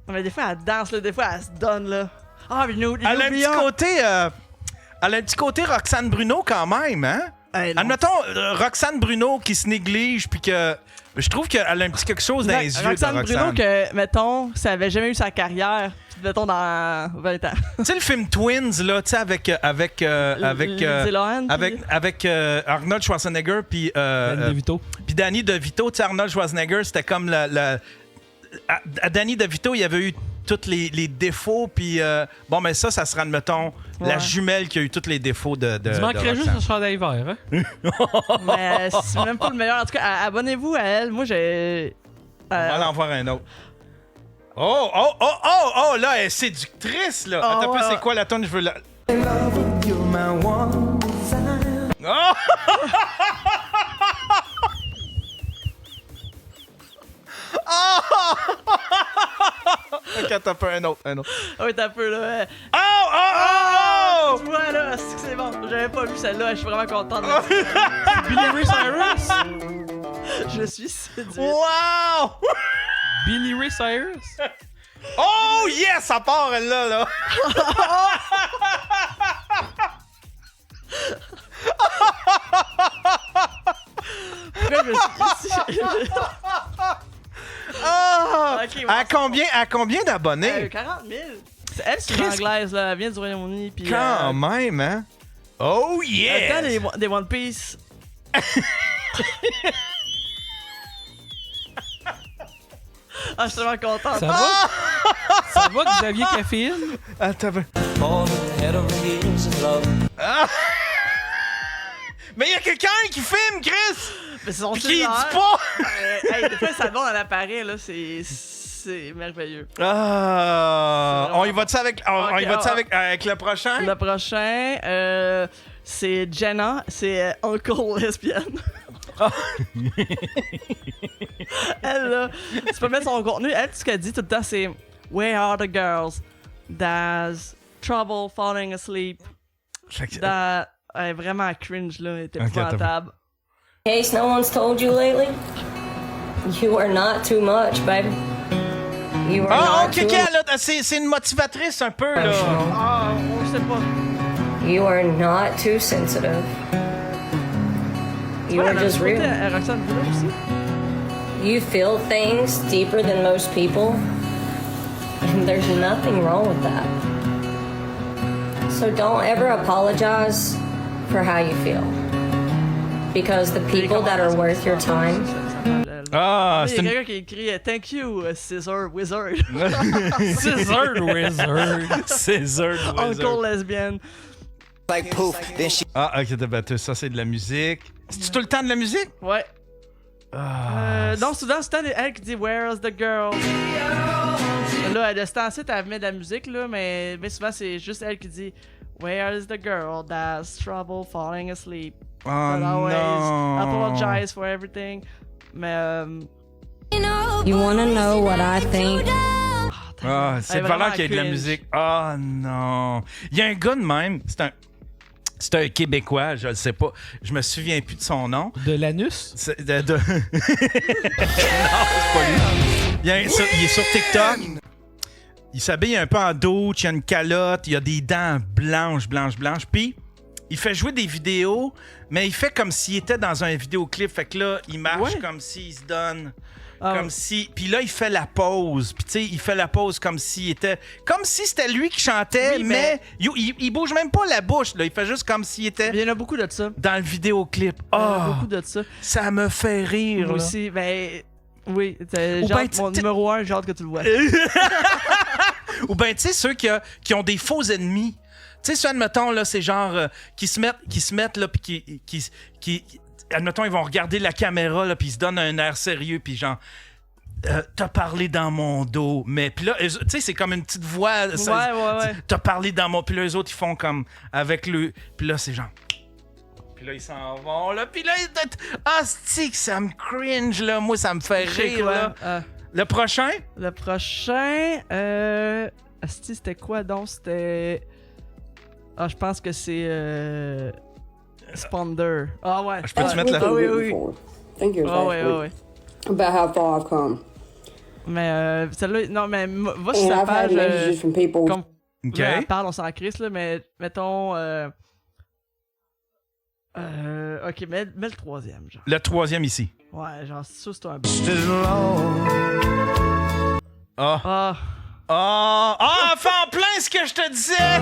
Mais des fois, elle danse, là. Des fois, elle se donne, là. Ah, mais nous, elle a un petit côté. Elle a un petit côté Roxane Bruno quand même, hein? Admettons, Roxane Bruno qui se néglige, puis que. Je trouve qu'elle a un petit quelque chose dans les yeux. Roxane Bruno, que, mettons, ça avait jamais eu sa carrière. Mettons dans 20 ans. Tu sais le film Twins là, tu sais avec Arnold Schwarzenegger puis Danny DeVito, tu sais Arnold Schwarzenegger, c'était comme à Danny DeVito, il y avait eu tous les défauts puis bon mais ça sera admettons la jumelle qui a eu tous les défauts de tu manquerais juste le chandail vert, hein? Mais c'est même pas le meilleur. En tout cas, abonnez-vous à elle. Moi j'ai on va en voir un autre. Oh, là, elle est séductrice, là. Attends un peu, c'est quoi la tonne? Je veux la... Oh! Ok, attends un peu, un autre. Ah oui, t'as un peu, là. Oh! Voilà, c'est bon. J'avais pas vu celle-là, je suis vraiment contente. Billy Ray Cyrus? Je suis séduite. Wow! Billy Ray Cyrus? Oh yes, ça part elle là. Okay, à combien d'abonnés? 40 000. Elle, c'est une anglaise, là. Elle vient du Royaume-Uni. Puis, quand même, hein? Oh yes! Elle a des One Piece. Ah, je suis tellement content. Ça va? Ça va, Xavier Caféine? Attends. Mais il y a quelqu'un qui filme, Chris! Mais c'est son qui dit pas! Des fois, ça va, elle apparaît, là. C'est merveilleux. On y va-tu avec le prochain? Le prochain, c'est Jenna. C'est Uncle Lesbienne. Elle, là, tu peux mettre son contenu. Elle, tout ce qu'elle dit tout le temps, c'est Where are the girls? There's trouble falling asleep. Elle est vraiment cringe, là. Elle est épouvantable. In case no one's told you lately, you are not too much, baby. You are not too much. C'est une motivatrice un peu, là. On sait pas. You are not too sensitive. You are just real. You feel things deeper than most people, and there's nothing wrong with that. So don't ever apologize for how you feel, because the people that are worth your time. Il y a quelqu'un qui écrit Thank you, Scissor Wizard. Scissor Wizard. Scissor Wizard. Uncle Lesbienne. Ok, ça c'est de la musique. C'est-tu tout le temps de la musique? Ouais. Non, souvent, c'est elle qui dit Where's the girl? Là, de ce temps-ci, elle met de la musique, là, mais souvent, c'est juste elle qui dit Where's the girl that's trouble falling asleep? Oh But always non! apologize for everything. Mais. You wanna know what I think? C'est valeur qu'il y ait de la musique. Oh non! Il y a un gars de même, c'est un Québécois, je le sais pas. Je me souviens plus de son nom. De l'anus? Non, c'est pas lui. Il est sur TikTok. Il s'habille un peu en douche, il a une calotte, il a des dents blanches. Puis, il fait jouer des vidéos, mais il fait comme s'il était dans un vidéoclip. Fait que là, il marche comme s'il se donne. Comme si. Puis là, il fait la pause. Puis tu sais, il fait la pause comme s'il était. Comme si c'était lui qui chantait, mais il bouge même pas la bouche. Là. Il fait juste comme s'il était. Il y en a beaucoup de ça. Dans le vidéoclip. Il y en a beaucoup de ça. Ça me fait rire. Moi aussi, ben. Oui, mon numéro 1, j'ai hâte que tu le vois. Ou ben, tu sais, ceux qui ont des faux ennemis. Tu sais, ceux, admettons, là, c'est genre. Qui se mettent, là, puis qui admettons, ils vont regarder la caméra, là, puis ils se donnent un air sérieux, puis genre, t'as parlé dans mon dos. Mais puis là, tu sais, c'est comme une petite voix. Ouais. T'as parlé dans mon. Puis là, eux autres, ils font comme avec le. Puis là, c'est genre. Puis là, ils s'en vont, là. Puis là, c'est que ça me cringe, là. Moi, ça me fait rire, là. Le prochain? Le prochain, c'était quoi donc? C'était. Je pense que c'est. Sponder. Ah ouais. Je peux-tu mettre la... Ah oui. Thank you. Ouais. About how far I've come. Mais celle-là, non, mais va sur sa page. Comme, là, elle parle, on s'en crisse, là, mais mettons. Ok, mets le troisième, genre. Le troisième ici. Ouais, genre, ça, c'est un bon. Enfin, en plein ce que je te disais!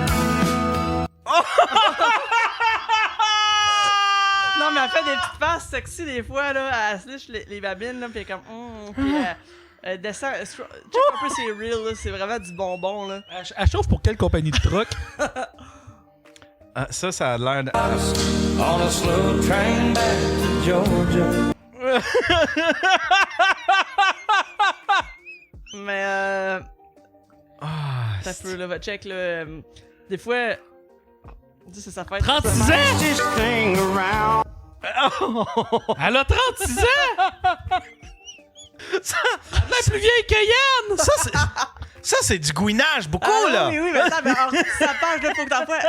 Non, mais elle fait des petites faces sexy des fois, là. Elle se liche les babines, là, pis elle est comme. Puis elle descend. Check un peu ses reels, là. C'est vraiment du bonbon, là. Elle chauffe pour quelle compagnie de truck? Ça a l'air de. On a slow train back to Georgia. Mais ça peut, là, va check, là. Des fois. C'est sa fête. 36 ans! Elle a 36 ans! Elle est plus vieille que Yann! Ça, c'est du gouinage, beaucoup, là! Oui, mais attends, mais sa page, là, faut que t'en fasses.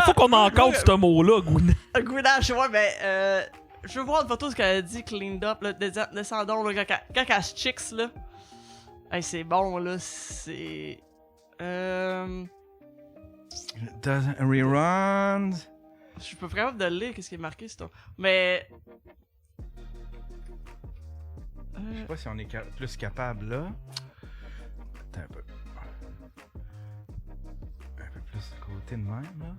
Faut qu'on encode ce mot-là, gouinage. Gouinage, ouais, mais je veux voir une photo de ce qu'elle a dit, cleaned up, là, descendons, là, quand elle se chicks, là. Hey, c'est bon, là, c'est... Doesn't rerun. Je peux vraiment de lire qu'est-ce qui est marqué, c'est mais... Je sais pas si on est plus capable, là. Attends un peu. Un peu plus de côté de même, là.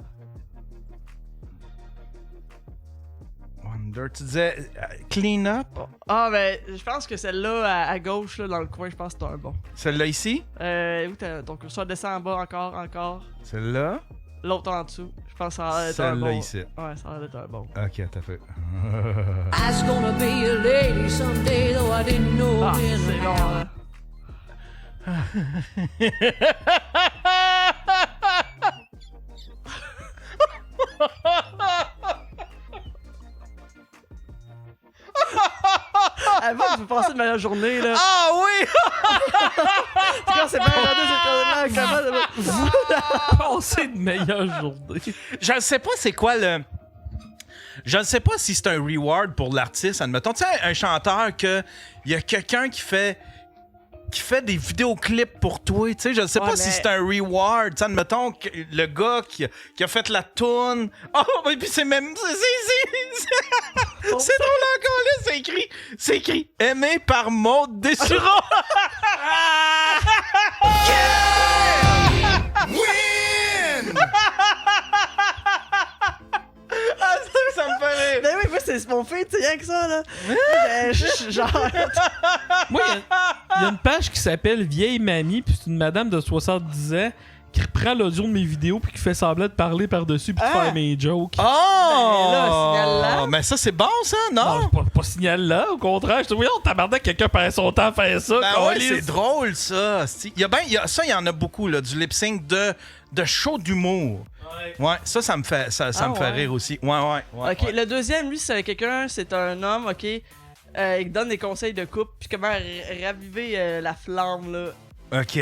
Wonder, tu disais clean up? Ben, je pense que celle-là, à gauche, là, dans le coin, je pense que c'est un bon. Celle-là ici? Où t'as ton curseur descend en bas, encore. Celle-là? L'autre en dessous. Je pense que ça a l'air d'être un bon. Celle-là ici. Ouais, ça a l'air d'être un bon. Ok, t'as fait. I was gonna be a lady someday, though I didn't know. C'est bon, là. Avant, tu peux passer une meilleure journée, là. Ah oui! Quand c'est bien rendu, c'est comment passer une meilleure journée. Je ne sais pas c'est quoi le... Je ne sais pas si c'est un reward pour l'artiste, admettons. Tu sais, un chanteur que il y a quelqu'un qui fait des vidéoclips pour toi, tu sais, je ne sais pas si c'est un reward, tu sais, admettons que le gars qui a fait la toune. Oh, et puis c'est même c'est drôle encore là, c'est écrit aimé par Maud Dessureau. Win! Ça me fait rire. Ben oui, moi, c'est mon feed, c'est rien que ça, là. Genre... Moi, il y a une page qui s'appelle Vieille Mamie, puis c'est une madame de 70 ans qui reprend l'audio de mes vidéos puis qui fait semblant de parler par-dessus puis de faire mes jokes. Oh! Ben là, signale-là. Mais ça, c'est bon, ça, non? Pas signal là, au contraire. Je te dis, voyons, tabarnak, quelqu'un perd son temps à faire ça. Ben ouais, c'est drôle, ça. Il y en a beaucoup, là, du lip-sync de show d'humour. Ouais, ça me fait, me fait rire aussi. Ouais. Ok, le deuxième, lui, c'est un homme, ok. Il donne des conseils de couple, puis comment raviver la flamme, là. Ok.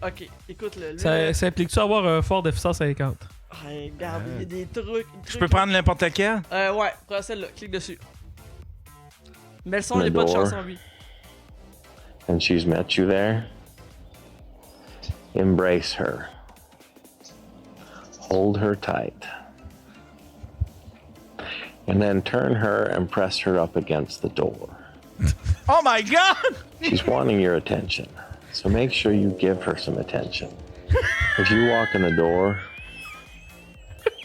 Ok, écoute-le. Ça implique-tu avoir un Ford F-150? Regarde, il y a des trucs. Je peux prendre n'importe lequel? Ouais, prends celle-là, clique dessus. Mais le son, il n'y a pas de chanson, lui. And she's met you there. Embrace her. Hold her tight. And then turn her and press her up against the door. Oh my God! She's wanting your attention, so make sure you give her some attention. If you walk in the door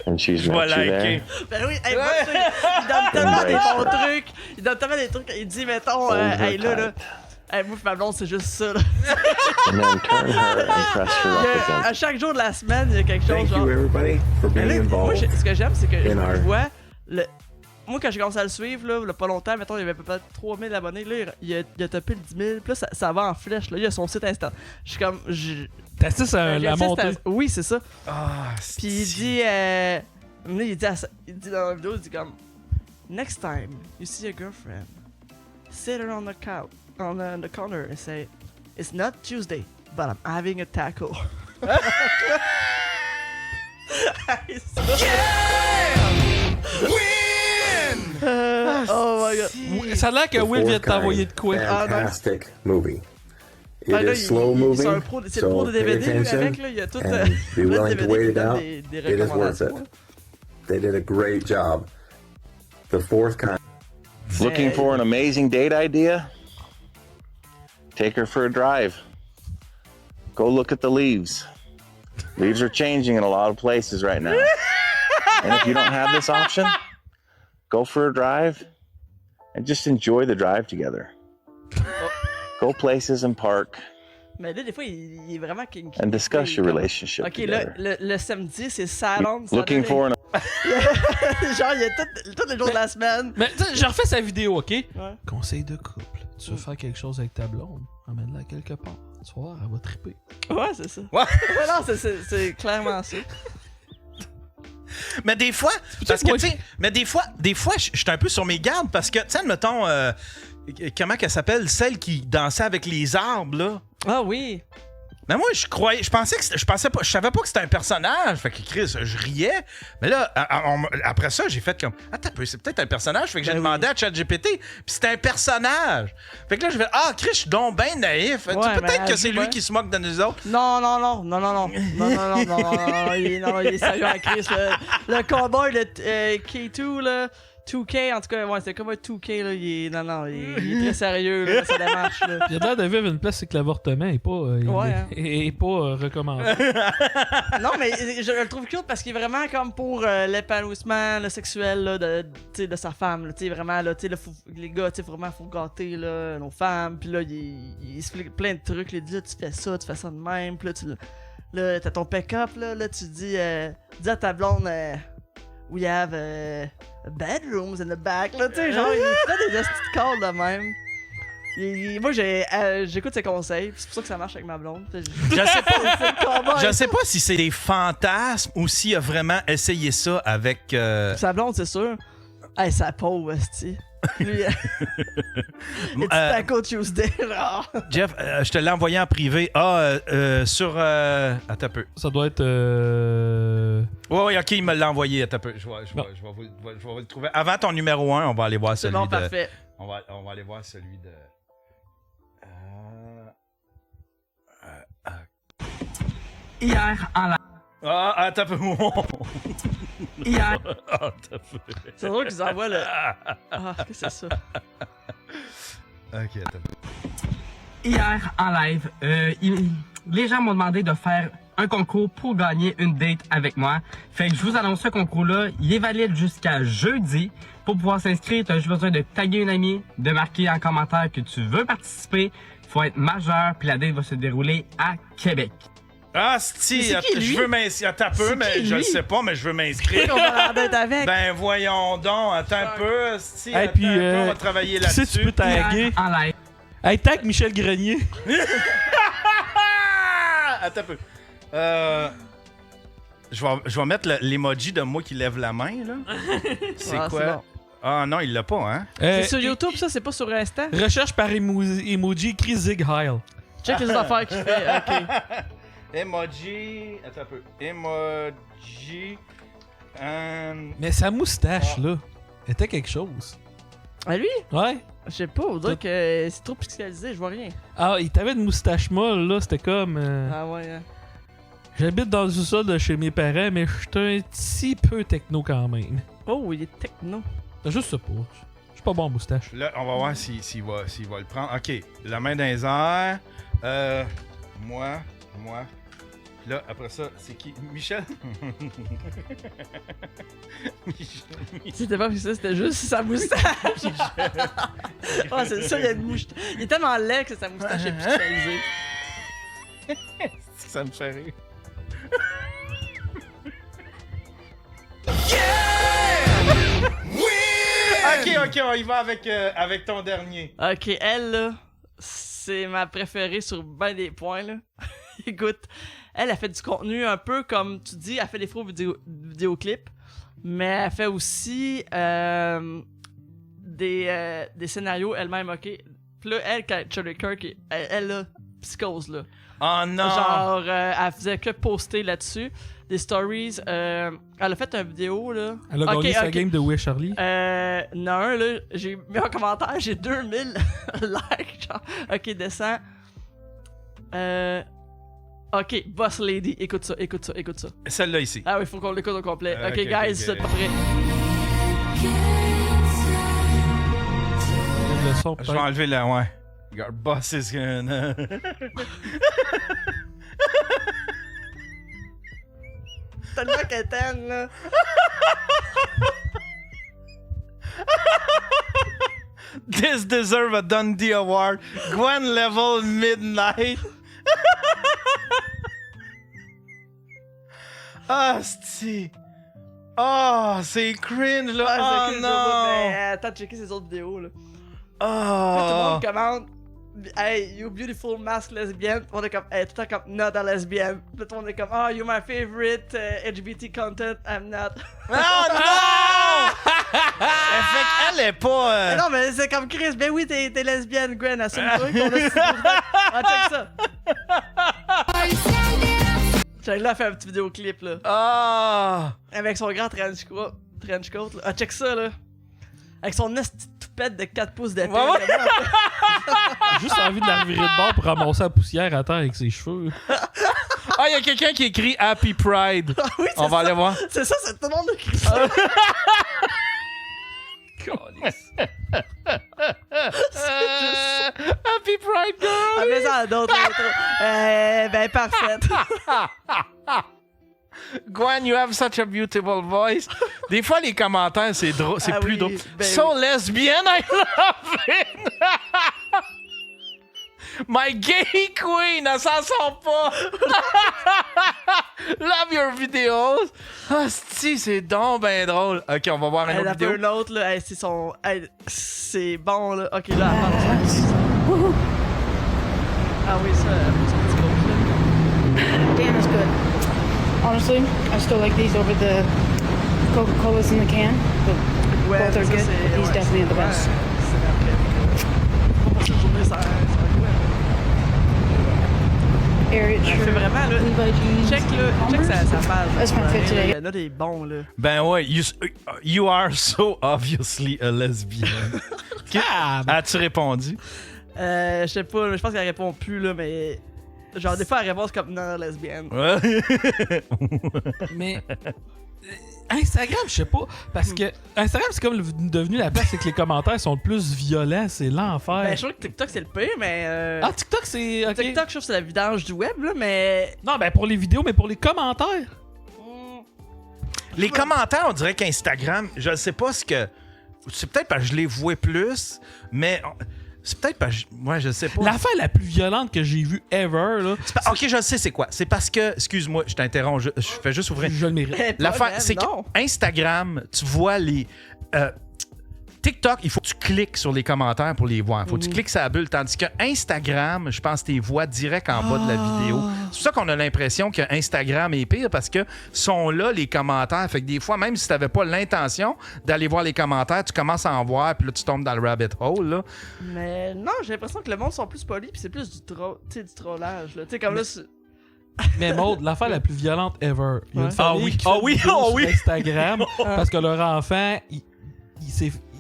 and she's met you there, Ben oui, hey, il donne tellement des bons trucs. Il donne tellement des trucs. Il dit, mettons, hey, là. Hey, moi, ma blonde, c'est juste ça, là. and then turn her and press her up against. À chaque jour de la semaine, il y a quelque chose genre. Thank you everybody for being Moi, involved. ce que j'aime, c'est que in je our- vois moi, quand j'ai commencé à le suivre, là, il y a pas longtemps, mettons, il y avait peut-être 3000 abonnés, là, il a topé le 10 000, puis là, ça va en flèche, là, il y a son site Insta. Je suis comme... T'assistes à la montée? Oui, c'est ça. Ah, puis il dit... il dit dans la vidéo, il dit comme... Next time you see a girlfriend, sit her on the couch, on the corner and say, it's not Tuesday, but I'm having a taco. Oh my God. Ça a l'air que Will vient de t'envoyer de quoi. Fantastic movie. It Ah, là, is slow moving, c'est le so pro de pay DVD attention avec, là, il y a tout and be willing to wait it out. des It is worth recommandations. it. They did a great job. The fourth kind. looking for an amazing date idea? Take her for a drive. Go look at the leaves. Leaves are changing in a lot of places right now. And if you don't have this option, go for a drive and just enjoy the drive together. Go places and park Mais là, des fois, il est vraiment kinky. and discuss your relationship Ok, là, together. le samedi, c'est Salon. Looking for an Genre, il y a tous les jours de la semaine. Mais tu sais, je refais sa vidéo, ok? Conseil de couple. Tu veux faire quelque chose avec ta blonde, emmène-la quelque part. Tu vas voir, elle va triper. Ouais, c'est ça. Ouais. Non, c'est clairement ça. Mais des fois, parce que, tu sais, des fois, je suis un peu sur mes gardes parce que, tu sais, admettons, comment qu'elle s'appelle, celle qui dansait avec les arbres, là. Ah oui. Mais moi, je savais pas que c'était un personnage. Fait que Chris, je riais. Mais là, après ça, j'ai fait comme, attends, c'est peut-être un personnage. Fait que j'ai demandé à ChatGPT, puis c'était un personnage. Fait que là, je fais, Chris, je suis donc ben naïf. Peut-être que c'est lui qui se moque de nous autres. Non. Il est sérieux à Chris. Le cowboy, le K2, là. 2K, en tout cas, ouais, c'est comme un 2K, là. Il est très sérieux, là, sa démarche, là. Il a l'air de vivre une place, c'est que l'avortement est pas, est pas recommandé. Non, mais je le trouve cute parce qu'il est vraiment comme pour l'épanouissement le sexuel là, de sa femme. Là, vraiment, là, les gars, vraiment, faut gâter là, nos femmes. Puis là, il explique plein de trucs. Il dit, là, tu fais ça de même. Puis là, t'as ton pick-up. Là, tu dis à ta blonde, we have bedrooms in the back. Là, genre, il fait des petites calls de même. Moi, j'écoute ses conseils, c'est pour ça que ça marche avec ma blonde. Je sais pas si c'est des fantasmes ou s'il a vraiment essayé ça avec. Sa blonde, c'est sûr. Hey, sa pauvre, esti. Lui, It's Taco Tuesday, là. Jeff, je te l'ai envoyé en privé. Sur. Attends un peu. Ça doit être. Oui, ok, il me l'a envoyé. Attends un peu. Je vais vous le trouver. Avant ton numéro 1, on va aller voir celui de. C'est bon, parfait. On va aller voir celui de. Hier, en la... Attends un peu. Hier. C'est drôle qu'ils envoient le. Qu'est-ce que c'est ça? Ok, attends. Hier, en live, les gens m'ont demandé de faire un concours pour gagner une date avec moi. Fait que je vous annonce ce concours-là. Il est valide jusqu'à jeudi. Pour pouvoir s'inscrire, tu as juste besoin de taguer une amie, de marquer en commentaire que tu veux participer. Faut être majeur, puis la date va se dérouler à Québec. Ah, si, c'est qui, lui? je veux m'inscrire. Attends un peu, C'est mais qui, je le lui? sais pas, mais je veux m'inscrire. On va l'être avec. Ben voyons donc, attends un peu, si, Hey, attends puis, un peu, on va travailler tu sais, là-dessus. tu peux taguer. En live. Hey, tag Michel Grenier. Attends un peu. Je vais mettre l'emoji de moi qui lève la main, là. C'est Ah, quoi? c'est bon. Ah non, il l'a pas, hein? C'est sur YouTube, ça, c'est pas sur Insta? Recherche par emoji écrit Zig Heil. Check les affaires qu'il fait, ok. Emoji. Attends un peu. Emoji. Mais sa moustache, là, était quelque chose. Ah, lui? Ouais. Je sais pas, on dirait que c'est trop pixelisé, je vois rien. Ah, il t'avait une moustache molle, là, c'était comme... Ah ouais, hein. J'habite dans le sous-sol de chez mes parents, mais je suis un petit peu techno quand même. Oh, il est techno. Je sais pas. Je suis pas bon en moustache. Là, on va voir s'il va le prendre. OK, la main dans les airs. Moi. Puis là, après ça, c'est qui? Michel? C'était pas ça, c'était juste sa moustache. Ah, c'est ça, il a une moustache. Il est tellement laid que sa moustache est pixelisée. Ça me fait rire. OK, on y va avec ton dernier. Ok, elle, là, c'est ma préférée sur ben des points, là. Écoute, elle a fait du contenu un peu comme tu dis, elle fait des faux vidéoclips, mais elle fait aussi des scénarios elle-même, ok? Puis là, elle, quand Charlie Kirk, elle a psychose, là. Oh non! Genre, elle faisait que poster là-dessus. Des stories. Elle a fait une vidéo, là. Elle a gagné sa game de Où est Charlie? Non, là, j'ai mis en commentaire, j'ai 2000 likes. Genre, ok, descends. Ok, Boss Lady, écoute ça. Celle-là ici. Ah oui, faut qu'on l'écoute au complet. Ok, ok, guys, ok. c'est pas prêt. Le son, Je vais enlever la... Ouais. Your boss is gonna... Tellement qu'elle t'aime, là. This deserve a Dundee Award. Gwen level midnight. Ah, c'ti. Oh, c'est cringe, là. Ah, Oh, c'est cool, non. mais attends, checker ses autres vidéos, là. Oh. Tout le monde commente. Hey, you beautiful mask lesbienne. On est comme, hey, tout le temps comme, not a lesbienne. Puis tout le monde est comme, oh, you're my favorite LGBT content, I'm not. Oh non! Fait qu'elle est pas. Mais non, mais c'est comme Chris, ben oui, t'es lesbienne, Gwen, assume-toi qu'on a check ça. Check là, elle fait un petit vidéoclip, là. Ah! Avec son grand trench coat, là. Ah, check ça, là. Avec son esti de toupette de 4 pouces d'épée. Ouais. Juste envie de la revirer de bord pour ramasser la poussière à terre avec ses cheveux. Ah, il y a quelqu'un qui écrit Happy Pride. Ah oui, On va aller voir. C'est ça, c'est tout le monde qui écrit ça. Happy Pride Girl! Ah, mais ça a d'autres intros. Ben, parfaite. Gwen, you have such a beautiful voice. Des fois, les commentaires, c'est drôle, c'est Ah plus oui, drôle. ben So lesbian, I love it! My gay queen, elle s'en sort pas! Love your videos! Ah, c'est donc ben drôle. Ok, on va voir une Elle autre a vidéo. fait une autre, là. Hey, c'est son. Hey, c'est bon, là. Ok, là, attends. Ah oui, ça, c'est un petit groupe, là. Damn, it's good. Honestly, I still like these over the Coca-Colas in the can. But Ouais, both are ça, good. c'est- But these ouais, definitely are the ouais, best. c'est après. On va se journée, ça va Air it, Elle fait sure. vraiment, là. Levi jeans, Check, là. Check sa page. That's my fit today. Il y en a des bons, là. Ben ouais, you are so obviously a lesbian. As-tu répondu? Je sais pas, je pense qu'elle répond plus, là, mais. Genre, des fois, elle répond comme non, lesbienne. Ouais. Mais Instagram, je sais pas, parce que Instagram, c'est comme devenu la place, c'est que les commentaires sont le plus violents, c'est l'enfer. Ben, je trouve que TikTok, c'est le pire, mais. Ah, TikTok, c'est. ok. TikTok, je trouve que c'est la vidange du web, là, mais. Non, ben pour les vidéos, mais pour les commentaires. Les commentaires, on dirait qu'Instagram, je sais pas ce que. C'est peut-être parce que je les vois plus, mais C'est peut-être pas... Ouais, je sais pas. L'affaire la plus violente que j'ai vue ever, là... OK, je sais c'est quoi. C'est parce que... Excuse-moi, je t'interromps. Je fais juste ouvrir. Je le mérite. L'affaire, c'est qu'Instagram, tu vois les... TikTok, il faut que tu cliques sur les commentaires pour les voir. Il faut que tu cliques sur la bulle. Tandis que Instagram, je pense que tu les vois direct en bas de la vidéo. C'est pour ça qu'on a l'impression que Instagram est pire parce que sont là les commentaires. Fait que des fois, même si tu n'avais pas l'intention d'aller voir les commentaires, tu commences à en voir puis là, tu tombes dans le rabbit hole. Là. Mais non, j'ai l'impression que le monde sont plus polis puis c'est plus du trollage. Tu sais, comme là... Mais Maud, l'affaire la plus violente ever. Il y a une Ah famille oui, qui fait ah oui, une vidéo ah sur oui. Instagram parce que leur enfant, ils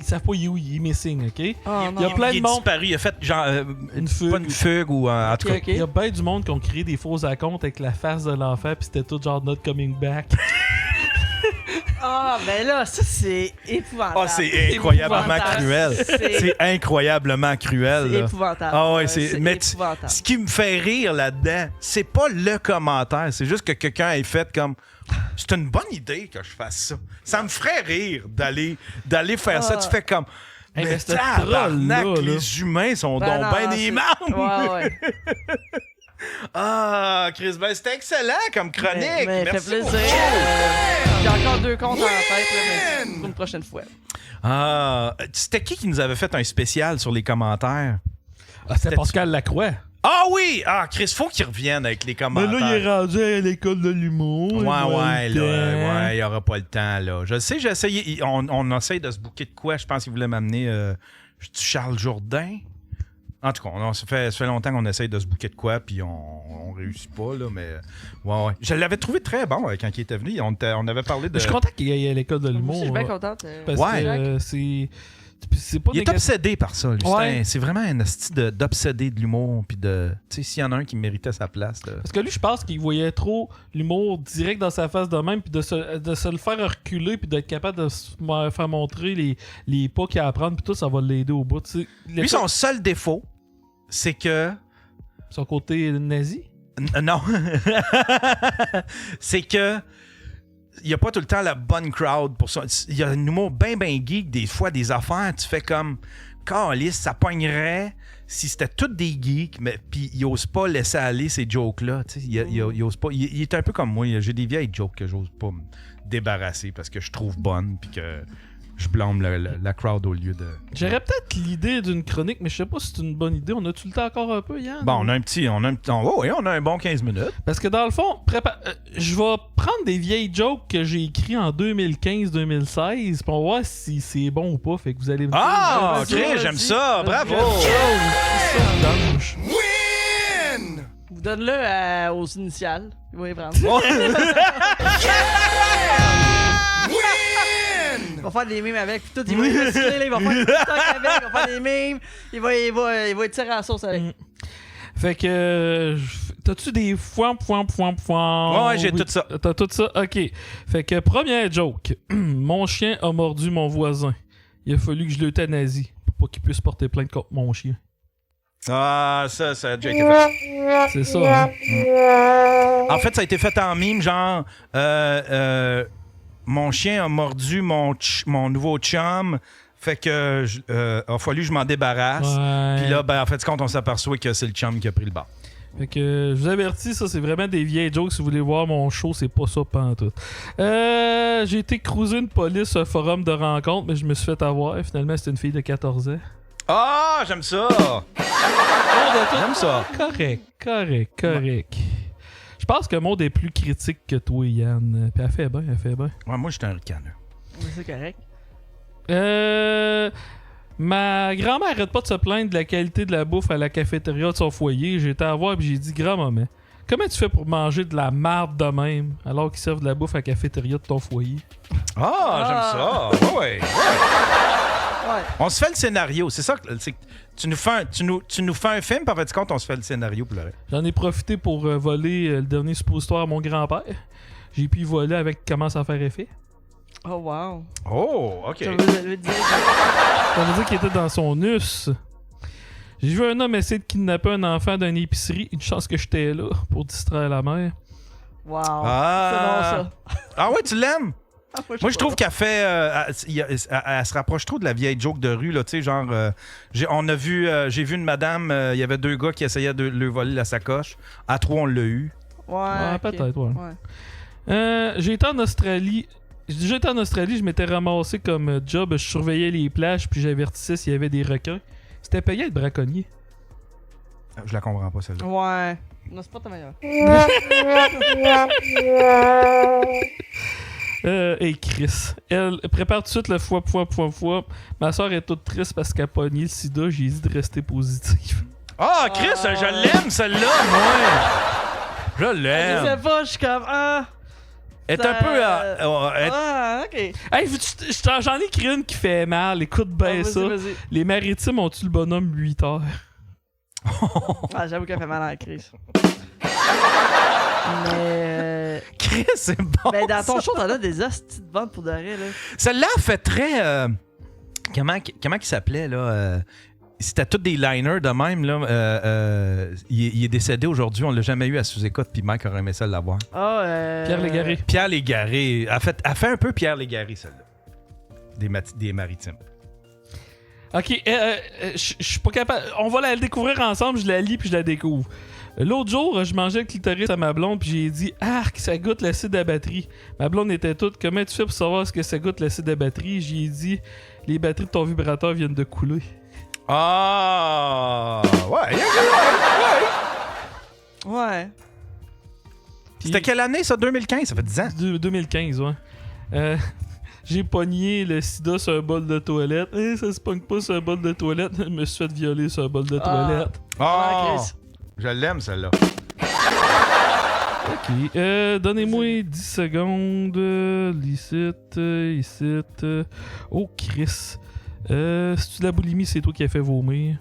savent pas où il est missing, OK? Il y a plein il de est monde... disparu. Il a fait genre... une fugue. Pas une fugue ou... en tout cas. Il y a bien du monde qui ont créé des faux comptes avec la face de l'enfant puis c'était tout genre not coming back. Ah, ben là, ça, c'est épouvantable. Ah, c'est incroyablement Épouvantable. cruel. C'est incroyablement cruel. C'est là. épouvantable. Ah ouais, C'est mais épouvantable. ce qui me fait rire là-dedans, c'est pas le commentaire, c'est juste que quelqu'un ait fait comme... C'est une bonne idée que je fasse ça. Ça me ferait rire d'aller faire ça. Tu fais comme... Hey, mais ce tabarnak, troll-là, les humains sont Ben donc non, ben des c'est- membres. Ouais. Ah, Chris, ben c'était excellent comme chronique. Mais Merci fait plaisir. beaucoup. J'ai encore 2 comptes en tête, là, mais pour une prochaine fois. Ah, c'était qui nous avait fait un spécial sur les commentaires? Ah, c'était Pascal Lacroix. Ah oui! Ah, Chris, faut qu'il revienne avec les Mais commentaires. là, il est rendu à l'école de l'humour. Ouais, il n'y aura pas le temps, là. Je sais, j'ai essayé. On essaye de se bouquer de quoi? Je pense qu'il voulait m'amener Charles Jourdain. En tout cas, ça fait longtemps qu'on essaye de se bouquer de quoi, puis on réussit pas, là, mais... Ouais. Je l'avais trouvé très bon quand il était venu. On avait parlé de... Je suis content qu'il aille à l'école de l'humour. Je suis bien là. contente. Parce Ouais. que c'est pas Il est obsédé par ça, lui. Ouais. C'est vraiment un asti d'obsédé de l'humour, puis de... Tu sais, s'il y en a un qui méritait sa place... là. Parce que lui, je pense qu'il voyait trop l'humour direct dans sa face de même, puis de se le faire reculer, puis d'être capable de se faire montrer les pas qu'il a à prendre, puis tout, ça va l'aider au bout. Tu sais. Lui, son seul défaut, c'est que... Son côté nazi? Non. C'est que... Il n'y a pas tout le temps la bonne crowd pour ça. Il y a un humour bien geek, des fois, des affaires. Tu fais comme... Calisse, ça pognerait si c'était toutes des geeks, mais puis il n'ose pas laisser aller ces jokes-là. Tu sais, il ose pas. Il est un peu comme moi. J'ai des vieilles jokes que j'ose pas me débarrasser parce que je trouve bonnes puis que je blâme la crowd au lieu de... J'aurais peut-être l'idée d'une chronique, mais je sais pas si c'est une bonne idée. On a-tu le temps encore un peu, Yann? Bon, on a un bon 15 minutes. Parce que dans le fond, je vais prendre des vieilles jokes que j'ai écrits en 2015-2016 pour voir si c'est bon ou pas. Fait que vous allez me dire... Ah, Vas-y, ok, j'aime ça. Bravo. Win! Vous donne-le aux initiales. Il va y prendre. Il va faire des mimes avec, puis tout, il va y recycler, là, il va faire des TikTok avec, il va faire des mimes, il va tirer à la sauce avec. Fait que... T'as-tu des foin? Ouais, j'ai tout ça. T'as tout ça? OK. Fait que première joke. Mon chien a mordu mon voisin. Il a fallu que je l'euthanasie pour pas qu'il puisse porter plainte contre mon chien. Ah, ça a déjà été fait. C'est ça, hein? En fait, ça a été fait en mime, genre... mon chien a mordu mon nouveau chum, fait que a fallu que je m'en débarrasse. Ouais. Puis là, ben, en fait, quand on s'aperçoit que c'est le chum qui a pris le bar. Fait que je vous avertis, ça c'est vraiment des vieilles jokes. Si vous voulez voir mon show, c'est pas ça pantoute. J'ai été cruiser une police un forum de rencontre, mais je me suis fait avoir. Finalement, c'était une fille de 14 ans. Ah, j'aime ça! J'aime ça. Correct. Je pense que Maud est plus critique que toi, Yann. Puis elle fait bien. Ouais, moi, j'étais un ricaneux. C'est correct. Ma grand-mère arrête pas de se plaindre de la qualité de la bouffe à la cafétéria de son foyer. J'ai été à voir et j'ai dit, grand-maman, comment tu fais pour manger de la marde de même alors qu'ils servent de la bouffe à la cafétéria de ton foyer? Ah, j'aime ça. Ouais. On se fait le scénario. C'est ça. Tu nous fais un film, par fait compte, on se fait le scénario pour le reste. J'en ai profité pour voler le dernier suppositoire à mon grand-père. J'ai pu voler avec comment ça faire effet. Oh, wow. Oh, OK. Ça veut dire qu'il était dans son us. J'ai vu un homme essayer de kidnapper un enfant d'une épicerie. Une chance que j'étais là pour distraire la mère. Wow. Ah. C'est bon, ça. Ah ouais, tu l'aimes? Moi, je trouve qu'elle fait. Elle se rapproche trop de la vieille joke de rue, là. Tu sais, genre. J'ai vu une madame, il y avait 2 gars qui essayaient de lui voler la sacoche. À 3, on l'a eu. Ouais, peut-être, ouais. J'ai été en Australie. J'ai été en Australie, je m'étais ramassé comme job, je surveillais les plages, puis j'avertissais s'il y avait des requins. C'était payé être braconnier. Je la comprends pas, celle-là. Ouais. Non, c'est pas ta meilleure. Hey Chris, elle prépare tout de suite le foie. Ma soeur est toute triste parce qu'elle a pogné le sida, j'ai dit de rester positive. Ah, Chris, je l'aime, celle-là, moi! Je l'aime! Je sais pas, je suis comme... Elle est un peu... ok. Hey, j'en ai écrit une qui fait mal, écoute bien ça. Vas-y. Les maritimes ont tué le bonhomme 8 heures. J'avoue qu'elle fait mal à la crise. Mais... Chris, c'est bon! Mais dans ton show, t'en as des hosties de ventes pour de vrai, là. Celle-là fait très... Comment il s'appelait, là? C'était tous des liners de même, là. Il est décédé aujourd'hui, on l'a jamais eu à sous-écoute, puis Mike aurait aimé ça l'avoir. Pierre Légaré. Pierre Légaré. Elle fait un peu Pierre Légaré, celle-là. Des maritimes. Ok, je suis pas capable. On va la découvrir ensemble, je la lis puis je la découvre. L'autre jour, je mangeais le clitoris à ma blonde puis j'ai dit « Arc, ça goûte l'acide à batterie ». Ma blonde était toute « Comment tu fais pour savoir ce que ça goûte l'acide à batterie ?» J'ai dit « Les batteries de ton vibrateur viennent de couler ». Ah! Ouais. Ouais. C'était quelle année, ça? 2015? Ça fait 10 ans? 2015, ouais. J'ai pogné le sida sur un bol de toilette. Ça se pogne pas sur un bol de toilette. Je me suis fait violer sur un bol de toilette. Je l'aime, celle-là. Ok. Donnez-moi 10 secondes. Ici. Oh, Chris. Si tu de la boulimie, c'est toi qui as fait vomir.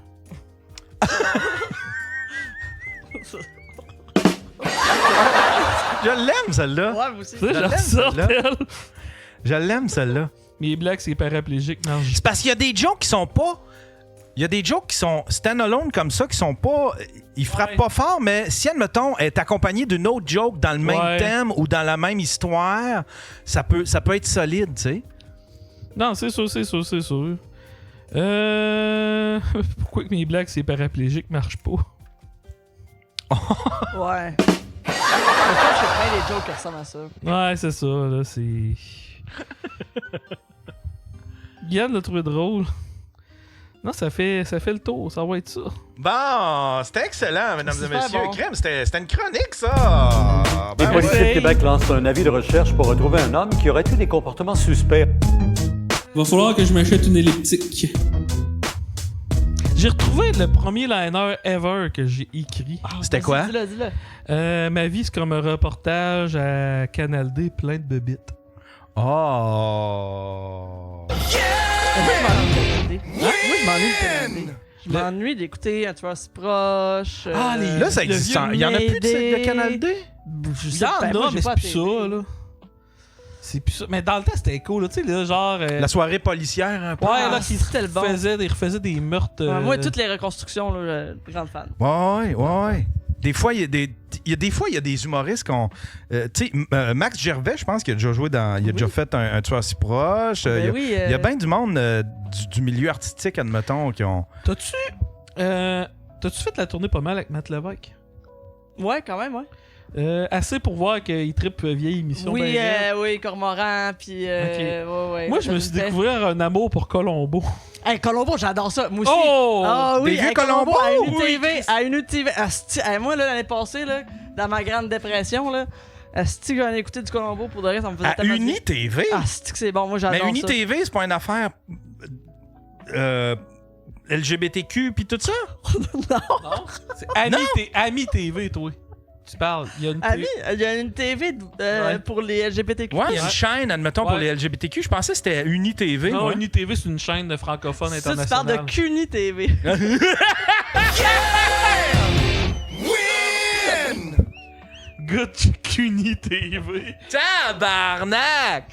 Je l'aime, celle-là. Ouais, vous aussi. Je l'aime, celle-là. Mes blagues, c'est paraplégique, non? C'est parce qu'il y a des jokes qui sont pas... Il y a des jokes qui sont stand-alone comme ça, qui sont pas... Ils frappent pas fort, mais si, admettons, est accompagné d'une autre joke dans le même thème ou dans la même histoire, ça peut être solide, tu sais. Non, c'est sûr. Pourquoi que mes blagues, c'est paraplégique, marchent pas? Ouais. Je pense que c'est plein des jokes qui ressemblent à ça. Ouais, c'est ça, là, c'est... Yann l'a trouvé drôle. Non, ça fait le tour, ça va être ça. Bon, c'était excellent, mesdames et messieurs. Bon. Crème, c'était une chronique, ça! Les policiers de Québec lancent un avis de recherche pour retrouver un homme qui aurait eu des comportements suspects. Va falloir que je m'achète une elliptique. J'ai retrouvé le premier liner ever que j'ai écrit. C'était quoi? Dis-le. Ma vie, c'est comme un reportage à Canal D plein de bébites. Oh! Moi, je m'ennuie de Canal D. Je m'ennuie d'écouter Un tueur si proche. Là, ça existe. Il y en a plus de Canal D? Je sais pas, mais c'est plus ça, là. C'est plus ça. Mais dans le temps, c'était cool, tu sais, là, genre... La soirée policière, un peu. Ouais, là, qui refaisaient des meurtres... moi, toutes les reconstructions, là, grande fan. Ouais. Des fois, il y a des humoristes qui ont... tu sais, Max Gervais, je pense qu'il a déjà joué dans... Il a déjà fait un tueur si proche. Il y a bien du monde du milieu artistique, admettons, qui ont... T'as-tu fait la tournée pas mal avec Matt Lévesque? Ouais, quand même, ouais. Assez pour voir qu'il trippe vieille émission. Oui, Cormoran, puis... Okay. Ouais, moi, je me suis découvert un amour pour Colombo. Hey, Colombo, j'adore ça. Moi aussi. Oh! Oui, des vieux Colombo! À une TV. Moi, là, l'année passée, là, dans ma grande dépression, là, asti que j'en ai écouté du Colombo pour de vrai, ça me faisait à Uni-TV? Asti que c'est bon, moi, j'adore ça. Mais Uni-TV, c'est pas une affaire... LGBTQ pis tout ça? Non. C'est Ami TV, toi. Tu parles. Il y a une TV pour les LGBTQ. Ouais, il y a une chaîne, admettons, pour les LGBTQ. Je pensais que c'était Uni-TV. Non, Uni-TV, c'est une chaîne francophone internationale. Ça, tu parles de Cuni-TV. Win! Good Cuni-TV. Tabarnak!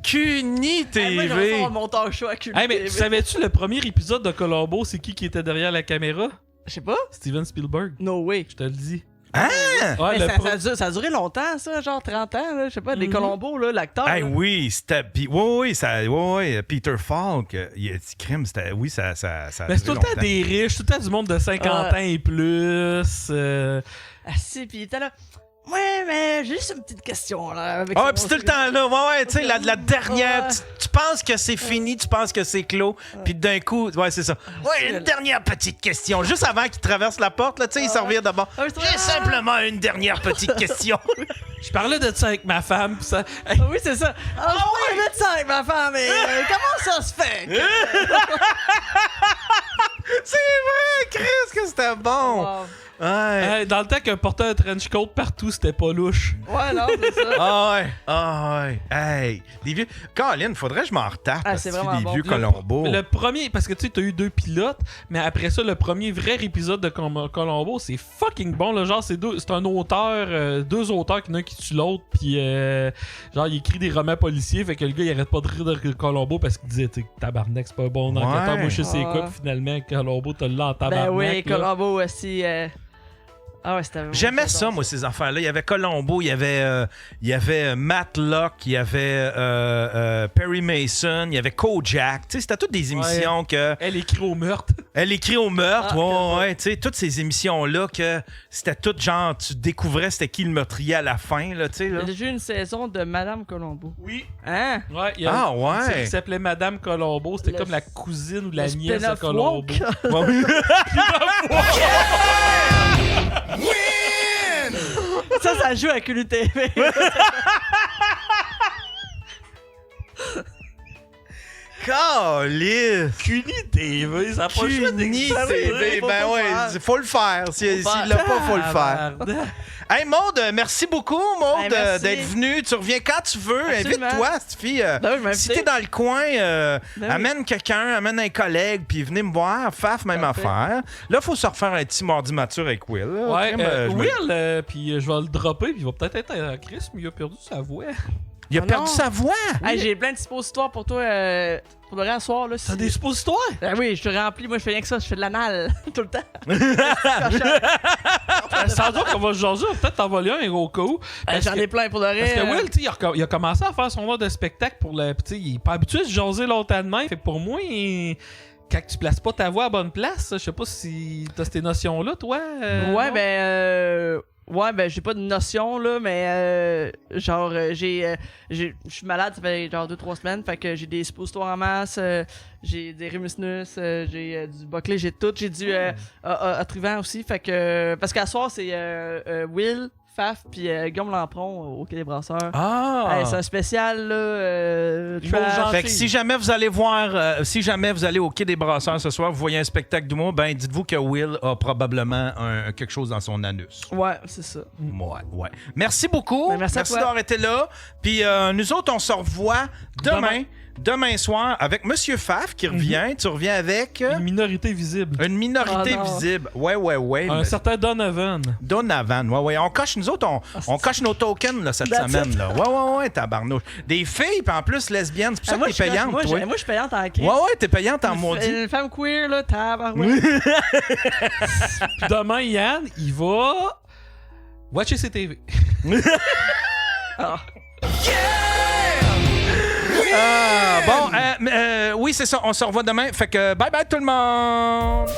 Cuni-TV! Moi, j'aimerais faire mon talk show à Cuni-TV. Mais savais-tu, le premier épisode de Colombo, c'est qui était derrière la caméra? Je sais pas. Steven Spielberg. No way. Je te le dis. Hein? Ouais, Mais ça a duré longtemps, ça, genre 30 ans, là, je sais pas, des Colombo, là, l'acteur. Hey, là. oui, c'était. Oui, Peter Falk, il a dit crime, c'était. Oui, ça. Mais c'est tout le temps des riches, tout le temps du monde de 50 ans et plus. Ah, si, pis il était là. Ouais, mais j'ai juste une petite question, là. Pis c'est tout le temps là. Ouais, tu sais, la dernière. Tu penses que c'est fini, tu penses que c'est clos, puis d'un coup, ouais, c'est ça. Ouais, une dernière petite question. Juste avant qu'il traverse la porte, là, tu sais, il s'en revient d'abord. J'ai simplement une dernière petite question. Je parlais de ça avec ma femme, pis ça. Oui, c'est ça. Je parlais de ça avec ma femme, mais comment ça se fait? C'est vrai, Chris, que c'était bon. Wow. Ouais. Dans le temps qu'un portait un trench coat partout, c'était pas louche. Ouais, non, c'est ça. Ah ouais. Hey, des vieux. Colin, faudrait que je m'en retape. C'est vraiment des bon. vieux Colombo. Le premier, parce que tu sais, t'as eu 2 pilotes, mais après ça, le premier vrai épisode de Colombo, c'est fucking bon. Là, genre, c'est un auteur, 2 auteurs, qui en a un qui tue l'autre, puis genre, il écrit des romans policiers, fait que le gars, il arrête pas de rire de Colombo parce qu'il disait, tu sais, tabarnak, c'est pas un bon enquêteur, moi je sais quoi, puis finalement, Colombo, t'as là en tabarnak. Ben oui, là. Colombo aussi. Ah ouais, c'était J'aimais ça, moi, ces affaires-là. Il y avait Colombo, il y avait Matlock, il y avait Perry Mason, il y avait Kojak. Tu sais, c'était toutes des émissions que... Elle écrit au meurtre. Elle écrit au meurtre, ouais. Tu sais, toutes ces émissions-là que c'était tout genre, tu découvrais c'était qui le meurtrier à la fin, là, tu sais. Là. J'ai eu une saison de Madame Colombo. Oui. Hein? Ouais, il y a une série qui s'appelait Madame Colombo. C'était comme la cousine ou la nièce de Colombo. Ça joue à Culu TV. Calisse! Cuni TV, ça a pas le choix TV, ben ouais, faut le faire. S'il l'a pas, faut le faire. Hey Maude, merci beaucoup Maude d'être venue. Tu reviens quand tu veux. Invite-toi, Stifi. Si t'es dans le coin, amène quelqu'un, amène un collègue, puis venez me voir. Faf, même affaire. Là, faut se refaire un petit mardi mature avec Will. Là. Ouais, Will, puis je vais le dropper, puis il va peut-être être Chris, mais il a perdu sa voix. Il a perdu sa voix? Hey, j'ai plein de suppositoires pour toi pour le reste soir. T'as des suppositoires? Oui, je te remplis. Moi, je fais rien que ça. Je fais de l'anal tout le temps. Sans doute qu'on va se jaser, peut-être t'envoyer un au cas où. J'en ai plein pour le reste. Parce que Will, il a commencé à faire son voix de spectacle pour le. Il est pas habitué de se jaser longtemps de même. Fait que pour moi, quand tu places pas ta voix à bonne place, je sais pas si t'as ces notions-là, toi. Ouais, ben j'ai pas de notion là, mais genre je suis malade, ça fait genre 2-3 semaines, fait que j'ai des suppositoires en masse, j'ai des Remusnus, j'ai du Buckley, j'ai tout, j'ai du Atruvant aussi, fait que parce qu'à soir c'est Will, Faf puis Guillaume Lampron au Quai des Brasseurs. C'est un spécial là. Fait que si jamais vous allez voir, si jamais vous allez au Quai des Brasseurs ce soir, vous voyez un spectacle d'humour, ben dites-vous que Will a probablement quelque chose dans son anus. Ouais, c'est ça. Ouais. Merci beaucoup. Merci d'avoir été là. Puis nous autres, on se revoit demain soir avec Monsieur Faf qui revient. Tu reviens avec... Une minorité visible. Une minorité visible. Ouais. Un certain Donovan. Ouais. On coche, nous autres, on coche nos tokens là, cette semaine. Là. Ouais, tabarnouche. Des filles, puis en plus lesbiennes. C'est pour ça que t'es payante, toi. Moi, je suis payante en crise. Ouais, t'es payante en maudit. Une femme queer, là, tabarouette. Demain, Yann, il va... watcher ses TV. Oui, c'est ça. On se revoit demain. Fait que bye bye tout le monde!